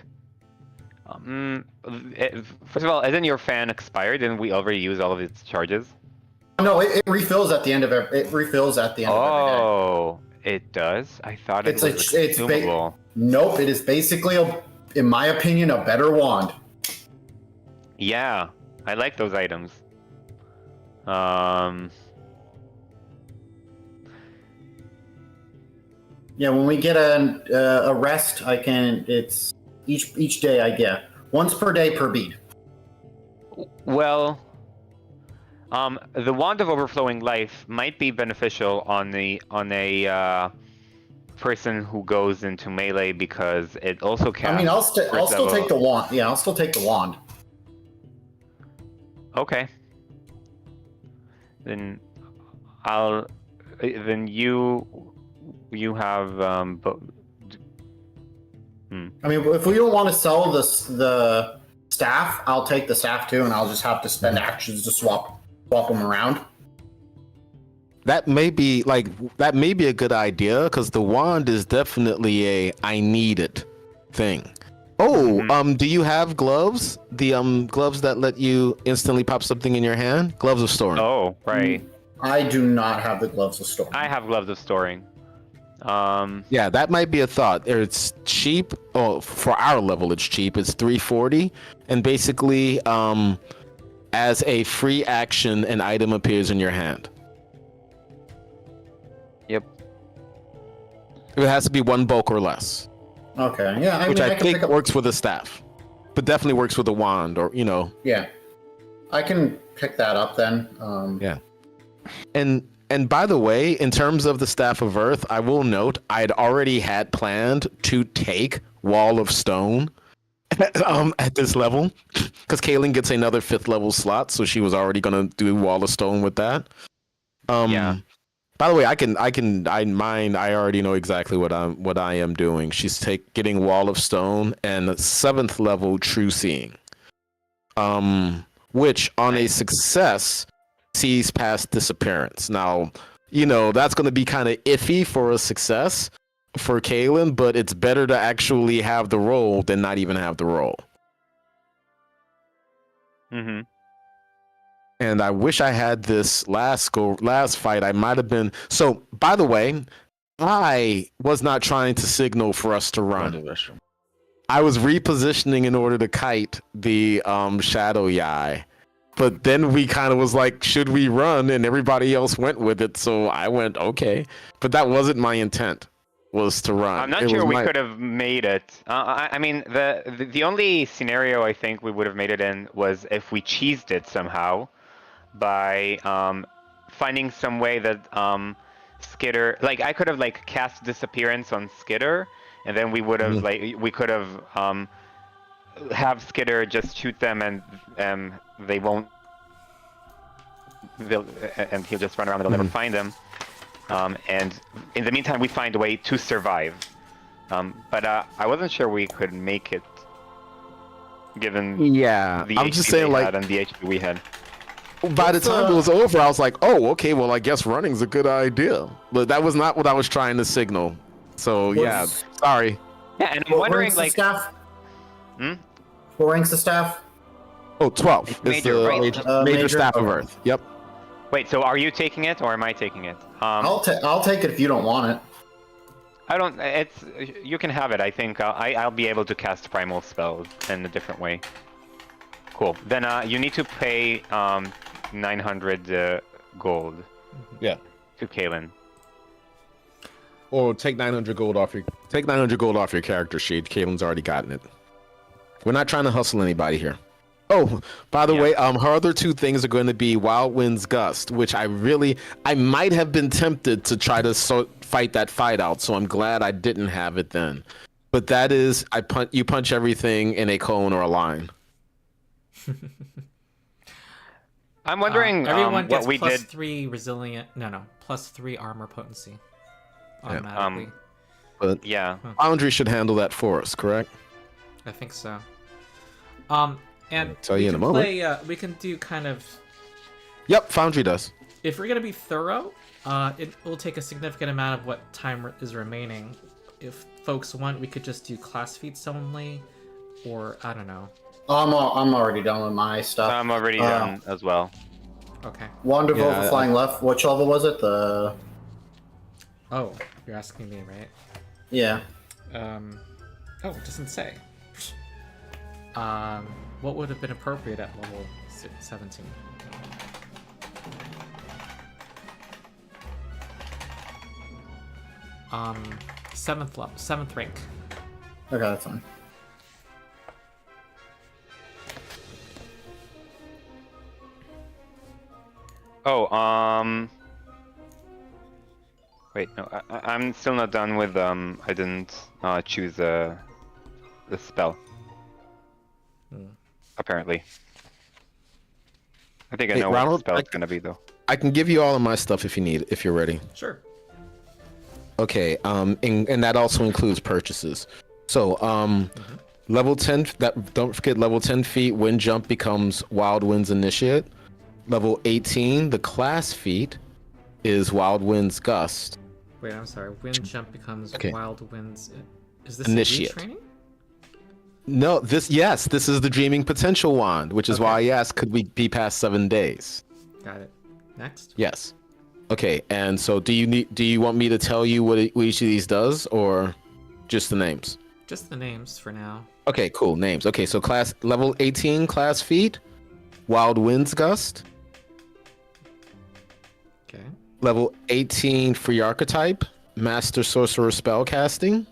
First of all, isn't your fan expired? Didn't we already use all of its charges? No, it refills at the end of it refills at the end of every day. Oh, it does? I thought it was consumable. Nope, it is basically in my opinion, a better wand. Yeah, I like those items. Yeah, when we get a rest, it's each day I get once per day per bead. Well, the Wand of Overflowing Life might be beneficial on a person who goes into melee because it also casts. I mean, I'll still take the wand. Yeah, I'll still take the wand. Okay. Then you have I mean, if we don't want to sell the staff, I'll take the staff too, and I'll just have to spend actions to swap them around. That may be a good idea because the wand is definitely a I need it thing. Oh, do you have gloves? The gloves that let you instantly pop something in your hand? Gloves of storing. Oh, right. I do not have the gloves of storing. I have gloves of storing. Yeah, that might be a thought. It's cheap. Oh, for our level, it's cheap. It's 340, and basically, as a free action, an item appears in your hand. Yep. It has to be one bulk or less. Okay. Yeah. Which mean, I think works with a staff, but definitely works with a wand, or Yeah, I can pick that up then. Yeah. And by the way, in terms of the Staff of Earth, I will note I'd already had planned to take Wall of Stone at this level because Kaylin gets another 5th level slot, so she was already gonna do Wall of Stone with that. Yeah. By the way, I already know exactly what I am doing. She's getting Wall of Stone and 7th level True Seeing, which on a success sees past disappearance. Now, that's going to be kind of iffy for a success for Kaylin, but it's better to actually have the roll than not even have the roll. Mm-hmm. And I wish I had this last fight. I might have been. So, by the way, I was not trying to signal for us to run. I was repositioning in order to kite the Shadow Yai. But then we kind of was like, should we run? And everybody else went with it. So I went, okay. But that wasn't my intent, was to run. I'm not sure we could have made it. I mean, the only scenario I think we would have made it in was if we cheesed it somehow by finding some way that Skitter... Like, I could have, cast Disappearance on Skitter, and then we would have, we could have Skitter just shoot them and they won't, and he'll just run around and they'll never find them. And in the meantime, we find a way to survive. But I wasn't sure we could make it, given the I'm just saying, and the HP we had. By the time it was over, I was like, oh, okay, well, I guess running's a good idea. But that was not what I was trying to signal. So, yeah, sorry. Yeah, and I'm wondering, staff? Hmm? What ranks the staff? Oh, 12. It's Major, the right? major Staff of Earth. Yep. Wait, so are you taking it or am I taking it? I'll take it if you don't want it. I don't. You can have it. I think I'll be able to cast primal spells in a different way. Cool. Then you need to pay 900 gold. Yeah. To Kaylin. Or take 900 gold off your character sheet. Kaylin's already gotten it. We're not trying to hustle anybody here. Oh, by the way, her other 2 things are going to be Wild Wind's Gust, which I might have been tempted to try to fight that fight out, so I'm glad I didn't have it then. But that is, you punch everything in a cone or a line. I'm wondering everyone gets what we plus did. 3 resilient. No, plus 3 armor potency. Automatically. But yeah, Foundry should handle that for us, correct? I think so. And tell you in a moment. We can do kind of. Yep, Foundry does. if we're gonna be thorough, it will take a significant amount of what time is remaining. If folks want, we could just do class feats only, or I don't know. I'm already done with my stuff. I'm already done as well. Okay. Wand of Yeah, Overflying left. Which level was it? The Oh, you're asking me, right? yeah. Oh, it doesn't say. What would have been appropriate at level 17? Seventh rank. Okay, that's fine. Oh, wait, no, I'm still not done with, I didn't choose the spell. Apparently. I think I Hey, know what Ronald, the spell's gonna be, though. I can give you all of my stuff if you need, if you're ready. Sure. Okay, and that also includes purchases. So, level 10, don't forget level 10 feet, wind jump becomes Wild Winds Initiate. Level 18, the class feat is Wild Winds Gust. Wait, I'm sorry. Wind jump becomes Okay. Wild Winds. Is this Initiate. a retraining? No, this is the Dreaming Potential Wand, which is Okay. why I asked, could we be past 7 days? Got it. Next. Yes. Okay, and so do you want me to tell you what each of these does, or just the names? Just the names for now. Okay, cool, names. Okay, so class level 18 class feat, Wild Winds Gust. Okay. Level 18 free archetype, Master Sorcerer Spellcasting,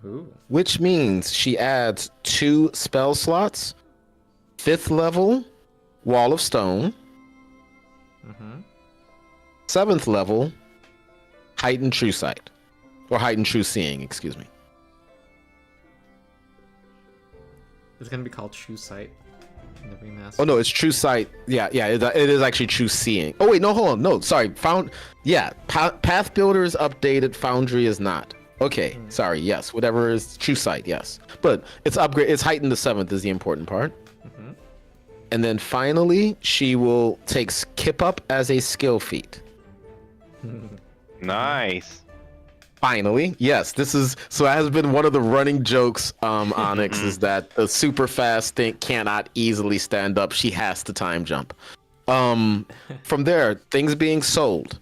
Ooh. which means she adds 2 spell slots. 5th level, Wall of Stone. Mm-hmm. 7th level, Heightened True Sight. Or Heightened True Seeing, excuse me. It's gonna be called True Sight in the remaster. Oh no, it's True Sight. Yeah, it is actually True Seeing. Oh wait, no, hold on. No, sorry. Path Builder is updated, Foundry is not. Okay, sorry, yes. Whatever is True Sight, yes. But it's upgrade, it's Heightened to 7th is the important part. Mm-hmm. And then finally, she will take Skip Up as a skill feat. Nice. Finally, yes, this is so. It has been one of the running jokes, Onyx, is that the super fast thing cannot easily stand up. She has to time jump. From there, things being sold.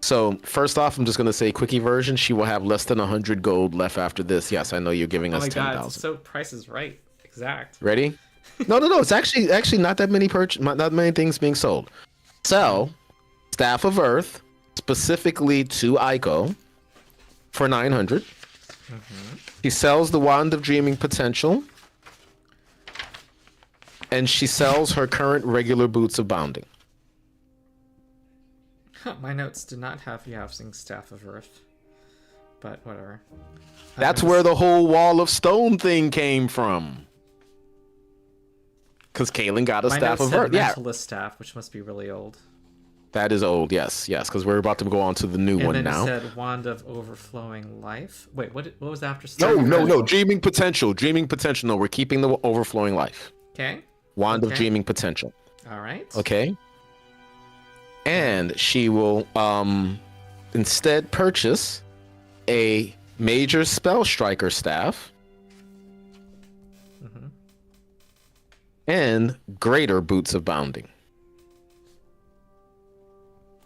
So first off, I'm just gonna say quickie version. She will have less than 100 gold left after this. Yes, I know you're giving Oh us my god, 10,000. so Price is Right. Exact. Ready? No. It's actually not that many not many things being sold. Sell Staff of Earth, specifically to Aiko, for 900. She sells the Wand of Dreaming Potential, and she sells her current regular Boots of Bounding. Huh, my notes did not have Yavsing Staff of Earth, but whatever. That's where the whole Wall of Stone thing came from. Because Kaylin got a my Staff notes of said Earth. Yeah, Mentalist Staff, which must be really old. that is old. Yes, because we're about to go on to the new And one then now. it said Wand of Overflowing Life. Wait, what was after No. Dreaming Potential. No, we're keeping the Overflowing Life. Okay. Wand of Okay. Dreaming Potential. All right. Okay. And she will instead purchase a Major Spell Striker Staff Mm-hmm. and Greater Boots of Bounding.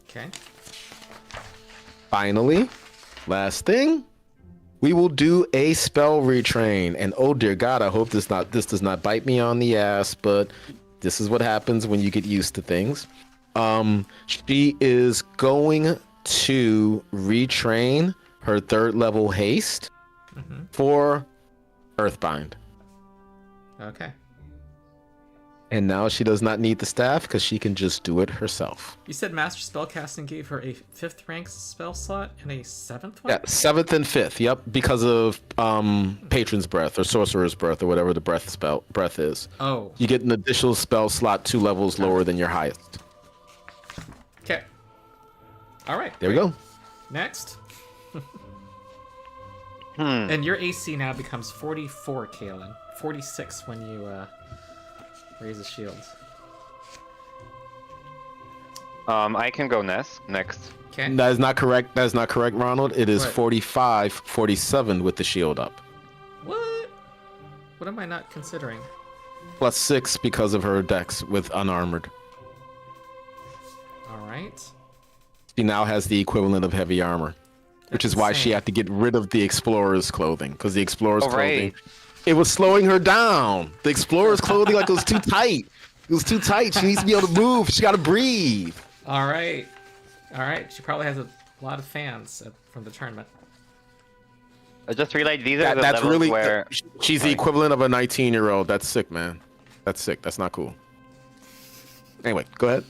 Okay. Finally, last thing, we will do a spell retrain. And oh dear God, I hope this does not bite me on the ass, but this is what happens when you get used to things. She is going to retrain her 3rd level haste for Earthbind. Okay. And now she does not need the staff because she can just do it herself. You said Master Spellcasting gave her a 5th rank spell slot and a 7th one? Yeah, 7th and 5th. Yep, because of Patron's Breath or Sorcerer's Breath or whatever the breath is. Oh. You get an additional spell slot 2 levels lower than your highest. Okay. All right. There we great. go. Next. And your AC now becomes 44, Kaylin. 46 when you raise a shield. I can go next. Okay. That is not correct. That is not correct, Ronald. It is What? 45, 47 with the shield up. What? What am I not considering? +6 because of her dex with unarmored. All right. She now has the equivalent of heavy armor, which That's is why she insane. had to get rid of the explorer's clothing, because the explorer's Oh, clothing, right. it was slowing her down. The explorer's clothing, like, it was too tight. It was too tight. She needs to be able to move. She got to breathe. All right. All right. She probably has a lot of fans from the tournament. I just realized these are the That's levels really. where. She's the equivalent of a 19-year-old. That's sick, man. That's sick. That's not cool. Anyway, go ahead.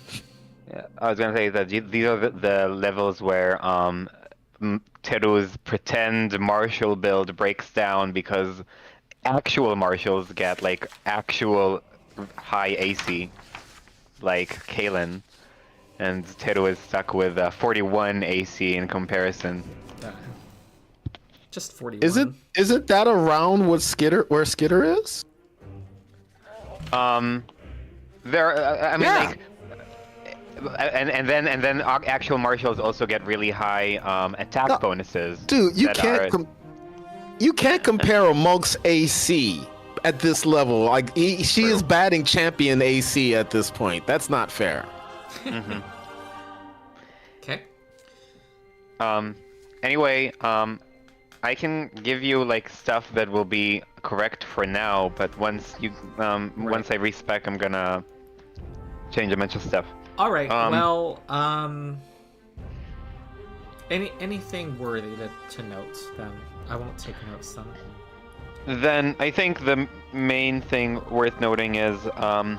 Yeah, I was gonna say that these are the levels where Teru's pretend martial build breaks down because actual martials get like actual high AC, like Kalen, and Teru is stuck with 41 AC in comparison. Uh, just 41. Isn't that around what where Skitter is? There, I mean, Yeah. like, and then actual martials also get really high attack No, bonuses. Dude, you that can't are- you can't compare a monk's AC at this level. Like she is batting champion AC at this point. That's not fair. Mhm. Okay. Anyway, I can give you like stuff that will be correct for now, but once I respec, I'm gonna change a bunch of stuff. All right. Um, Well, anything worthy to note? Then I won't take notes. Then. Then I think the main thing worth noting is I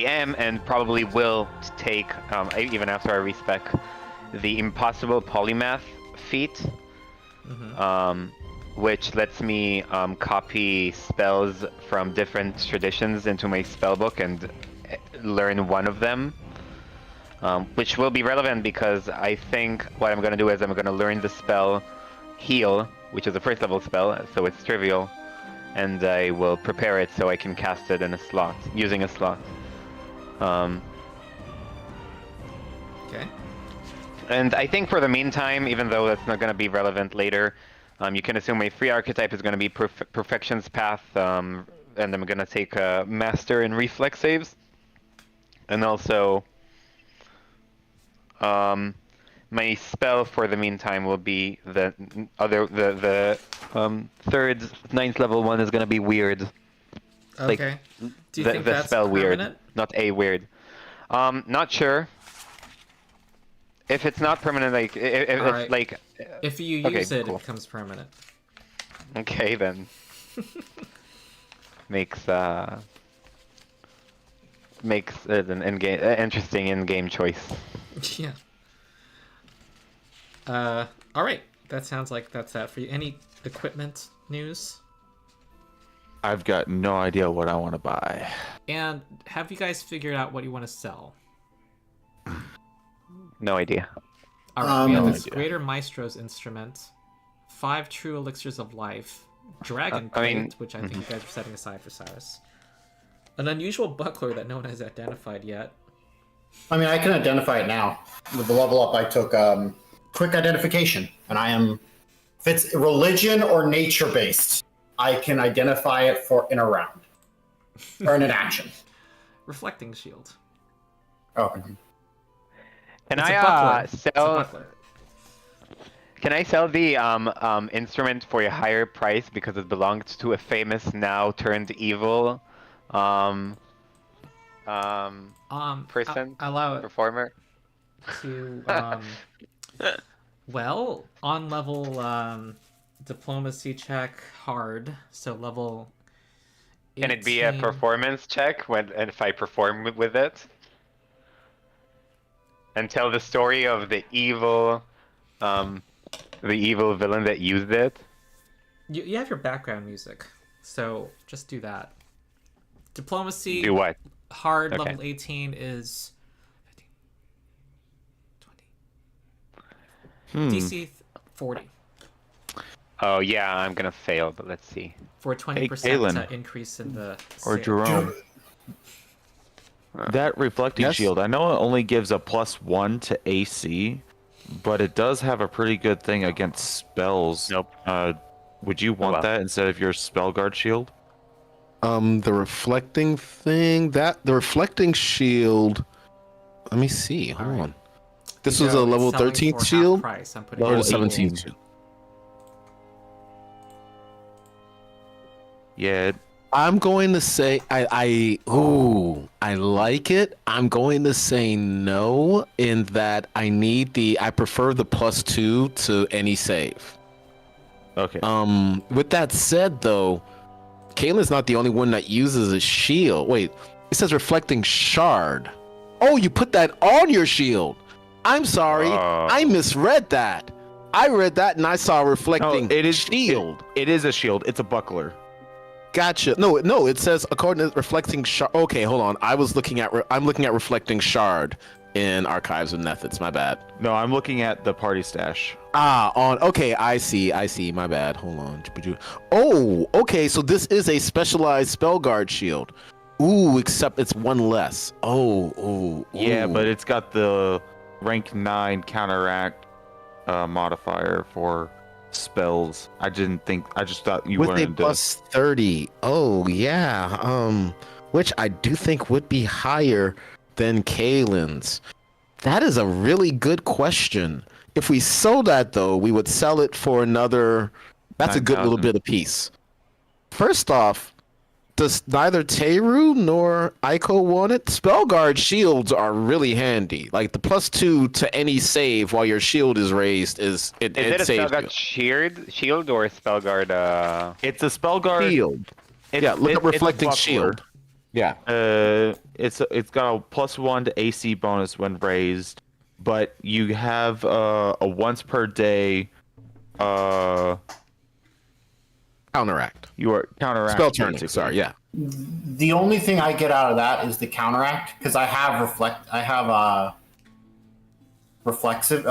am and probably will take even after I respec the impossible polymath feat. Which lets me copy spells from different traditions into my spellbook and learn one of them, which will be relevant because I think what I'm going to do is I'm going to learn the spell Heal, which is a first level spell, so it's trivial, and I will prepare it so I can cast it in a slot, using a slot. Okay. And I think for the meantime, even though that's not going to be relevant later, you can assume my free archetype is going to be Perfection's Path, and I'm going to take a Master in Reflex saves. And also, my spell for the meantime will be the third, 9th level one is going to be Weird. Like, Okay. Do you the think that's spell permanent? Weird, not a Weird. Not sure. If it's not permanent, like if Alright. like If you Okay, use it, cool. it becomes permanent. okay then makes it an interesting in-game choice. Yeah. All right. That sounds like that's that for you. Any equipment news? I've got no idea what I want to buy. And have you guys figured out what you want to sell? No idea. All right. We have No this idea. Greater Maestro's instrument, 5 True Elixirs of Life, Dragon I mean- Plate, which I think you guys are setting aside for Cyrus, an unusual buckler that no one has identified yet. I mean, I can identify it now. With the level up, I took quick identification, and I am, if it's religion or nature based, I can identify it in a round or in an action. Reflecting Shield. Oh, Can It's a I buckler. It's a sell? buckler. Can I sell the instrument for a higher price because it belongs to a famous now turned evil person Allow it performer? to well, on level diplomacy check hard, so level 18. Can it be a performance check if I perform with it? And tell the story of the evil villain that used it? You have your background music, so just do that. Diplomacy Do what? hard Okay. level 18 is 15, 20. DC 40 Oh yeah, I'm gonna fail, but let's see. for a 20% Kalen. increase in the Or save. Jerome. That reflecting Yes? shield, I know it only gives a +1 to AC, but it does have a pretty good thing against spells. Nope. Would you want well. that instead of your spell guard shield? The reflecting thing, the reflecting shield. Let me see. Hold on. This was a Yo, it's level selling 13 for half shield price. I'm putting or it the in 17 gold. shield? Yeah. I'm going to say I like it. I'm going to say no in that I prefer the +2 to any save. Okay. With that said though, Kaylin's not the only one that uses a shield. Wait, it says reflecting shard. Oh, you put that on your shield. I'm sorry. I misread that. I read that and I saw reflecting shield. It is a shield. It's a buckler. Gotcha. No, it says according to reflecting shard. Okay, hold on. I'm looking at reflecting shard in archives and methods. My bad. No, I'm looking at the party stash. Okay, I see. My bad. Hold on. Oh, okay. So this is a specialized spell guard shield. Ooh, except it's one less. Oh. Yeah, but it's got the rank 9 counteract modifier for spells. I just thought you with a wanted to. +30. Oh yeah. Which I do think would be higher than Kaylin's. That is a really good question. If we sold that though, we would sell it for another. That's a good little 9,000. bit of piece. First off, does neither Teru nor Aiko want it? Spellguard shields are really handy. Like the +2 to any save while your shield is raised Is it a saves Spellguard shield or a Spellguard? It's a spell guard shield. Yeah, look up reflecting shield. Yeah. It's got a +1 to AC bonus when raised, but you have a once per day. Counteract. You are counteract. Spell turning. basically. Sorry. Yeah. The only thing I get out of that is the counteract because I have reflexive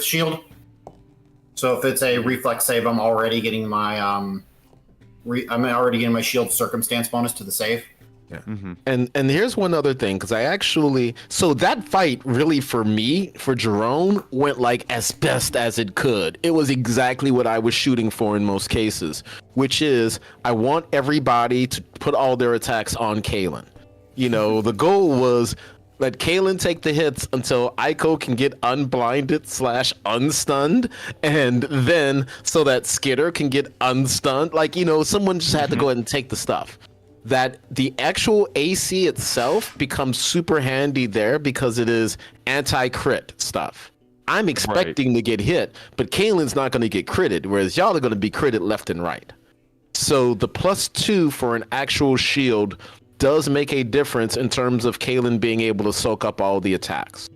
shield. So if it's a reflex save, I'm already getting my my shield circumstance bonus to the save. Yeah. Mm-hmm. And here's one other thing, because so that fight really for Jerome went like as best as it could. It was exactly what I was shooting for in most cases, which is I want everybody to put all their attacks on Kaylin. You know, the goal was let Kaylin take the hits until Aiko can get unblinded/unstunned, and then so that Skitter can get unstunned. Like, you know, someone just had to go ahead and take the stuff. That the actual AC itself becomes super handy there because it is anti-crit stuff. I'm expecting to get hit, but Kaylin's not going to get critted, whereas y'all are going to be critted left and right. So the +2 for an actual shield does make a difference in terms of Kaylin being able to soak up all the attacks.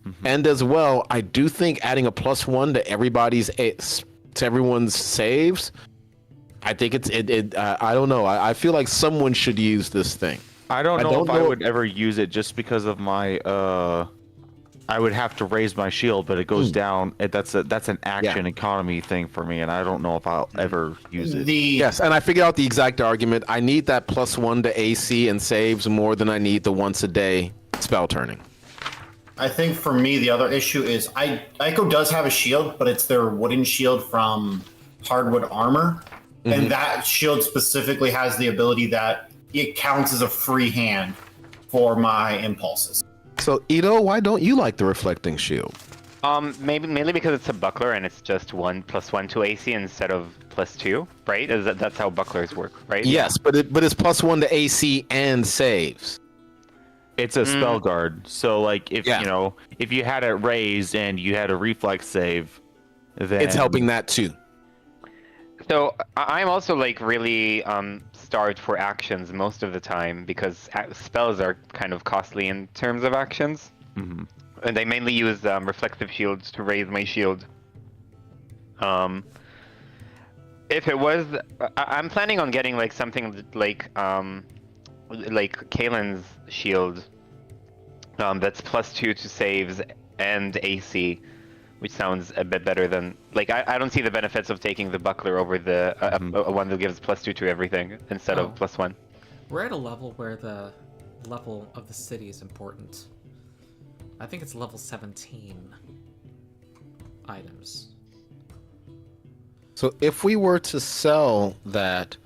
Mm-hmm. And as well, I do think adding a +1 to everyone's saves, I think I don't know. I feel like someone should use this thing. I don't know if I would ever use it just because of my I would have to raise my shield, but it goes down. That's an action economy thing for me, and I don't know if I'll ever use it. Yes, and I figured out the exact argument. I need that +1 to AC and saves more than I need the once a day spell turning. I think for me the other issue is Aiko does have a shield, but it's their wooden shield from hardwood armor. Mm-hmm. And that shield specifically has the ability that it counts as a free hand for my impulses. So, Ito, why don't you like the reflecting shield? Mainly because it's a buckler and it's just +1 to AC instead of +2, right? That's how bucklers work, right? Yes, but it's +1 to AC and saves. It's a spell guard, so like if if you had it raised and you had a reflex save, then it's helping that too. So I'm also like really starved for actions most of the time because spells are kind of costly in terms of actions. Mm-hmm. And I mainly use reflective shields to raise my shield. If it was, I'm planning on getting like something like Kaylin's shield that's +2 to saves and AC. Which sounds a bit better than I don't see the benefits of taking the buckler over the one that gives +2 to everything instead of +1. We're at a level where the level of the city is important. I think it's level 17 items. So if we were to sell that,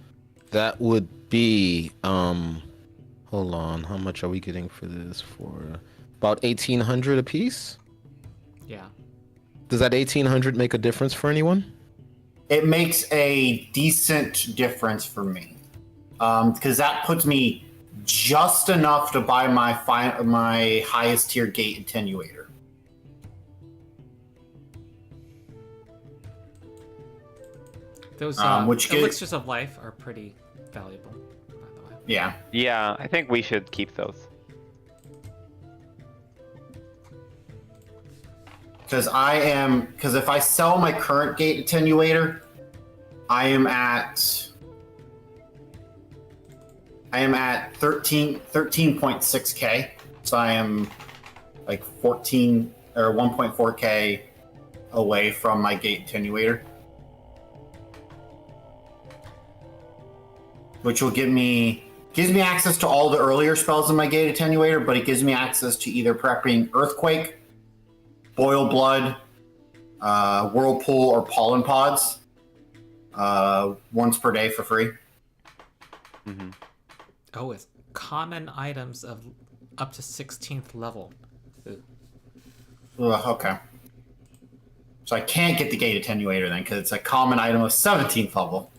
that would be hold on, how much are we getting for this? For about 1,800 a piece? Yeah. Does that 1,800 make a difference for anyone? It makes a decent difference for me, because that puts me just enough to buy my highest tier gate attenuator. Those which elixirs of life are pretty valuable, by the way. Yeah. Yeah, I think we should keep those. Because if I sell my current gate attenuator, I am at 13.6k. So I am like 14 or 1.4k away from my gate attenuator, which will gives me access to all the earlier spells in my gate attenuator, but it gives me access to either prepping Earthquake, Boil Blood, Whirlpool, or Pollen Pods once per day for free. Mm-hmm. Oh, it's common items of up to 16th level. Ooh. Okay. So I can't get the gate attenuator then, because it's a common item of 17th level.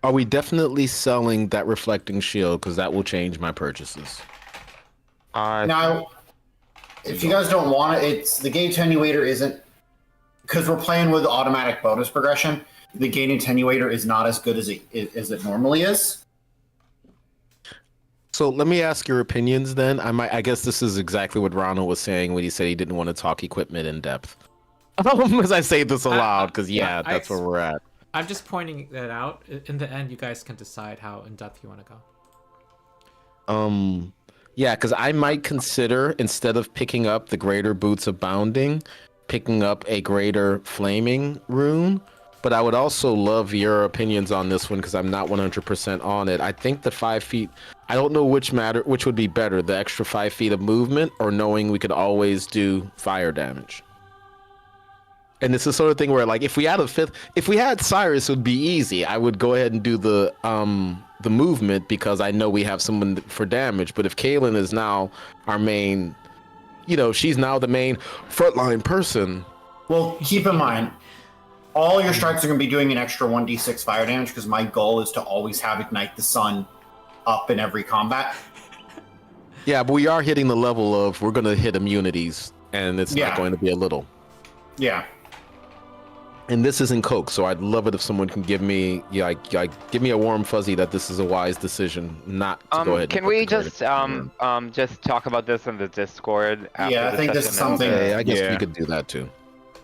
Are we definitely selling that reflecting shield? Because that will change my purchases. Now, if you guys don't want it, it's the gate attenuator isn't, because we're playing with automatic bonus progression. The gate attenuator is not as good as it normally is. So let me ask your opinions then. I guess this is exactly what Ronald was saying when he said he didn't want to talk equipment in depth. As I say this aloud, because that's where we're at. I'm just pointing that out. In the end, you guys can decide how in depth you want to go. Yeah, because I might consider, instead of picking up the greater boots of bounding, picking up a greater flaming rune. But I would also love your opinions on this one, because I'm not 100% on it. I think the 5 feet, I don't know which would be better, the extra 5 feet of movement or knowing we could always do fire damage. And it's the sort of thing where, like, if we had Cyrus, it would be easy. I would go ahead and do the movement because I know we have someone for damage. But if Kaylin is now our main, she's now the main frontline person. Well, keep in mind, all your strikes are going to be doing an extra 1d6 fire damage, because my goal is to always have Ignite the Sun up in every combat. Yeah, but we are hitting the level of we're going to hit immunities, and it's not going to be a little. Yeah. And this isn't Coke, so I'd love it if someone can give me give me a warm fuzzy that this is a wise decision not to go ahead. Can we just talk about this in the Discord? After I think this is something. I guess we could do that too.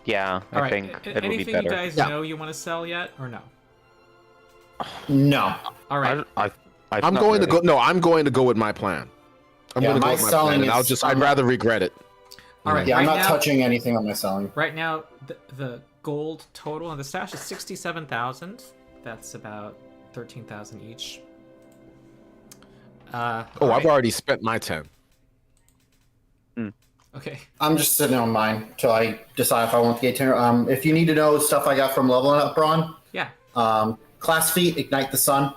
Yeah, I think it would be Anything better. you guys know you want to sell yet, or no? No. All right. I'm going to go. No, I'm going to go with my plan. I'm going to go with my plan, and I'd rather regret it. All right. Yeah, I'm not touching anything on my selling. Right now, the gold total on the stash is 67,000. That's about 13,000 each. I've already spent my 10. Okay. I'm just sitting on mine till I decide if I want the gate attenuator. If you need to know stuff I got from leveling up, Braun. Yeah. Class feat, Ignite the Sun.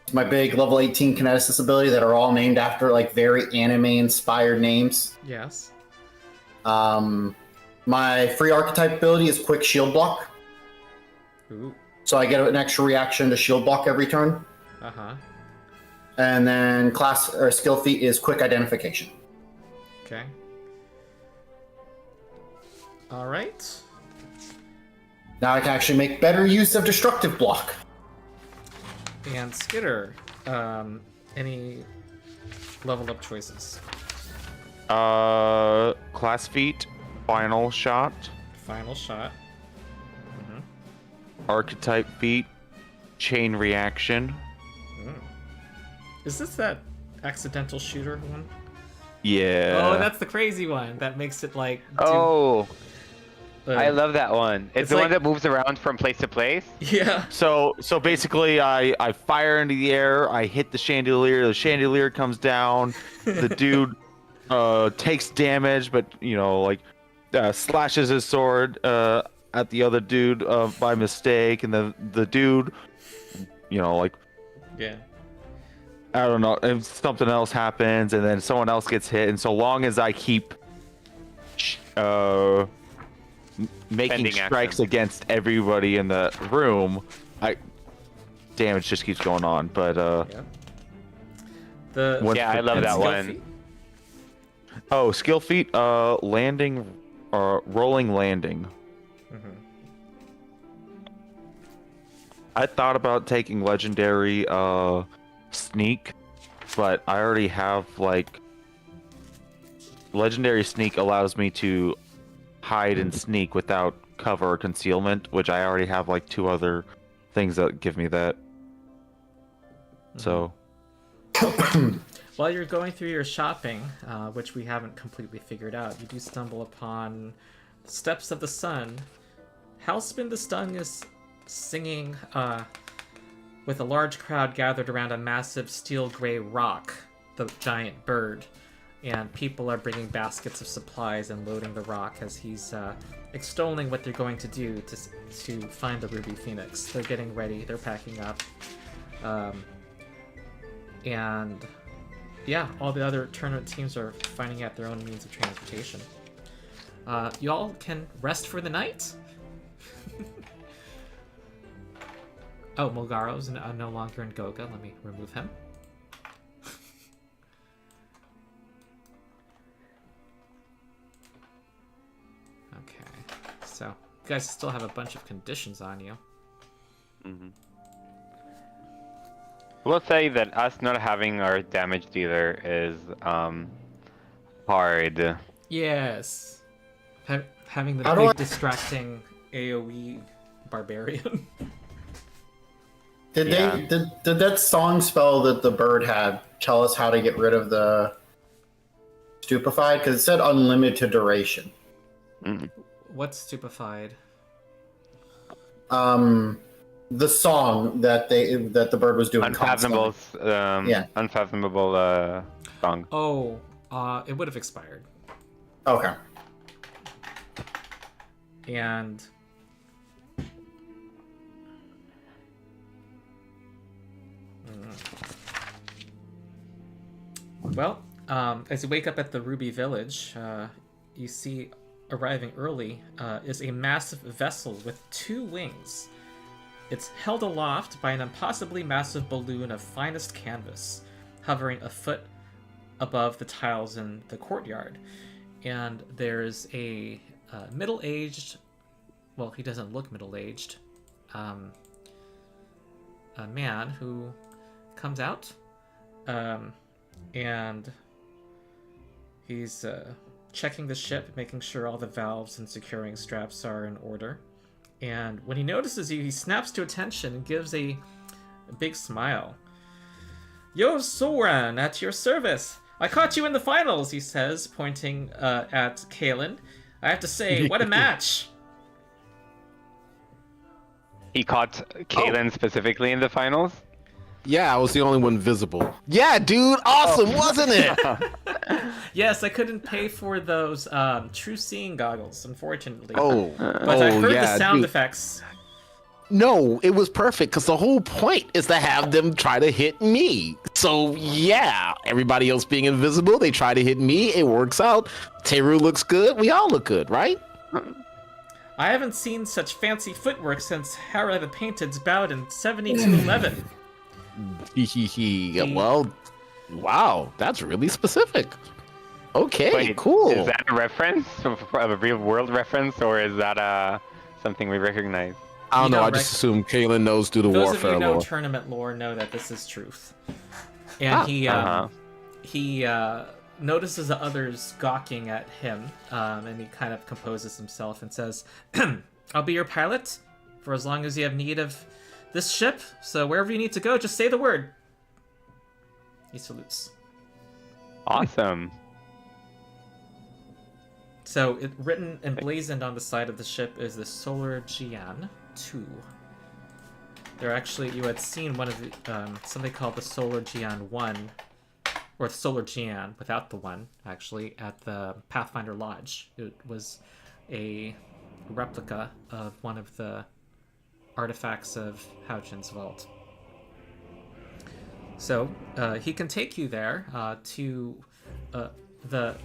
It's my big level 18 kineticist ability that are all named after like very anime-inspired names. Yes. My free archetype ability is Quick Shield Block. Ooh. So I get an extra reaction to shield block every turn. Uh-huh. And then class or skill feat is Quick Identification. Okay. All right. Now I can actually make better use of Destructive Block. And Skitter, any level up choices? Class feat, final shot, Final shot. archetype feat, chain reaction. Is this that accidental shooter one? Yeah. Oh, that's the crazy one. That makes it like. Oh, uh, I love that one. It's the like- one that moves around from place to place. Yeah. So basically, I fire into the air. I hit the chandelier. The chandelier comes down. The dude takes damage, but slashes his sword at the other dude by mistake, and the dude, Yeah. I don't know, if something else happens, and then someone else gets hit, and so long as I keep making Pending strikes action. against everybody in the room, damage just keeps going on. But Yeah. The What- Yeah, I love and that skill one. feat? skill feat, landing, rolling landing. Mhm. I thought about taking legendary sneak, but I already have legendary sneak allows me to hide and sneak without cover or concealment, which I already have 2 other things that give me that. So While you're going through your shopping, which we haven't completely figured out, you do stumble upon the Steps of the Sun. Halspin the Stun is singing with a large crowd gathered around a massive steel gray rock, the giant bird, and people are bringing baskets of supplies and loading the rock as he's extolling what they're going to do to find the Ruby Phoenix. They're getting ready, they're packing up. And yeah, all the other tournament teams are finding out their own means of transportation. Y'all can rest for the night. Oh, Mulgaro's no longer in Goga. Let me remove him. Okay, so you guys still have a bunch of conditions on you. We'll say that us not having our damage dealer is hard. Yes. Having the How do big I- distracting AoE barbarian. Did Yeah. did that song spell that the bird had tell us how to get rid of the stupefied? Because it said unlimited duration. What's stupefied? The song that the bird was doing. Unfathomable, constantly. Yeah. unfathomable song. Oh, it would have expired. Okay. And well, as you wake up at the Ruby Village, you see arriving early is a massive vessel with 2 wings. It's held aloft by an impossibly massive balloon of finest canvas, hovering a foot above the tiles in the courtyard. And there's a middle-aged, well, he doesn't look middle-aged, a man who comes out, and he's checking the ship, making sure all the valves and securing straps are in order. And when he notices you, he snaps to attention and gives a big smile. Yo, Soran, at your service. I caught you in the finals, he says, pointing at Kalen. I have to say, what a match. He caught Kalen specifically in the finals. Yeah, I was the only one visible. Yeah, dude, awesome, wasn't it? Yes, I couldn't pay for those true seeing goggles, unfortunately. Oh, But I heard yeah, the sound dude. effects. No, it was perfect because the whole point is to have them try to hit me. So yeah, everybody else being invisible, they try to hit me. It works out. Teru looks good. We all look good, right? I haven't seen such fancy footwork since Hera the Painted's bout in 7211. Well, wow, that's really specific. Okay, Wait, cool. Is that a reference, a real world reference, or is that something we recognize? I don't You know. know, I just Rick, assume Kalen knows through the Those warfare of you know lore. tournament lore know that this is truth. And he notices the others gawking at him, and he kind of composes himself and says, I'll be your pilot for as long as you have need of this ship, so wherever you need to go, just say the word. He salutes. Awesome. So, written emblazoned on the side of the ship is the Solar Jian 2. There actually, you had seen one of the, something called the Solar Jian 1, or the Solar Jian, without the 1, actually, at the Pathfinder Lodge. It was a replica of one of the artifacts of Haojin's vault. So, he can take you there to the...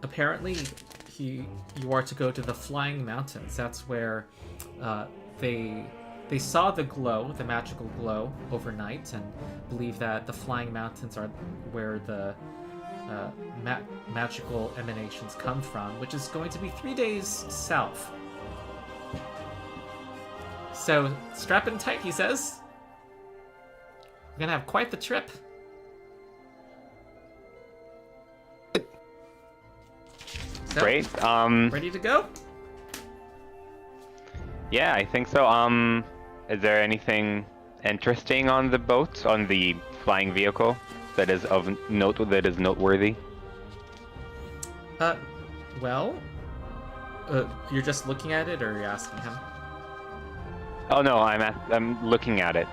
Apparently, you are to go to the Flying Mountains. That's where they saw the glow, the magical glow, overnight, and believe that the Flying Mountains are where the magical emanations come from, which is going to be 3 days south. So, strap in tight, he says. We're gonna have quite the trip. So, Great. ready to go? Yeah, I think so. Is there anything interesting on the boat, on the flying vehicle, that is of note, that is noteworthy? Well, you're just looking at it, or you're asking him? Oh no, I'm looking at it.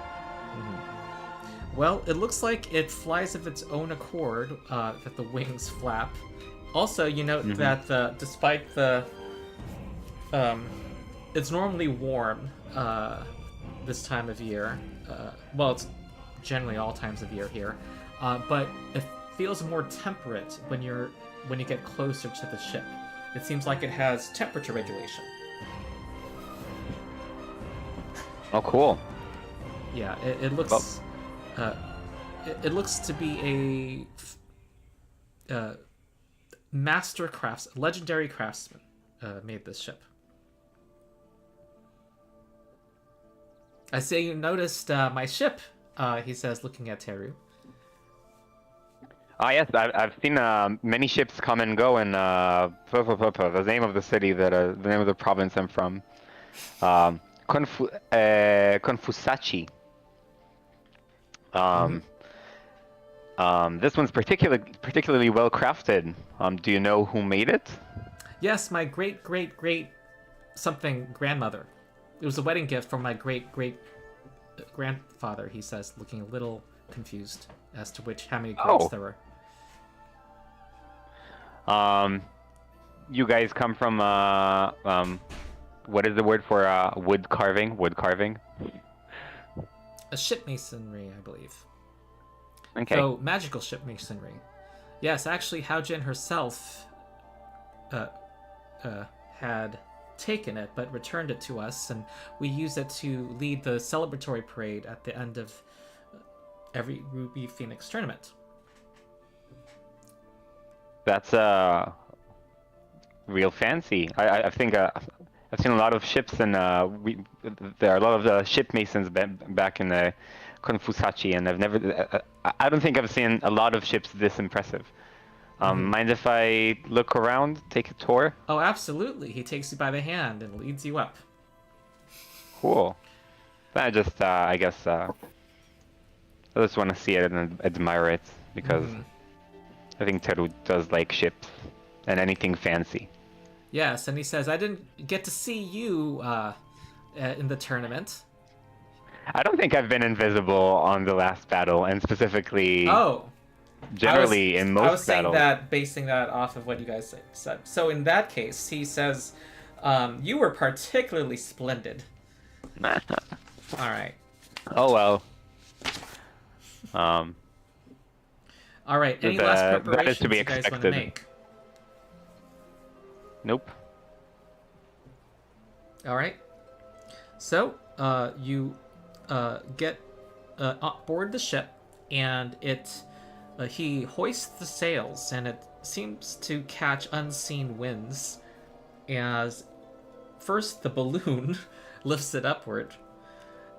Well, it looks like it flies of its own accord, that the wings flap. Also, you note that despite the... it's normally warm this time of year. Well, it's generally all times of year here. But it feels more temperate when you get closer to the ship. It seems like it has temperature regulation. Oh, cool. Yeah, it looks... it looks to be a legendary craftsman made this ship. I say you noticed my ship, he says, looking at Teru. Ah, yes, I've seen many ships come and go in the name of the city the name of the province I'm from. Konfusachi. This one's particularly well crafted. Do you know who made it? Yes, my great something grandmother. It was a wedding gift from my great grandfather, he says, looking a little confused as to how many greats there were. You guys come from what is the word for wood carving? Wood carving? A ship masonry, I believe. Okay. So, magical ship masonry. Yes, actually, Haojin herself had taken it, but returned it to us, and we use it to lead the celebratory parade at the end of every Ruby Phoenix tournament. That's real fancy. I think I've seen a lot of ships, and there are a lot of ship masons back in the Konfusachi, and I don't think I've seen a lot of ships this impressive. Mind if I look around, take a tour? Oh, absolutely. He takes you by the hand and leads you up. Cool. I just, I guess, I just want to see it and admire it, because I think Teru does like ships and anything fancy. Yes, and he says, I didn't get to see you in the tournament. I don't think I've been invisible on the last battle, and specifically... Oh. Generally, in most I was saying battles. that, basing that off of what you guys said. So in that case, he says, you were particularly splendid. All right. Oh well. All right. Any last preparations that is to be you guys want to expected. make? Nope. All right. So you get aboard the ship, and he hoists the sails, and it seems to catch unseen winds as first the balloon lifts it upward,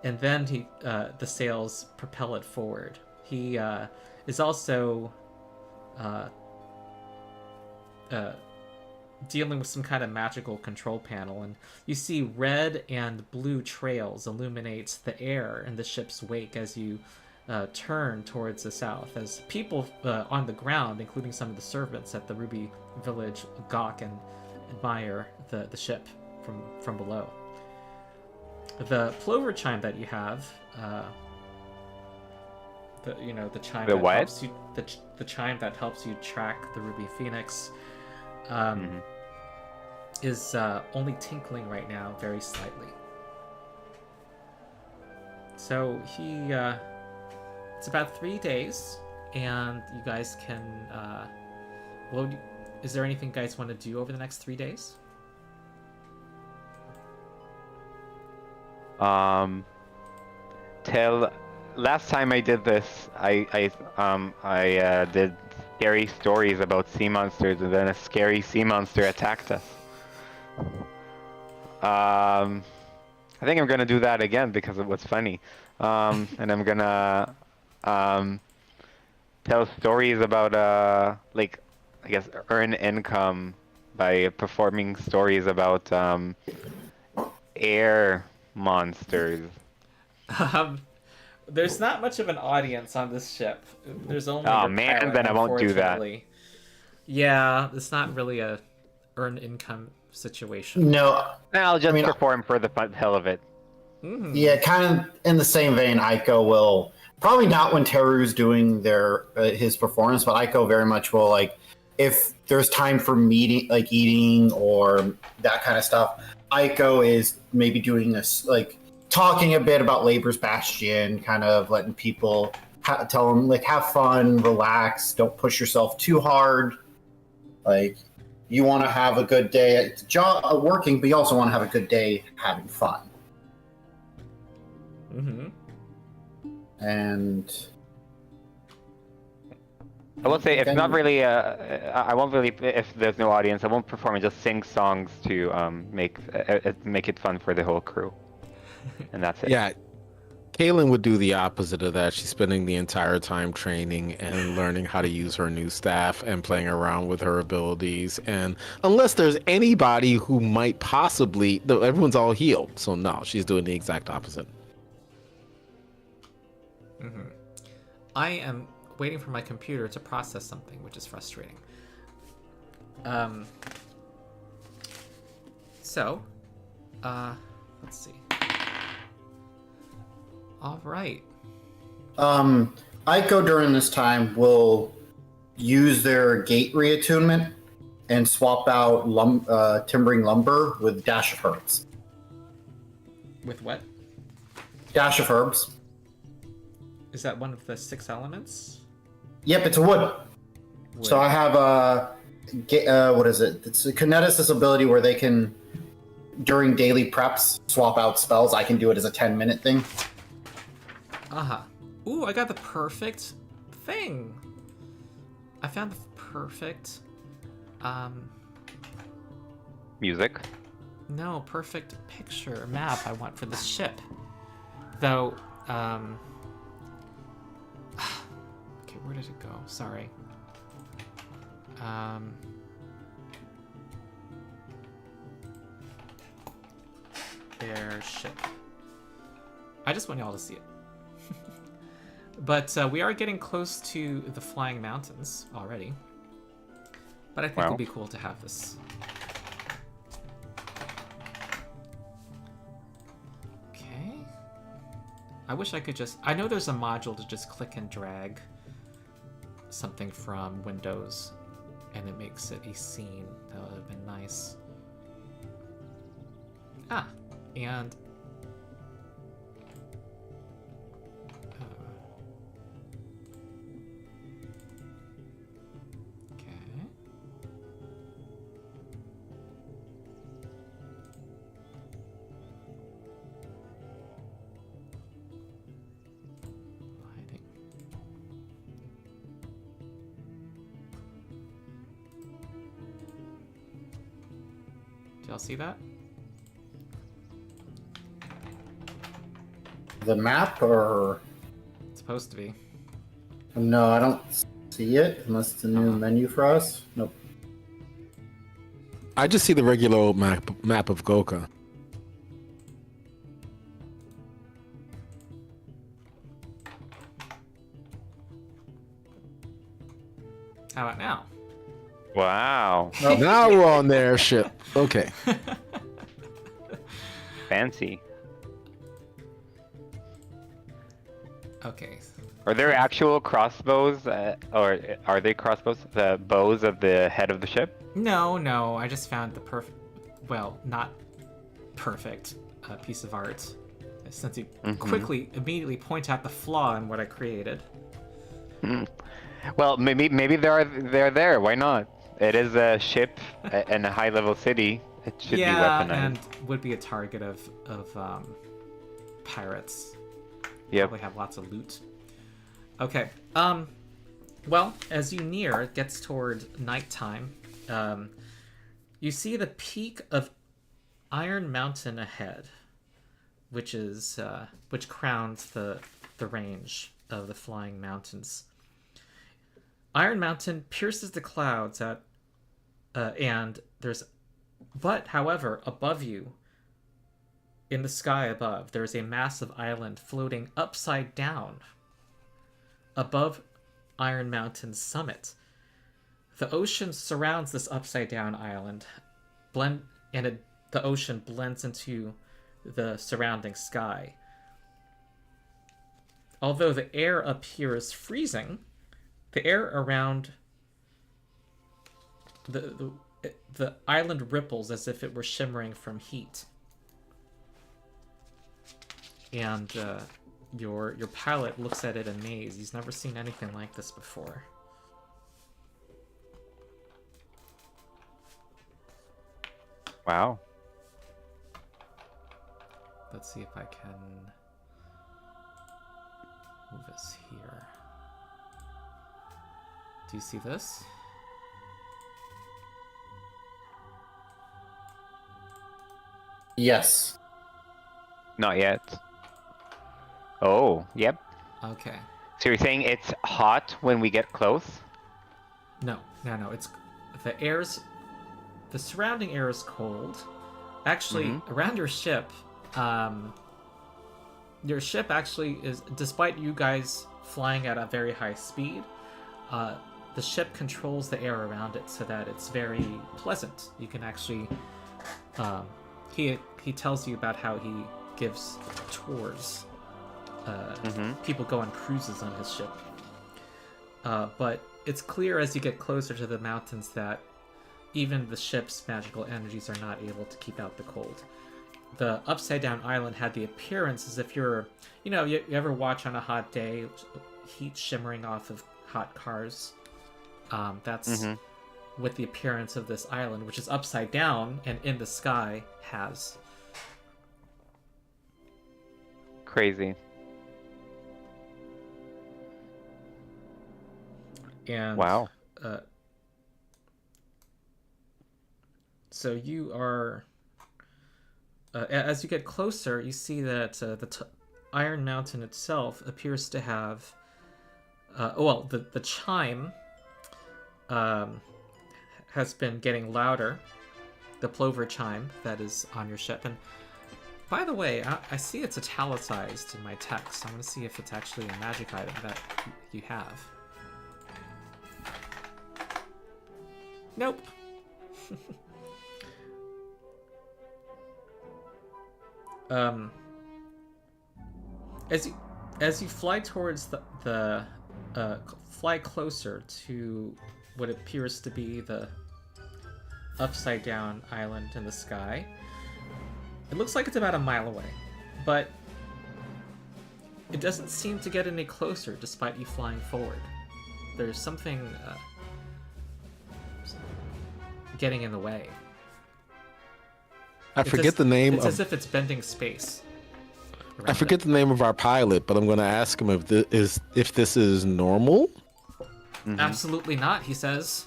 and then the sails propel it forward. He is also dealing with some kind of magical control panel, and you see red and blue trails illuminate the air in the ship's wake as you turn towards the south, as people on the ground, including some of the servants at the Ruby Village, gawk and admire the ship from below. The plover chime that you have, the chime The that what? helps you, the chime that helps you track the Ruby Phoenix, is only tinkling right now, very slightly. So it's about 3 days, and you guys can. Is there anything you guys want to do over the next 3 days? Till last time I did this, I did scary stories about sea monsters, and then a scary sea monster attacked us. I think I'm gonna do that again because it was funny, and I'm gonna tell stories about like, I guess, earn income by performing stories about air monsters. There's not much of an audience on this ship. There's only Oh your man, pilot, then I won't do that. unfortunately. Yeah, it's not really a earn income situation. No, I'll just I mean, perform for the hell of it. yeah, kind of in the same vein. Aiko will probably not when Teru's doing his performance, but Aiko very much will, like, if there's time for eating or that kind of stuff. Aiko is maybe doing this, like, talking a bit about Labor's Bastion, kind of letting people tell them, like, have fun, relax, don't push yourself too hard. Like, you want to have a good day at working, but you also want to have a good day having fun. And I will say, it's not really. I won't really. If there's no audience, I won't perform and just sing songs to make it fun for the whole crew, and that's it. Yeah, Kaylin would do the opposite of that. She's spending the entire time training and learning how to use her new staff and playing around with her abilities. And unless there's anybody who might possibly, everyone's all healed. So no, she's doing the exact opposite. I am waiting for my computer to process something, which is frustrating. So, let's see. All right. Aiko during this time will use their gate reattunement and swap out timbering lumber with dash of herbs. With what? Dash of herbs. Is that one of the 6 elements? Yep, it's a wood. So I have what is it? It's a Kineticist ability where they can, during daily preps, swap out spells. I can do it as a 10-minute thing. Ooh, I got the perfect thing. I found the perfect, Music. no, perfect picture map I want for this ship. Though, okay, where did it go? Sorry. Airship. I just want y'all to see it. But we are getting close to the Flying Mountains already. But I think it'd be cool to have this. Okay. I wish I could just... I know there's a module to just click and drag something from Windows, and it makes it a scene. That would have been nice. Ah, and... okay. Lighting. Did y'all see that? The map, or It's supposed to be. no, I don't see it unless it's a new menu for us. Nope. I just see the regular old map of Goka. How about now? Wow. Now we're on the airship. Okay. Fancy. Okay. Are there actual crossbows, or are they crossbows? The bows of the head of the ship? No, no, I just found the perfect, well, not perfect piece of art. Since you immediately point out the flaw in what I created. Well, maybe they're there. Why not? It is a ship and a high-level city. It should be weaponized. And would be a target of pirates. Yep. Probably have lots of loot. Okay. Well, as you near, it gets toward nighttime. You see the peak of Iron Mountain ahead, which crowns the range of the flying mountains. Iron Mountain pierces the clouds however, above you, in the sky above, there is a massive island floating upside down above Iron Mountain's summit. The ocean surrounds this upside down island, the ocean blends into the surrounding sky. Although the air up here is freezing, the air around the island ripples as if it were shimmering from heat. And your pilot looks at it amazed. He's never seen anything like this before. Wow. Let's see if I can move us here. Do you see this? Yes. Not yet. Oh, yep. Okay. So you're saying it's hot when we get close? No. It's the surrounding air is cold. Actually, around your ship actually is, despite you guys flying at a very high speed, the ship controls the air around it so that it's very pleasant. You can actually, he tells you about how he gives tours. People go on cruises on his ship. But it's clear as you get closer to the mountains that even the ship's magical energies are not able to keep out the cold. The upside down island had the appearance as if you ever watch on a hot day, heat shimmering off of hot cars. That's what the appearance of this island, which is upside down and in the sky, has. Crazy. And wow. So you are, as you get closer, you see that the Iron Mountain itself appears to have, the chime has been getting louder, the plover chime that is on your ship. And by the way, I see it's italicized in my text. I'm going to see if it's actually a magic item that you have. Nope. As you fly towards the fly closer to what appears to be the upside down island in the sky, it looks like it's about a mile away, but it doesn't seem to get any closer despite you flying forward. There's something getting in the way. I forget the name. It's as if it's bending space. I forget the name of our pilot, but I'm going to ask him if this is normal. Absolutely not, he says.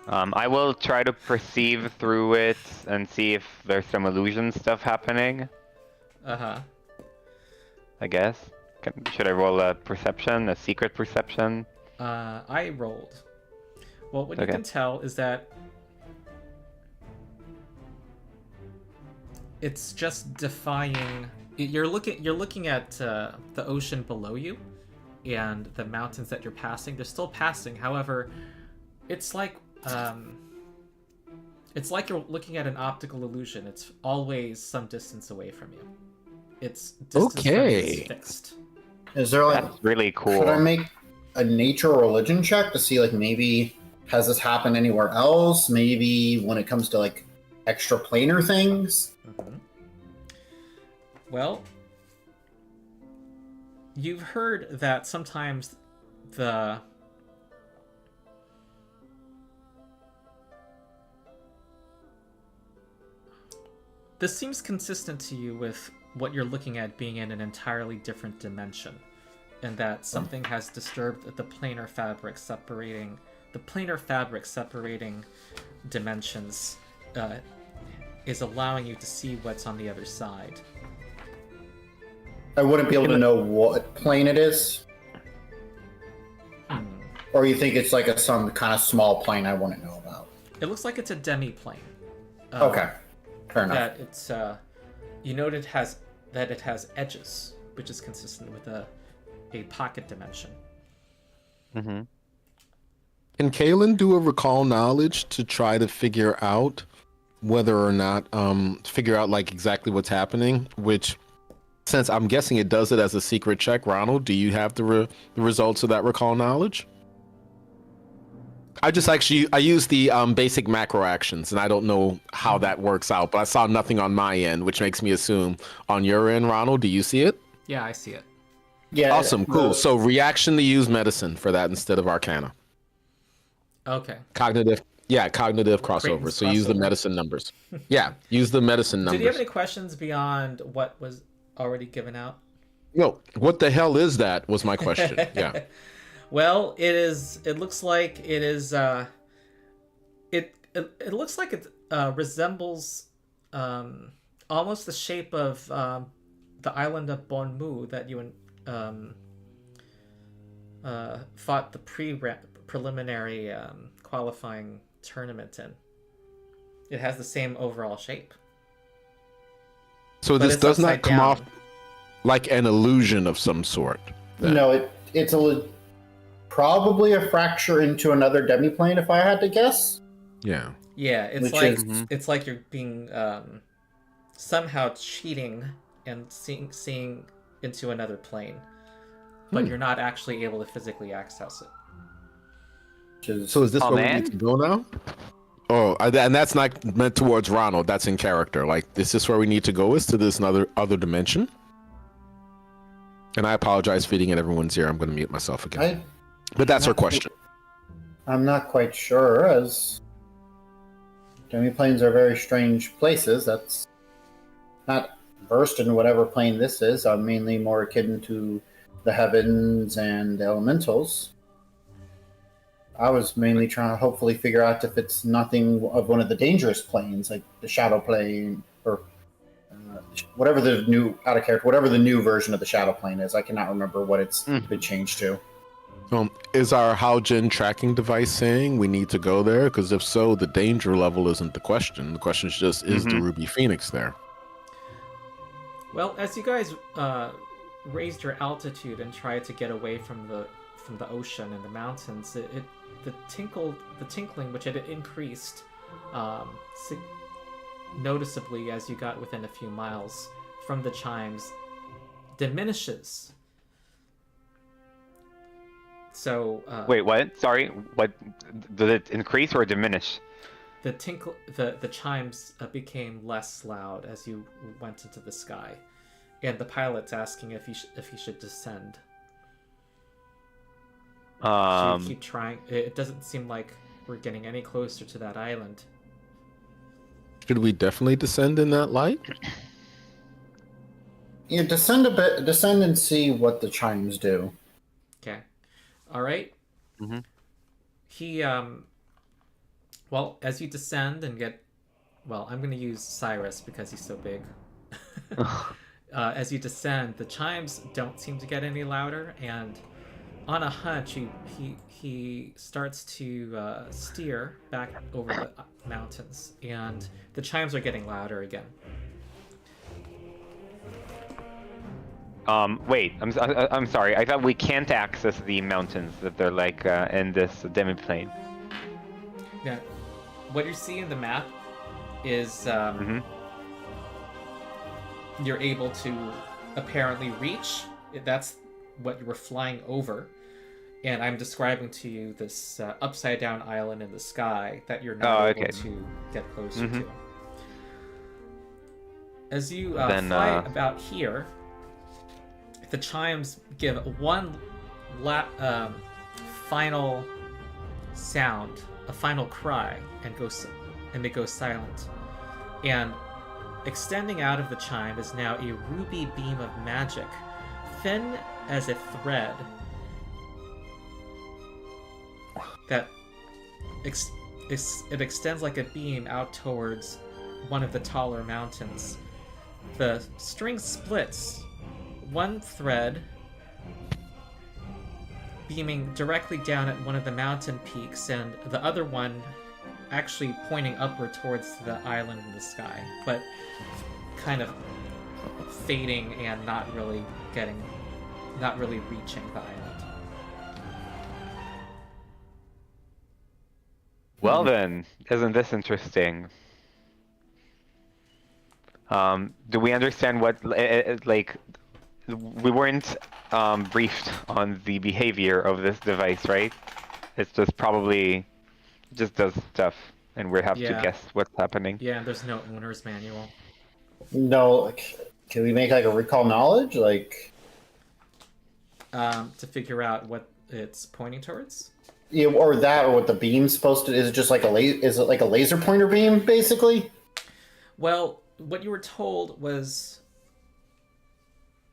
I will try to perceive through it and see if there's some illusion stuff happening. I guess. Should I roll a perception, a secret perception? I rolled. Well, what you can tell is that it's just defying. You're looking at the ocean below you, and the mountains that you're passing, they're still passing. However, it's like you're looking at an optical illusion. It's always some distance away from you. It's distance from you is fixed. Is there like That's really cool. Should I make a nature or religion check to see like maybe has this happened anywhere else? Maybe when it comes to like extraplanar things? Mm-hmm. Well, you've heard that sometimes this seems consistent to you with what you're looking at being in an entirely different dimension, and that something has disturbed the planar fabric separating dimensions is allowing you to see what's on the other side. I wouldn't be able to know what plane it is. Or you think it's like some kind of small plane I wouldn't know about? It looks like it's a demi-plane. Okay, fair enough. That it's you note it has edges, which is consistent with a pocket dimension. Mm-hmm. Can Kalen do a recall knowledge to try to figure out whether or not like exactly what's happening? Which, since I'm guessing it does it as a secret check, Ronald, do you have the results of that recall knowledge? I used the basic macro actions, and I don't know how that works out, but I saw nothing on my end, which makes me assume on your end, Ronald, do you see it? Yeah, I see it. Yeah. Awesome, cool. So reaction to use medicine for that instead of Arcana. Okay. Cognitive crossover. So use the medicine numbers. Yeah, use the medicine numbers. Did you have any questions beyond what was already given out? No, what the hell is that was my question. Yeah. Well, it looks like it is it looks like it resembles almost the shape of the island of Bonmu that you fought the preliminary qualifying tournament in. It has the same overall shape. So But this it's does not upside come down. off like an illusion of some sort. then. No, it's probably a fracture into another demiplane if I had to guess. Yeah. Yeah, it's Which like is- it's like you're being somehow cheating and seeing into another plane, but you're not actually able to physically access it. Which is, So is this Oh, where we man. need to go now? Oh, and that's not meant towards Ronald. That's in character. Like, is this where we need to go? Is to this other dimension? And I apologize for eating in everyone's ear. I'm going to mute myself again. But that's her question. I'm not quite sure, as demiplanes are very strange places. That's not versed in whatever plane this is. I'm mainly more akin to the heavens and the elementals. I was mainly trying to hopefully figure out if it's nothing of one of the dangerous planes, like the shadow plane, or whatever the new version of the shadow plane is. I cannot remember what it's been changed to. Is our Haojin tracking device saying we need to go there? Because if so, the danger level isn't the question. The question is just, is the Ruby Phoenix there? Well, as you guys raised your altitude and tried to get away from the ocean and the mountains, the tinkling, which had increased noticeably as you got within a few miles from the chimes, diminishes. So Wait, what? Sorry, what? Did it increase or diminish? the chimes became less loud as you went into the sky, and the pilot's asking if he should descend. So you keep trying. It doesn't seem like we're getting any closer to that island. Should we definitely descend in that light? Yeah, descend a bit. Descend and see what the chimes do. Okay. All right. Mhm. He well, as you descend and get, well, I'm going to use Cyrus because he's so big. As you descend, the chimes don't seem to get any louder, and on a hunch, he starts to steer back over the mountains, and the chimes are getting louder again. Wait. I'm sorry. I thought we can't access the mountains. That they're like in this demi-plane. Yeah. What you see in the map is you're able to apparently reach. That's what you were flying over. And I'm describing to you this upside down island in the sky that you're not able to get closer to. As you fly about here, the chimes give one final sound, a final cry, and they go silent. And extending out of the chime is now a ruby beam of magic, thin as a thread, that it extends like a beam out towards one of the taller mountains. The string splits, one thread beaming directly down at one of the mountain peaks, and the other one actually pointing upward towards the island in the sky, but kind of fading and not really reaching the island. Well then, isn't this interesting? Do we understand what, like, we weren't briefed on the behavior of this device, right? It's just probably just does stuff, and we have to guess what's happening. Yeah, there's no owner's manual. No, like, can we make like a recall knowledge, like? To figure out what it's pointing towards? Yeah, or that, or what the beam's supposed to. Is it just like is it like a laser pointer beam, basically? Well, what you were told was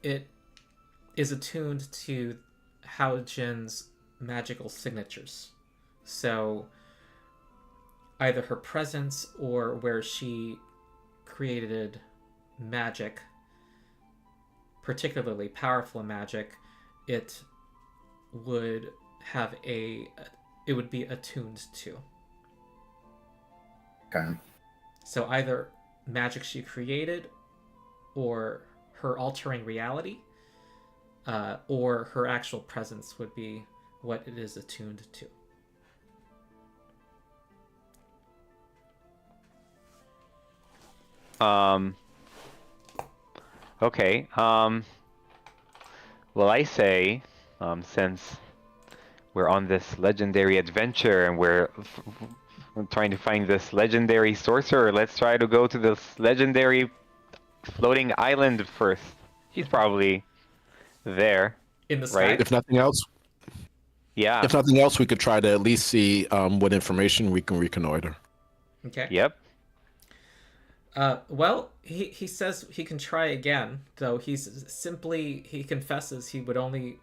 it is attuned to Haojin's magical signatures. So either her presence or where she created magic, particularly powerful magic, it would be attuned to. Okay. So either magic she created, or her altering reality, or her actual presence would be what it is attuned to. Okay. Well, I say, since we're on this legendary adventure and we're trying to find this legendary sorcerer, let's try to go to this legendary floating island first. He's probably there. In the sky? Right? If nothing else, Yeah. if nothing else, we could try to at least see what information we can reconnoiter. Okay. Yep. Well, he says he can try again, though he confesses he would only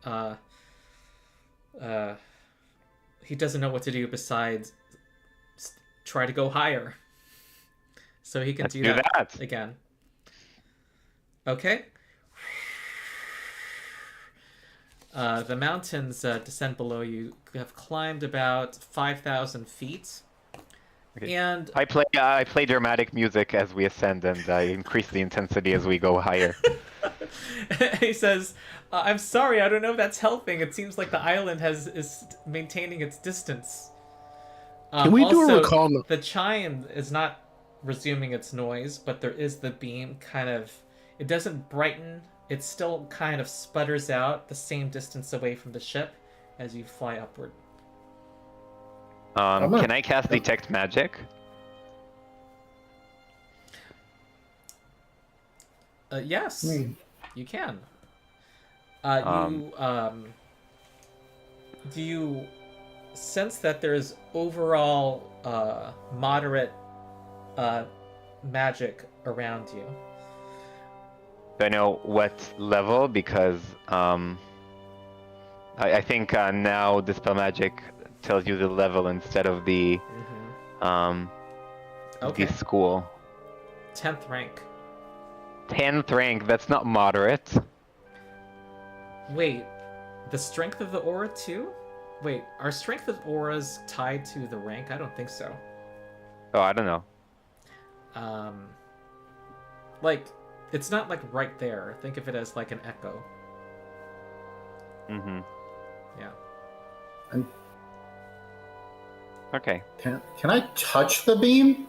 he doesn't know what to do besides try to go higher. So he can Let's do do that again. Okay. The mountains descend below you. You have climbed about 5,000 feet. Okay. And I play dramatic music as we ascend, and I increase the intensity as we go higher. he says, "I'm sorry, I don't know if that's helping. It seems like the island is maintaining its distance." Can we do a recall? The chime is not resuming its noise, but there is the beam kind of. It doesn't brighten. It still kind of sputters out the same distance away from the ship as you fly upward. Can I cast Detect Magic? Yes, you can. Do you sense that there's overall moderate magic around you? Do I know what level? Because I think now Dispel Magic tells you the level instead of the the school. 10th rank. 10th rank. That's not moderate. Wait, the strength of the aura too? Wait, are strength of auras tied to the rank? I don't think so. Oh, I don't know. Like, it's not like right there. Think of it as like an echo. Mm-hmm. Yeah. And Okay. can I touch the beam?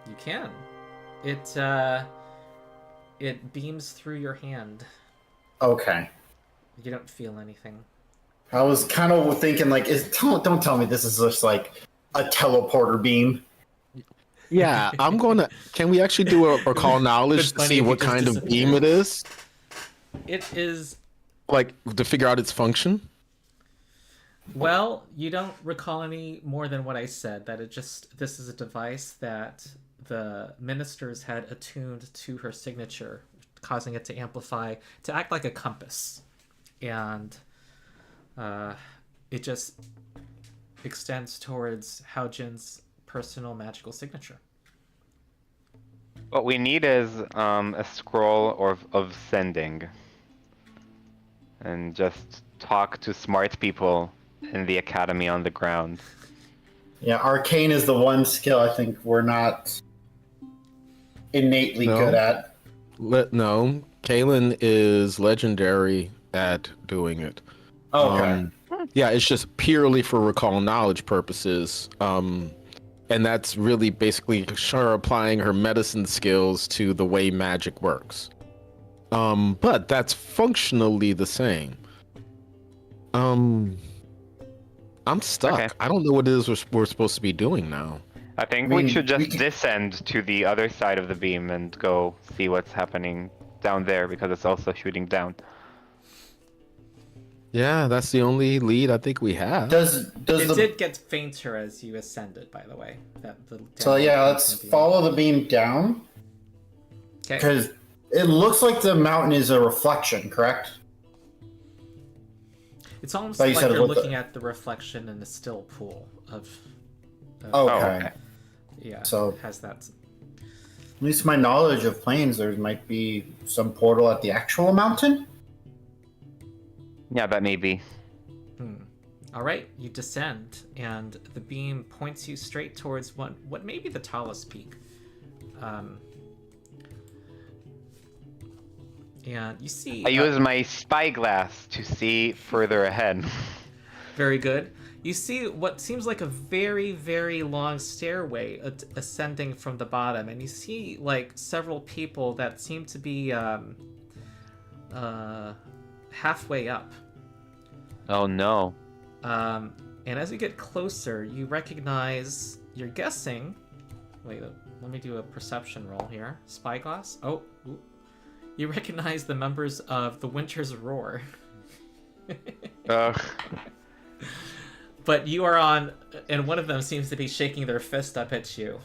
You can. It beams through your hand. Okay. You don't feel anything. I was kind of thinking like, don't tell me this is just like a teleporter beam. Yeah, I'm gonna. Can we actually do a recall knowledge It's to funny see if you what just kind of beam disappeared. it is? It is. Like to figure out its function. Well, you don't recall any more than what I said. That this is a device that the ministers had attuned to her signature, causing it to amplify, to act like a compass, and it just extends towards Hao Jin's personal magical signature. What we need is a scroll of sending. And just talk to smart people in the academy on the ground. Yeah, arcane is the one skill I think we're not innately good at. No, Kaylin is legendary at doing it. Okay. Yeah, it's just purely for recall knowledge purposes. And that's really basically her applying her medicine skills to the way magic works. But that's functionally the same. I'm stuck. Okay. I don't know what it is we're supposed to be doing now. I think I mean, we should we just can- descend to the other side of the beam and go see what's happening down there because it's also shooting down. Yeah, that's the only lead I think we have. Does It the did get fainter as you ascended, by the way. so yeah, let's follow the beam down Okay. because it looks like the mountain is a reflection, correct? It's almost Like you like said, you're with the- looking at the reflection in a still pool of. Okay. Oh, okay. Yeah. So- it has that. At least my knowledge of planes, there might be some portal at the actual mountain. Yeah, that may be. All right, you descend, and the beam points you straight towards what may be the tallest peak. And you see. I use my spyglass to see further ahead. Very good. You see what seems like a very, very long stairway ascending from the bottom, and you see like several people that seem to be halfway up. Oh no. And as you get closer, you recognize. You're guessing. Wait, let me do a perception roll here. Spyglass. Oh, ooh. You recognize the members of the Winter's Roar. Ugh. But you are on, and one of them seems to be shaking their fist up at you.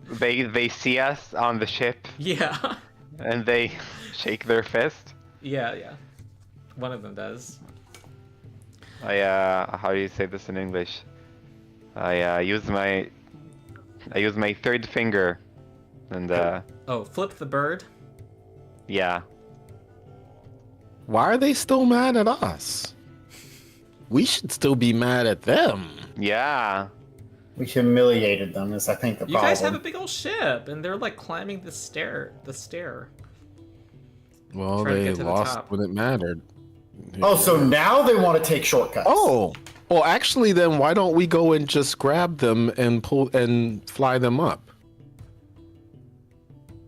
They see us on the ship Yeah. and they shake their fist. Yeah. One of them does. How do you say this in English? I use my third finger and Oh, flip the bird. yeah. Why are they still mad at us? We should still be mad at them. Yeah. We humiliated them. Is I think the You problem. guys have a big old ship, and they're like climbing the stair. Well, Trying to they get to the lost top. when it mattered. Oh, so now they want to take shortcuts. Oh, well, actually, then why don't we go and just grab them and pull and fly them up?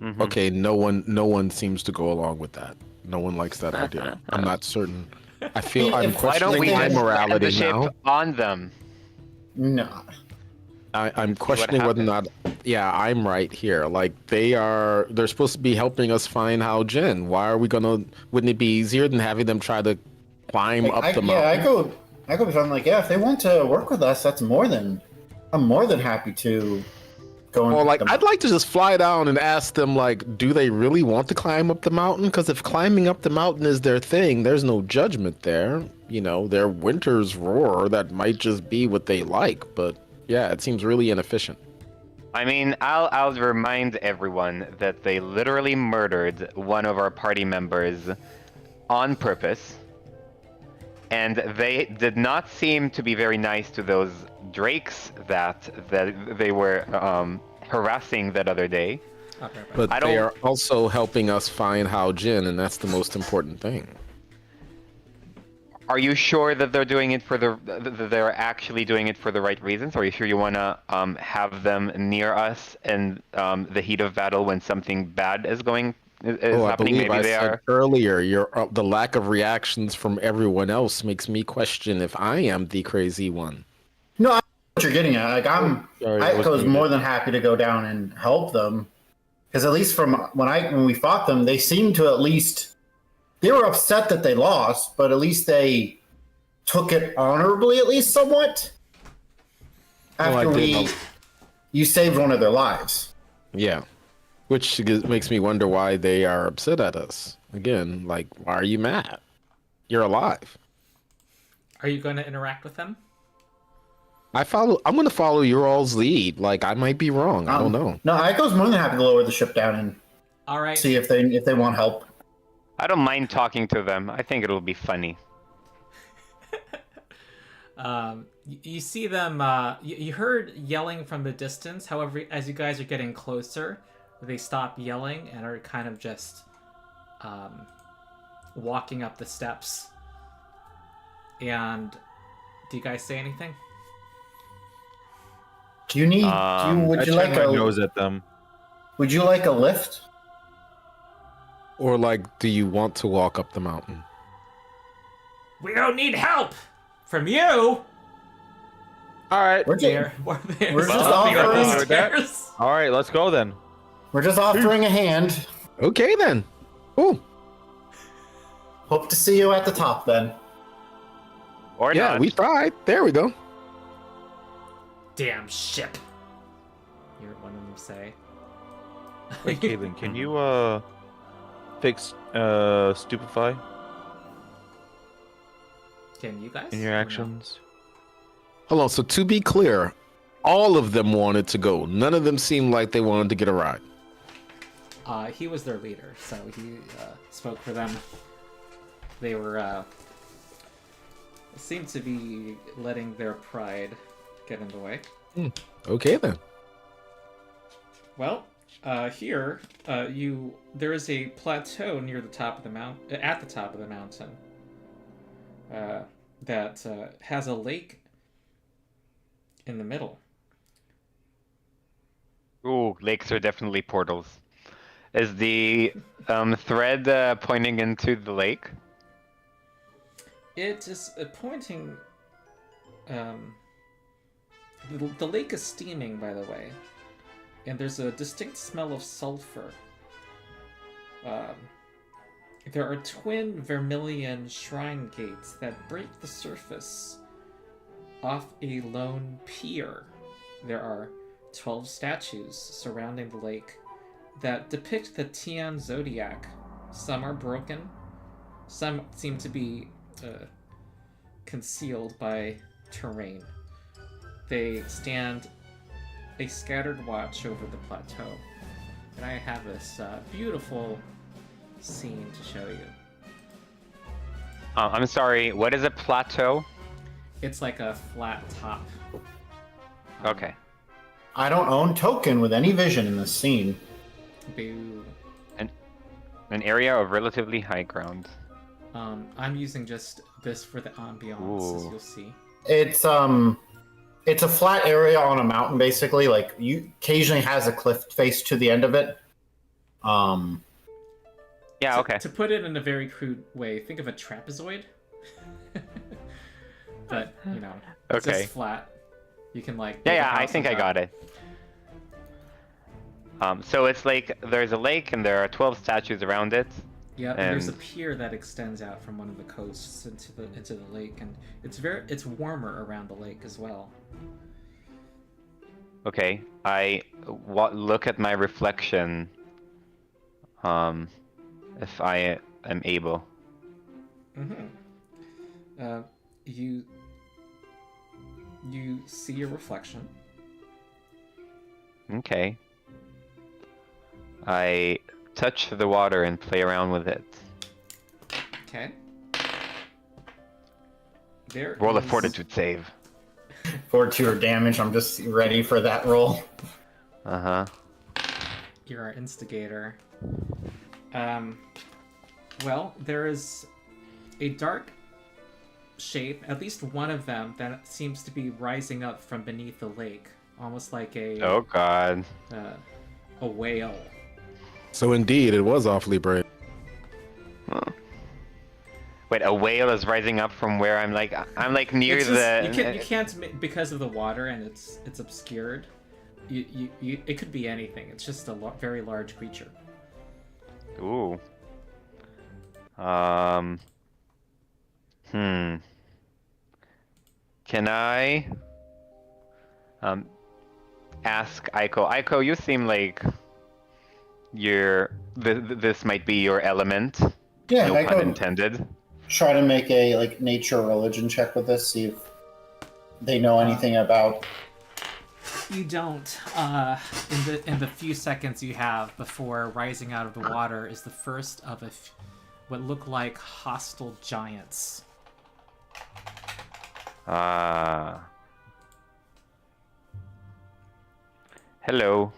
Mhm. Okay, no one seems to go along with that. No one likes that idea. I'm not certain. I feel I'm Why don't we questioning my just land the morality ship now. on them? No. I'm questioning whether or not. Yeah, I'm right here. Like they're supposed to be helping us find Hao Jin. Why are we gonna? Wouldn't it be easier than having them try to climb up the mountain? I go. I'm like, yeah. If they want to work with us, I'm more than happy to go. Well, and like pick them I'd up. like to just fly down and ask them, like, do they really want to climb up the mountain? Because if climbing up the mountain is their thing, there's no judgment there. You know, their Winter's Roar, that might just be what they like. But yeah, it seems really inefficient. I mean, I'll remind everyone that they literally murdered one of our party members on purpose. And they did not seem to be very nice to those drakes that they were harassing that other day. I'll be right back. But I they don't- are also helping us find Hao Jin, and that's the most important thing. Are you sure that they're doing it for that they're actually doing it for the right reasons? Or are you sure you wanna have them near us in the heat of battle when something bad is Oh, I happening? believe Maybe I they said are. earlier, the lack of reactions from everyone else makes me question if I am the crazy one. No, I know what you're getting at. Like Sorry, I I was was muted. more than happy to go down and help them, because at least from when we fought them, they seemed to at least they were upset that they lost, but at least they took it honorably, at least somewhat. Well, I After did you saved one of their lives. Yeah. Which makes me wonder why they are upset at us. Again, like, why are you mad? You're alive. Are you going to interact with them? I'm going to follow your all's lead. Like, I might be wrong. I don't know. No, Aiko's more than happy to lower the ship down and All right. see if they want help. I don't mind talking to them. I think it'll be funny. You see them. You heard yelling from the distance. However, as you guys are getting closer, they stop yelling and are kind of just walking up the steps. And do you guys say anything? Do you need? I Would you turn like my a? nose at them. Would you like a lift? Or, like, do you want to walk up the mountain? We don't need help from you. All right. We're They're We're just stomping up offering- the stairs. All right, let's go then. just offering a hand. Okay, then. Oh, Hope to see you at the top then. Or yeah, not. we tried. There we go. Damn ship. You heard one of them say. Wait, Caitlin, can you fix stupefy Can you guys? in your Or no? actions? Hold on. So, to be clear, all of them wanted to go. None of them seemed like they wanted to get a ride. He was their leader, so he spoke for them. They were seemed to be letting their pride get in the way. Okay, then. Well, here there is a plateau near the top of the at the top of the mountain that has a lake in the middle. Ooh, lakes are definitely portals. Is the thread pointing into the lake? It is pointing. The lake is steaming, by the way, and there's a distinct smell of sulfur. There are twin vermilion shrine gates that break the surface off a lone pier. There are 12 statues surrounding the lake that depict the Tian zodiac. Some are broken, some seem to be concealed by terrain. They stand a scattered watch over the plateau. And I have this beautiful scene to show you. I'm sorry, what is a plateau? It's like a flat top. Okay. I don't own token with any vision in this scene. Boo. An area of relatively high ground. I'm using just this for the ambiance, as Ooh. you'll see. It's a flat area on a mountain, basically. Like, you occasionally has a cliff face to the end of it. Yeah, okay. To put it in a very crude way, think of a trapezoid. But, you know, it's Okay. just flat. You can, like... Yeah, build a yeah, I house think on I top. got it. So it's like there's a lake and there are 12 statues around it. Yeah, and there's a And- pier that extends out from one of the coasts into the lake, and it's warmer around the lake as well. Okay, I look at my reflection. If I am able. Mm-hmm. You see your reflection. Okay. I touch the water and play around with it. Okay. There Roll a is- fortitude save. Fortitude or damage, I'm just ready for that roll. Uh-huh. you're our instigator. Well, there is a dark shape, at least one of them, that seems to be rising up from beneath the lake, almost like Oh god. a whale. So indeed, it was awfully brave. Huh. Wait, a whale is rising up from where I'm like near It's the. just, you can't because of the water and it's obscured. You it could be anything. It's just a very large creature. Ooh. Can I ask Aiko? Aiko, you seem like this might be your element. Yeah, No I pun go intended. try to make a like nature or religion check with this, see if they know anything about. You don't. In the few seconds you have before rising out of the water is the first of what look like hostile giants. Hello.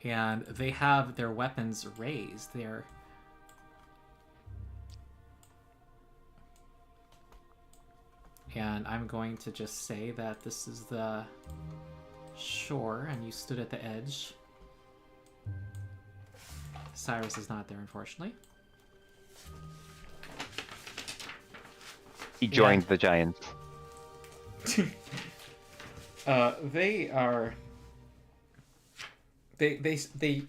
And they have their weapons raised. And I'm going to just say that this is the shore, and you stood at the edge. Cyrus is not there, unfortunately. He joined the giants. They are. They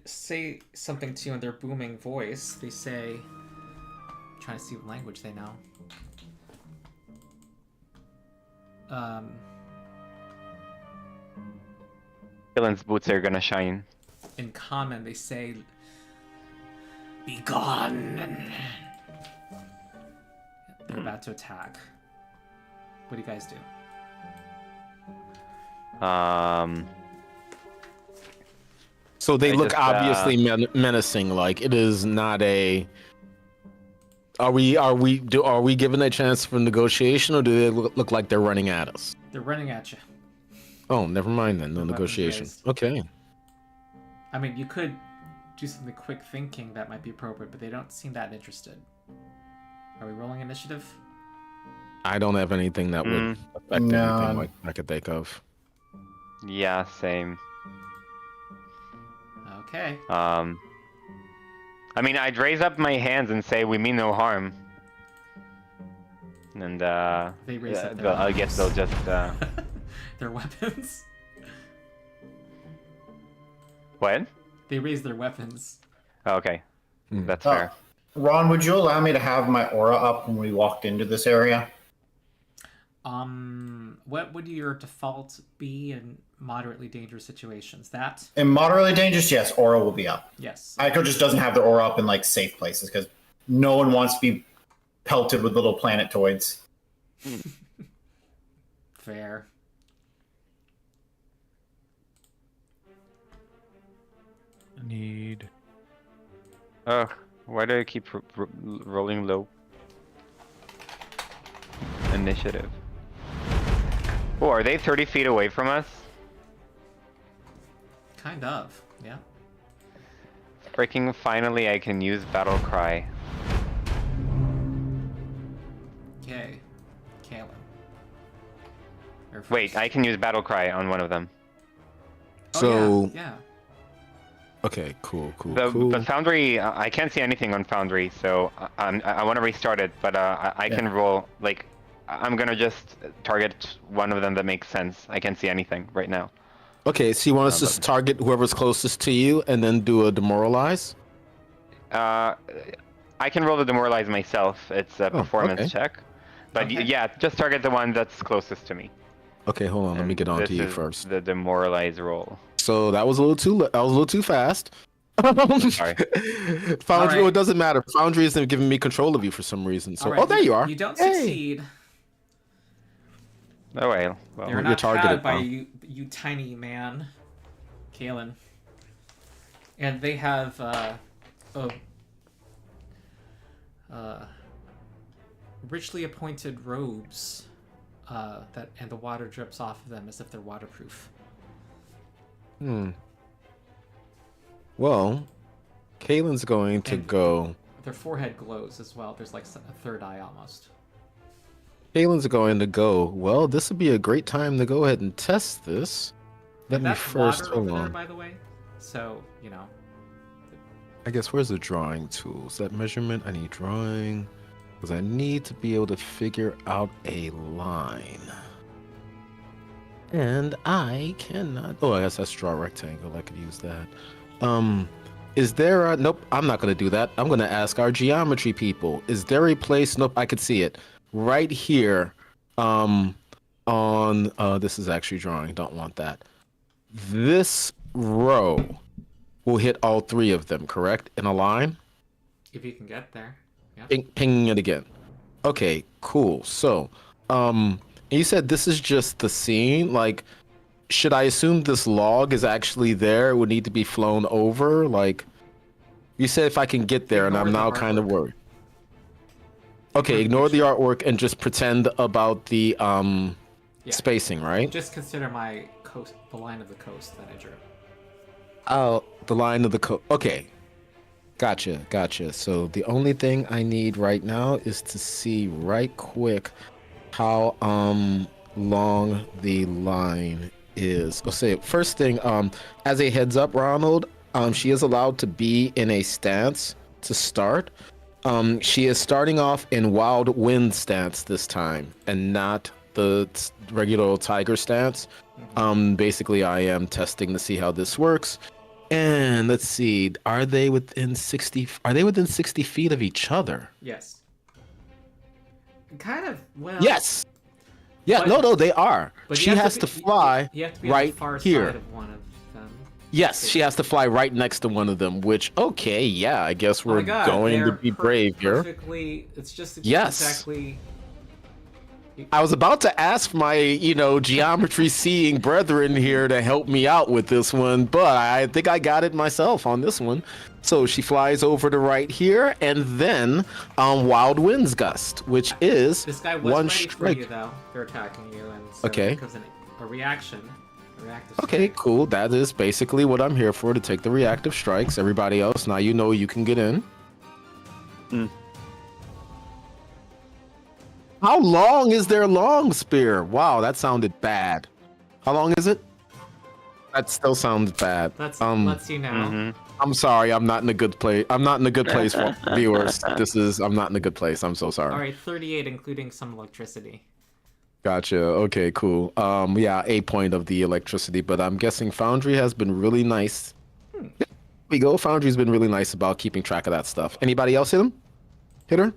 say something to you in their booming voice. They say, I'm trying to see what language they know. Dylan's boots are gonna shine. In common, they say, "Be gone." They're about to attack. What do you guys do? So they I look just, obviously menacing. Like it is not a. Are we given a chance for negotiation, or do they look like they're running at us? They're running at you. Oh, never mind then. No Their weapons negotiation. raised. Okay. I mean, you could do something quick thinking that might be appropriate, but they don't seem that interested. Are we rolling initiative? I don't have anything that would affect No. anything like I could think of. Yeah, same. Okay. I mean, I'd raise up my hands and say, "We mean no harm." And They raise up their I guess they'll just. their weapons. What? They raise their weapons. Oh, okay, that's Oh. fair. Ron, would you allow me to have my aura up when we walked into this area? What would your default be in moderately dangerous situations? That? In moderately dangerous, yes, aura will be up. Yes. Aiko just doesn't have the aura up in like safe places because no one wants to be pelted with little planetoids. Fair. Need. Ugh, why do I keep rolling low? Initiative. Oh, are they 30 feet away from us? Kind of. Yeah. Freaking finally I can use Battle Cry. Okay. Kalen. You're first. Wait, I can use Battle Cry on one of them. Oh, So yeah. okay, cool. The Foundry, I can't see anything on Foundry, so I want to restart it, but I can roll, like, I'm gonna just target one of them that makes sense. I can't see anything right now. Okay, so you want us to just target whoever's closest to you and then do a demoralize? I can roll the Demoralize myself. It's a performance okay. check. But Okay. yeah, just target the one that's closest to me. Okay, hold on. Let me And get on this to you is first. The Demoralize roll. So that was a little too fast. Sorry. Foundry. Alright. Well, it doesn't matter. Foundry isn't giving me control of you for some reason. So, Alright, oh, there you are. You don't Hey. succeed. Oh well. You're You're not targeted, had by huh? you tiny man, Kalen. And they have richly appointed robes and the water drips off of them as if they're waterproof. Well, Kaylin's going to And- go. Their forehead glows as well. There's like a third eye almost. Kaylin's going to go. Well, this would be a great time to go ahead and test this. Let And me that's first water hold over there, on. by the way. So, you know. I guess where's the drawing tools? That measurement, I need drawing. Because I need to be able to figure out a line. And I cannot. Oh, I guess that's draw rectangle. I could use that. Is there a. Nope, I'm not going to do that. I'm going to ask our geometry people. Is there a place. Nope, I could see it. Right here. On. This is actually drawing. Don't want that. This row will hit all three of them, correct? In a line? If you can get there. Yeah. Pinging it again. Okay, cool. So, you said this is just the scene. Like, should I assume this log is actually there? It would need to be flown over. Like, you said if I can get there, and I'm Ignore now the kind of artwork. worried. Okay, ignore the artwork and just pretend about the Yeah. spacing, right? Just consider my coast, the line of the coast that I drew. Oh, the line of the code. Okay. Gotcha. So the only thing I need right now is to see right quick how long the line is. I'll say first thing, as a heads up, Ronald, she is allowed to be in a stance to start. She is starting off in Wild Wind stance this time and not the regular old tiger stance. Basically I am testing to see how this works. And let's see, are they within 60 feet of each other? Yes. Kind of, well... Yes. Yeah, But- no, they are. But She has to fly You have to be right on the far here. side of one of them. Yes, she has to fly right next to one of them, which, okay, yeah, I guess Oh my we're God, going to they're be brave here. Perfectly, it's just Yes. exactly... I was about to ask my, geometry seeing brethren here to help me out with this one, but I think I got it myself on this one. So she flies over to right here, and then Wild Winds Gust, which is This guy was one ready for strike. you, though. They're attacking you, and so Okay. because a reaction, a reactive Okay, strike. cool. That is basically what I'm here for, to take the reactive strikes. Everybody else, now you know you can get in. How long is their long spear? Wow, that sounded bad. How long is it? That still sounds bad. Let's see now. I'm sorry, I'm not in a good place. I'm not in a good place for viewers. I'm not in a good place. I'm so sorry. All right, 38, including some electricity. Gotcha. Okay, cool. Yeah, a point of the electricity, but I'm guessing Foundry has been really nice. There we go. Foundry's been really nice about keeping track of that stuff. Anybody else hit him? Hit her?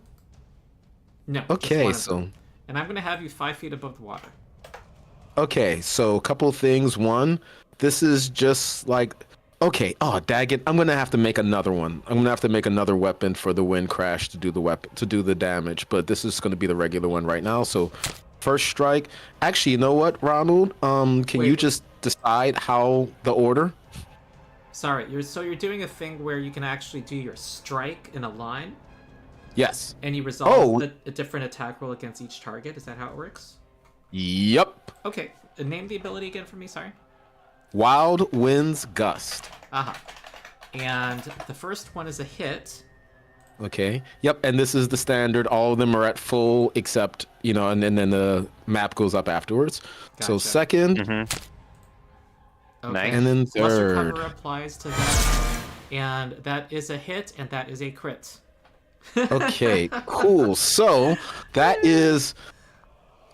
No. just Okay, one of so them. And I'm gonna have you 5 feet above the water. okay, so a couple of things. One, this is just like okay. Oh, daggit! I'm gonna have to make another one. I'm gonna have to make another weapon for the wind crash to do the damage. But this is gonna be the regular one right now. So first strike. Actually, you know what, Ronald? Can you Wait. just decide how the order? Sorry, you're doing a thing where you can actually do your strike in a line, Yes. and you resolve Oh. a different attack roll against each target. Is that how it works? Yep. Okay, name the ability again for me. Sorry. Wild Winds Gust. Aha. And the first one is a hit. Okay. Yep. And this is the standard. All of them are at full except, and then the map goes up afterwards. So Gotcha. second, Okay. Nice. and then Plus third. recover applies to that, and that is a hit, and that is a crit. Okay, cool. So that is,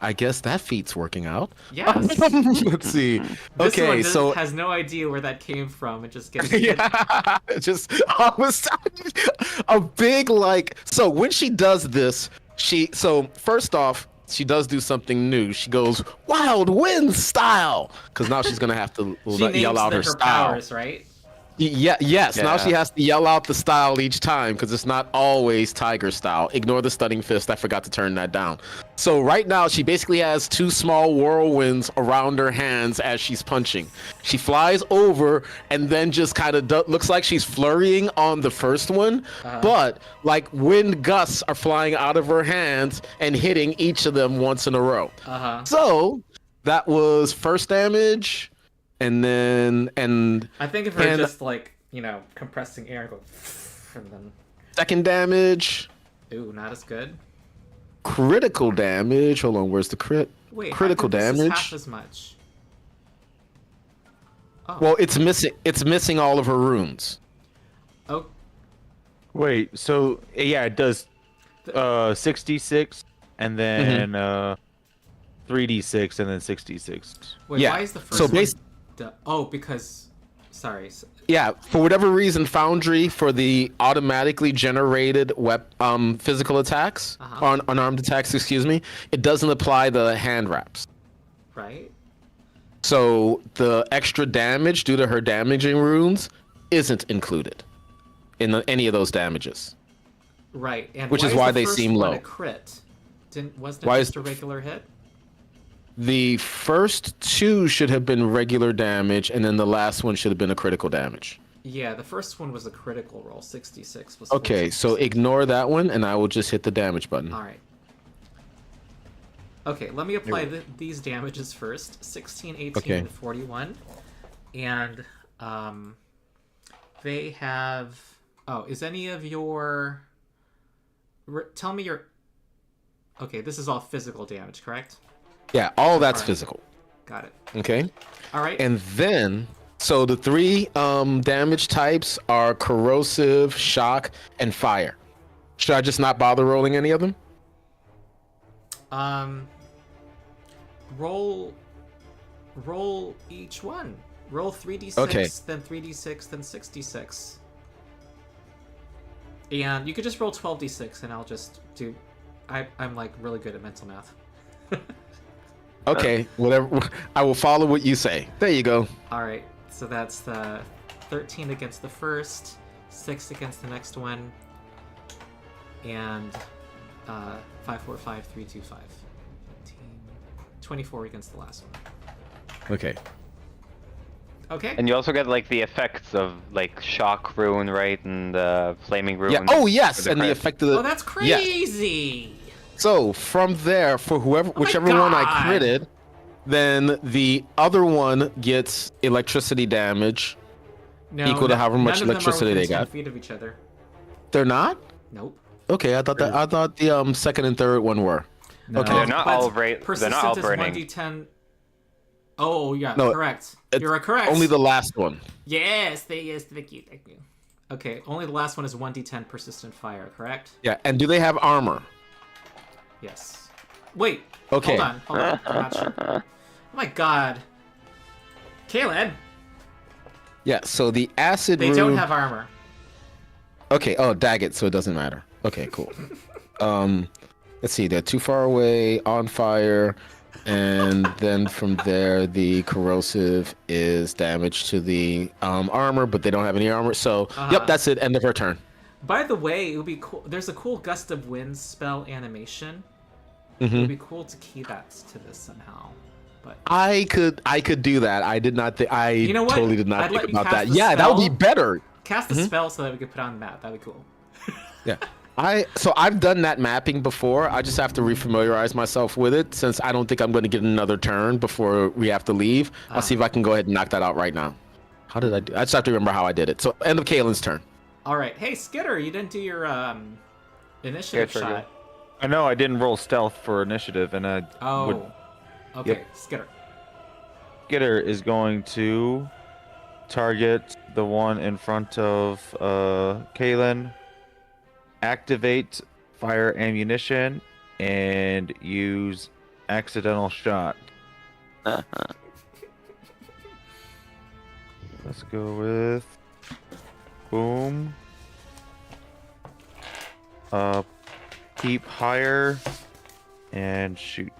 I guess that feat's working out. Yes. Let's see. This Okay, one so has no idea where that came from. It just gets yeah, just I was a big like. So when she does this, first off, she does do something new. She goes Wild Wind style because now she's gonna have to She names yell out her style. powers, right? Yes. Now Yeah. she has to yell out the style each time because it's not always tiger style. Ignore the stunning fist. I forgot to turn that down. So right now she basically has two small whirlwinds around her hands as she's punching. She flies over and then just kind of looks like she's flurrying on the first one, but like wind gusts are flying out of her hands and hitting each of them once in a row. So that was first damage. And I think of her just like you know, compressing air and go, and then, Second damage. ooh, not as good. Critical damage. Hold on, where's the crit? Wait, Critical this is damage. half as much. Oh. Well, it's missing. It's missing all of her runes. Oh, Wait, so yeah, it does 66 and then 3d6 and then 66. wait, Yeah, why is the first so one? bas- Oh, because, sorry. Yeah, for whatever reason, Foundry for the automatically generated physical attacks, Uh-huh. unarmed attacks, excuse me, it doesn't apply the hand wraps. Right? So the extra damage due to her damaging runes isn't included in any of those damages. Right. And Which is is why the they first seem one low. a crit? Wasn't it Why is just a regular hit? The first two should have been regular damage, and then the last one should have been a critical damage. Yeah, the first one was a critical roll. 66 was. Okay, so 14%. ignore that one, and I will just hit the damage button. All right. Okay, let me apply these damages first. 16, 18, Okay. and 41. And they have... Oh, is any of your... Tell me your... Okay, this is all physical damage, correct? Yeah, all that's Alright. physical. Got it. Okay, All right. and then so the three damage types are corrosive, shock, and fire. Should I just not bother rolling any of them? Roll each one. Roll 3d6, Okay. then 3d6, then 66. And you could just roll 12d6, and I'll just do... I'm like really good at mental math. Okay, whatever. I will follow what you say. There you go. Alright, so that's the 13 against the first, 6 against the next one, and 5, 4, 5, 3, 2, 5. 15, 24 against the last one. Okay. Okay. And you also get like the effects of like shock rune, right, and flaming rune. Yeah. Oh yes, for the and the crit. effect of the. Oh, that's Yes. crazy! So from there, for whichever one I God. critted, then the other one gets electricity damage. No, Equal to however much none of them are electricity within they 10 got. feet of each other. They're not? Nope. Okay, I thought the second and third one were. Okay. They're not But all right. They're not all persistent burning. is 1d10. Oh, yeah, No, correct. it's You're correct. Only the last one. Yes, thank you. Okay, only the last one is 1d10 persistent fire, correct? Yeah, and do they have armor? Yes. Wait. Okay. Hold on. I'm not sure. Oh my god. Kaylin, Yeah, so the acid they rune... don't have armor. Okay, oh, Daggett, so it doesn't matter. Okay, cool. Let's see, they're too far away, on fire, and then from there, the corrosive is damage to the armor, but they don't have any armor, so, yep, that's it, end of her turn. By the way, it would be cool. There's a cool gust of wind spell animation. It Mm-hmm. would be cool to key that to this somehow. But I could do that. I did not think, I You know what? totally did not I'd think let you about cast that. the Yeah, that would be spell. better. cast the spell so that we could put it on the map. That'd be cool. Yeah. So I've done that mapping before. I just have to refamiliarize myself with it since I don't think I'm going to get another turn before we have to leave. I'll see if I can go ahead and knock that out right now. How did I do? I just have to remember how I did it. So end of Kaylin's turn. All right. Hey, Skitter, you didn't do your initiative Here, shot. I know I didn't roll stealth for initiative, and I Oh. would. Okay, Yep. Skitter. Skitter is going to target the one in front of Kaylin, activate fire ammunition, and use accidental shot. Let's go with boom. Keep higher and shoot.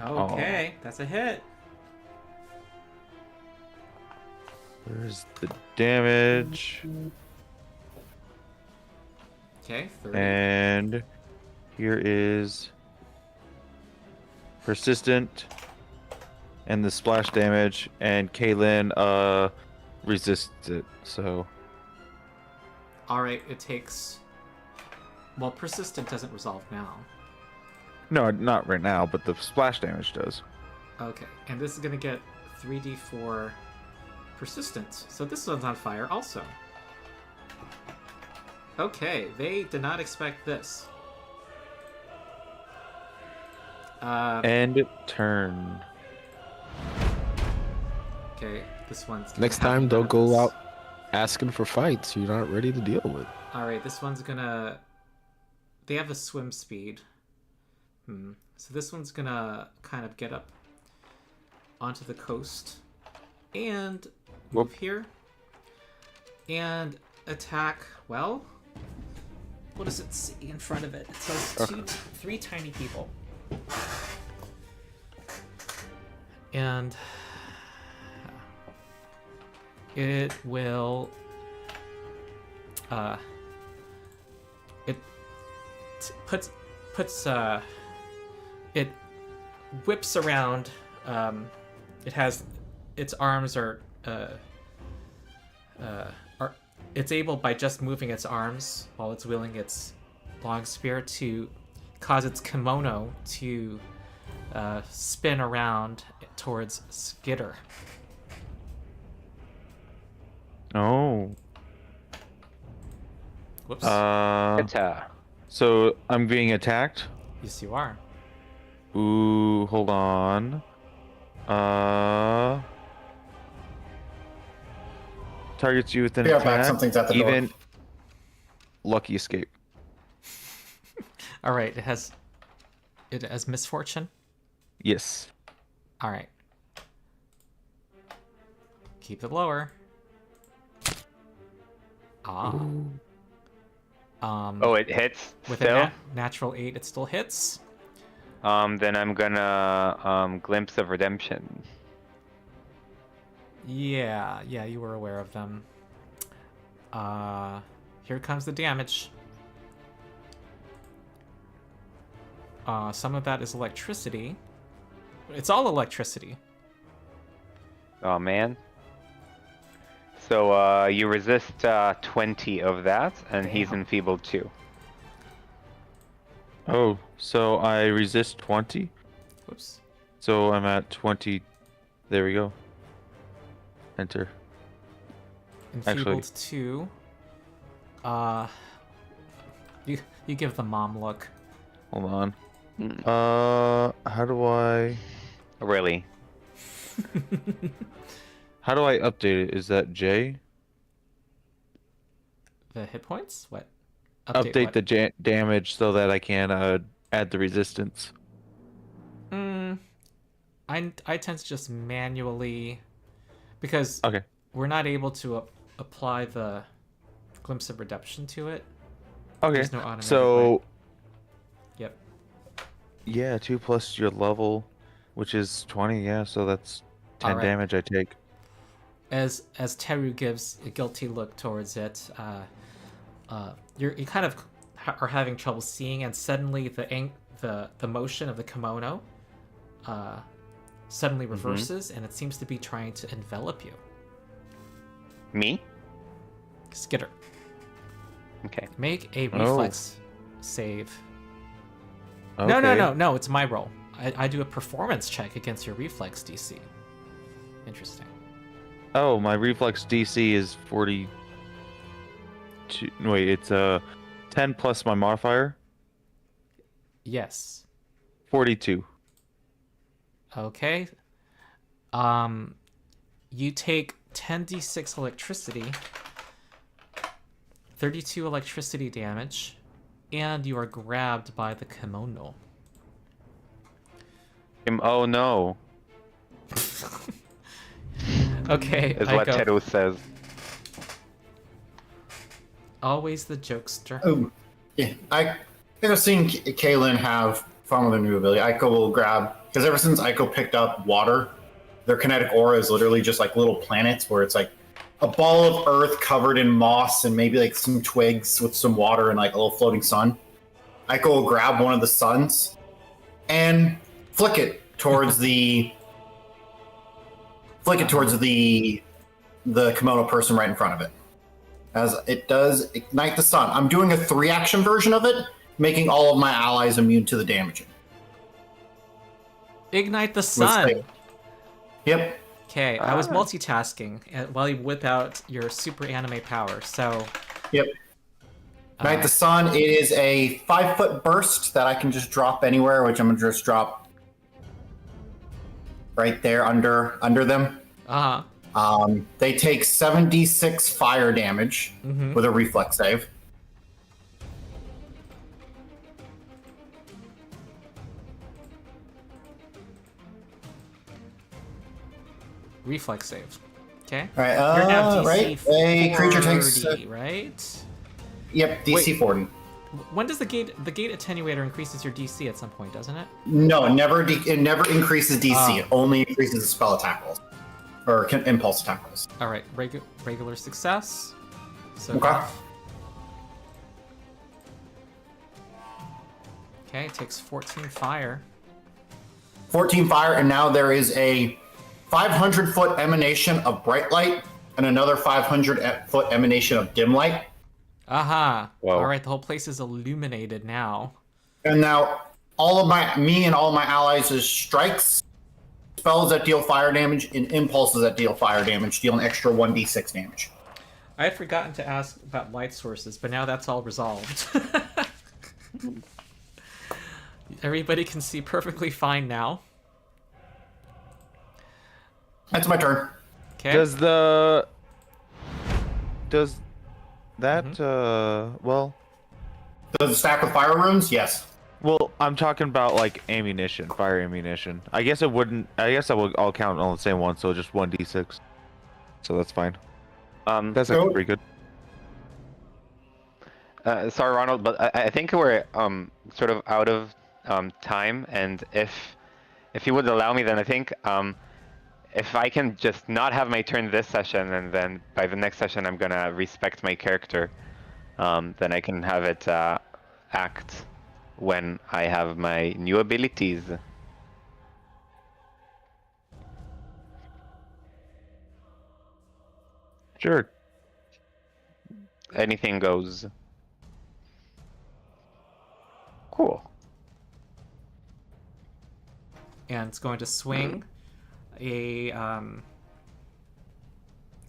Okay, that's a hit. There's the damage. Okay, 30. And here is persistent and the splash damage, and Kaylin resists it. So All right, it takes. Well, persistent doesn't resolve now. no, not right now, but the splash damage does. Okay, and this is gonna get 3d4 persistent. So this one's on fire also. Okay, they did not expect this. End turn. Okay, this one's gonna Next have time, none don't of go this. out asking for fights you're not ready to deal with. Alright, this one's gonna... They have a swim speed. So this one's gonna kind of get up onto the coast and move here and attack. Well, what does it see in front of it? It says three tiny people. And it will it whips around. It has its arms are it's able, by just moving its arms while it's wielding its long spear, to cause its kimono to spin around towards Skitter. Oh. Whoops. So I'm being attacked. Yes, you are. Ooh, hold on. Targets you with an Be right attack. back, something's at the door. Even lucky escape. All right, it has misfortune. Yes. All right. Keep it lower. Oh, it hits with still? a natural 8, it still hits. Then I'm gonna Glimpse of Redemption. Yeah, you were aware of them. Here comes the damage. Some of that is electricity. It's all electricity. Oh man. So you resist 20 of that, and he's Damn. enfeebled too. Oh, so I resist 20. Whoops. So I'm at 20. There we go. Enter. Enfeebled 2. You give the mom look. Hold on. How do I Really? how do I update it? Is that J? The hit points? What? Update what? the damage so that I can add the resistance. I tend to just manually, because Okay. we're not able to apply the Glimpse of Redemption to it. Okay. There's no automatic So way. Yep. yeah, 2 plus your level, which is 20. Yeah, so that's 10 Alright. damage I take. As Teru gives a guilty look towards it, you kind of are having trouble seeing, and suddenly the motion of the kimono suddenly reverses, and it seems to be trying to envelop you. Me? Skitter, Okay. make a reflex save. Okay. No, it's my roll. I do a performance check against your reflex DC. Interesting. Oh, my reflex DC is 42. Wait, it's 10 plus my modifier. Yes. 42. Okay. You take 10d6 electricity, 32 electricity damage, and you are grabbed by the kimono. Oh no. Okay, Is what Aiko. Teru says. Always the jokester. Oh, yeah. I think I've seen Kaylin have fun with a new ability. Aiko will grab, because ever since Aiko picked up water, their kinetic aura is literally just like little planets where it's like a ball of earth covered in moss and maybe like some twigs with some water and like a little floating sun. Aiko will grab one of the suns and flick it towards the kimono person right in front of it. As it does ignite the sun. I'm doing a 3-action version of it, making all of my allies immune to the damaging. Ignite the Let's sun. say- Yep. Okay, I was multitasking while you whip out your super anime power, so... Yep. Knight the Sun, it is a 5-foot burst that I can just drop anywhere, which I'm going to just drop right there under them. Uh-huh. They take 7d6 fire damage with a reflex save. Reflex save. Okay. All right, You're now DC right. A creature takes 40, right? Yep, DC Wait. 40. When does the gate attenuator increases your DC at some point, doesn't it? No, it never increases DC. It only increases spell attack rolls or impulse attack rolls. All right, regular success. So Okay. Okay, it takes 14 fire. 14 fire, and now there is a 500-foot emanation of bright light and another 500-foot emanation of dim light. Aha. Whoa. All right, the whole place is illuminated now. And now all of me and all my allies' strikes, spells that deal fire damage, and impulses that deal fire damage deal an extra 1d6 damage. I had forgotten to ask about light sources, but now that's all resolved. Everybody can see perfectly fine now. That's my turn. Okay. Does that well, Does it stack with fire runes? Yes. well, I'm talking about like ammunition, fire ammunition. I guess it wouldn't. I guess I would all count on the same one, so just 1d6. So that's fine. That's So- actually pretty good. Sorry, Ronald, but I think we're sort of out of time, and if you would allow me, then I think if I can just not have my turn this session, and then by the next session I'm gonna respect my character, then I can have it act when I have my new abilities. Sure. Anything goes. Cool. And it's going to swing a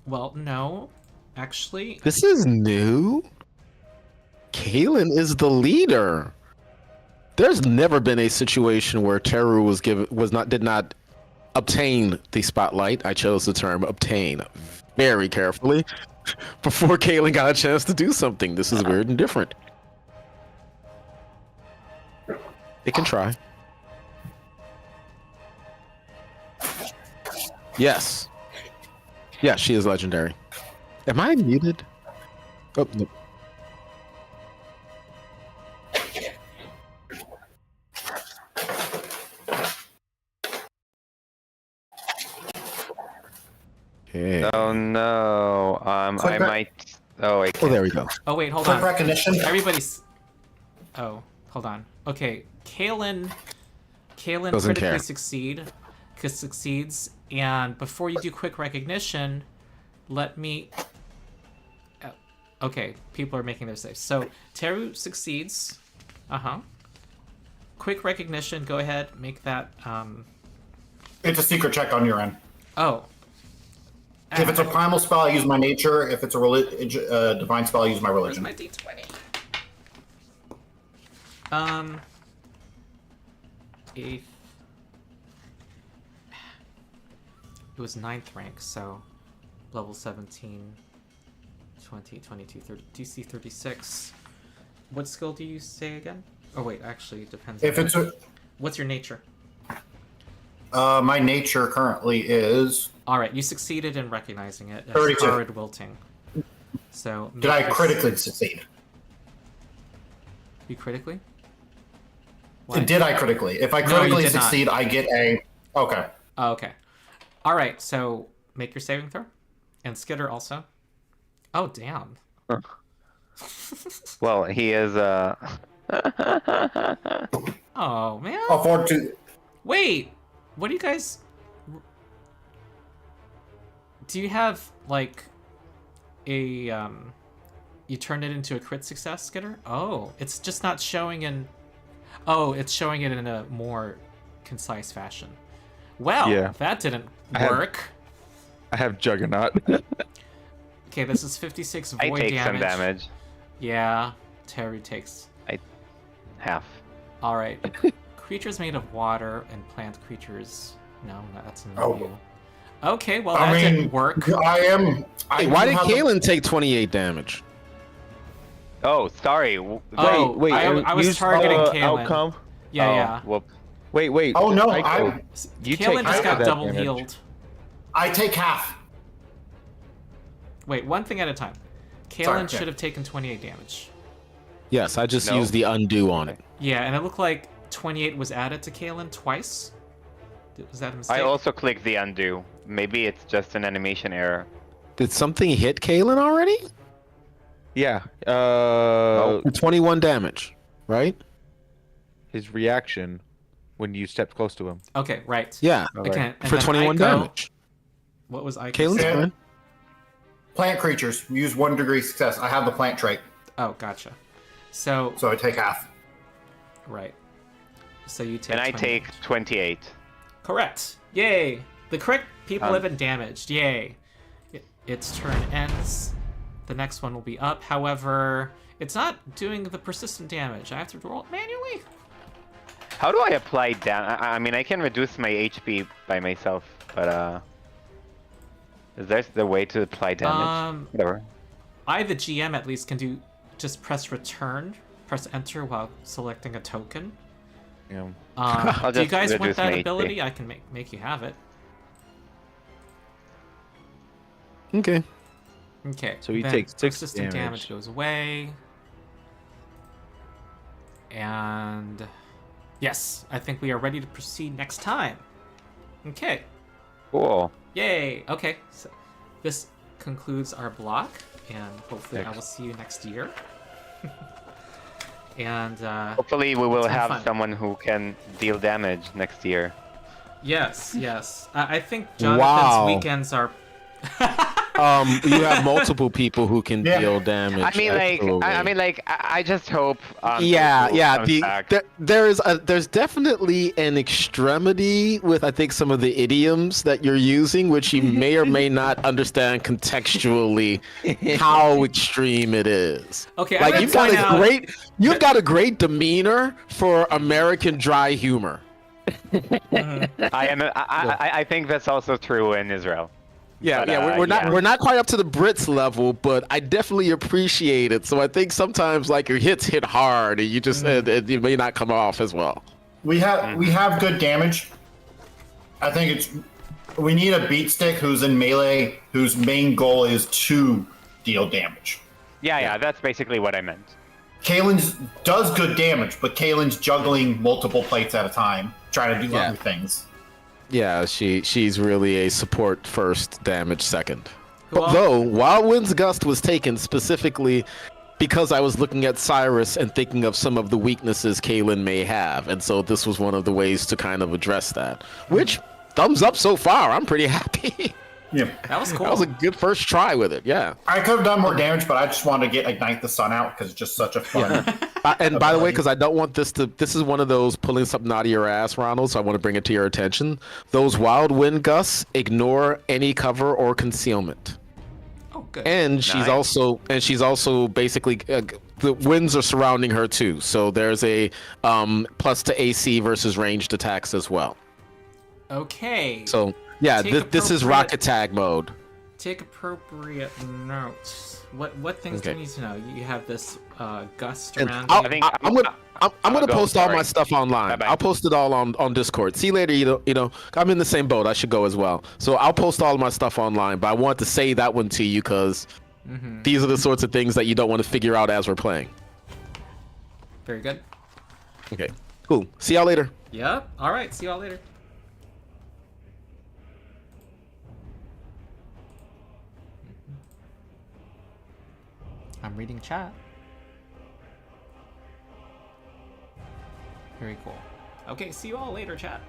well, no, actually, This is new. Kalen is the leader. There's never been a situation where Teru did not obtain the spotlight. I chose the term obtain very carefully before Kalen got a chance to do something. This is weird and different. It can try. Yes. Yeah, she is legendary. Am I muted? Oh, no. Okay. Oh no. I Quick might. Oh, I Oh, can't. there we go. oh wait, hold Quick on. recognition. Everybody's. Oh, hold on. Okay, Kalen Doesn't critically care. succeeds, and before you do quick recognition, let me. Okay, people are making their saves. So Teru succeeds. Quick recognition. Go ahead, make that. It's a secret check on your end. Oh. If it's a primal spell, I use my nature. If it's a divine spell, I use my Where's religion. my D20? Eighth. It was 9th rank, so level 17, 20, 22, 30, DC 36. What skill do you say again? Oh wait, actually it depends. If on it's a, What's your nature? my nature currently is. All right, you succeeded in recognizing it. As 32. Arid wilting. So Did I make your- critically succeed? You critically? What? Did I critically? If I No, you critically did not. succeed, I get a. Okay. Oh, okay. All right, so make your saving throw, and Skitter also. Oh damn. Well, he is. Oh man. Oh, fortitude. Wait, what do you guys? Do you have like a You turned it into a crit success, Skitter? Oh, it's just not showing in. Oh, it's showing it in a more concise fashion. Well, Yeah. that didn't I had- work. I have Juggernaut. Okay, this is 56 void I take damage. some damage. Yeah, Terry takes. Half. All right. Creatures made of water and plant creatures. No, that's not Oh. you. Okay, well that didn't work. Hey, Why did Kalen take 28 damage? Oh, sorry. Oh, wait, I was use, targeting Kalen. outcome. Yeah, Oh, yeah. Whoop. Wait. Oh no, Tycho, you Kalen take just half got of that double damage. healed. I take half. Wait, one thing at a time. Kalen Sorry, should have taken 28 damage. Yes, I just No. used the undo on it. Yeah, and it looked like 28 was added to Kalen twice. Was that a mistake? I also clicked the undo. Maybe it's just an animation error. Did something hit Kalen already? Yeah. Oh. For 21 damage, right? His reaction when you stepped close to him. Okay, right. Yeah, Again, and for then 21 Ico- damage. What was Ico? Kalen's Yeah. fine. Plant creatures use 1 degree success. I have the plant trait, Oh, gotcha. So, so I take half. right. So you take And I 20 take damage. 28. Correct. Yay. The correct people Um, have been damaged. Yay. Its turn ends. The next one will be up. However, it's not doing the persistent damage. I have to roll it manually. How do I apply damage? I mean, I can reduce my HP by myself, but is there the way to apply damage? Whatever. I, the GM, at least, can do just press return, press enter while selecting a token. Yeah. I'll Do you just guys want reduce that my ability? HP. I can make you have it. Okay. Okay. So he then takes 6 persistent damage damage. goes away. And yes, I think we are ready to proceed next time. Okay. Cool. Yay. Okay. So this concludes our block, and hopefully I will see you next year. And Hopefully we will It's been have fun. someone who can deal damage next year. yes. I think Jonathan's Wow. weekends are. You have multiple people who can Yeah. deal damage. I just hope. Yeah, Tutu yeah. comes back. There's definitely an extremity with I think some of the idioms that you're using, which you may or may not understand contextually how extreme it is. Okay, I'm Like gonna point out- you've got a great demeanor for American dry humor. I think that's also true in Israel. Yeah, But, yeah, we're not yeah. we're not quite up to the Brits level, but I definitely appreciate it. So I think sometimes like your hits hit hard, and you just and you may not come off as well. We have good damage. I think we need a beat stick who's in melee, whose main goal is to deal damage. Yeah, that's basically what I meant. Kalen's does good damage, but Kalen's juggling multiple plates at a time, trying to do Yeah. other things. Yeah, she's really a support first, damage second. Well- Though Wild Wind's Gust was taken specifically because I was looking at Cyrus and thinking of some of the weaknesses Kalen may have, and so this was one of the ways to kind of address that. Which, thumbs up so far. I'm pretty happy. Yeah, That was cool. That was a good first try with it. Yeah. I could have done more damage, but I just wanted to get Ignite the Sun out because it's just such a fun. And by the way, because I don't want this is one of those pulling something out of your ass, Ronald, so I want to bring it to your attention. Those Wild Wind Gusts ignore any cover or concealment. Oh, good. And she's Nice. also basically the winds are surrounding her too. So there's a plus to AC versus ranged attacks as well. Okay. So yeah, Take this is appropriate- rocket tag mode. Take appropriate notes. What things do Okay. you need to know? You have this gust And around. I'm you. gonna go, post all sorry. my stuff online. Bye-bye. I'll post it all on Discord. See you later. You know, I'm in the same boat. I should go as well. So I'll post all my stuff online. But I want to say that one to you because these are the sorts of things that you don't want to figure out as we're playing. Very good. Okay, cool. See y'all later. Yep. All right. See you all later. I'm reading chat. Very cool. Okay, see you all later, chat.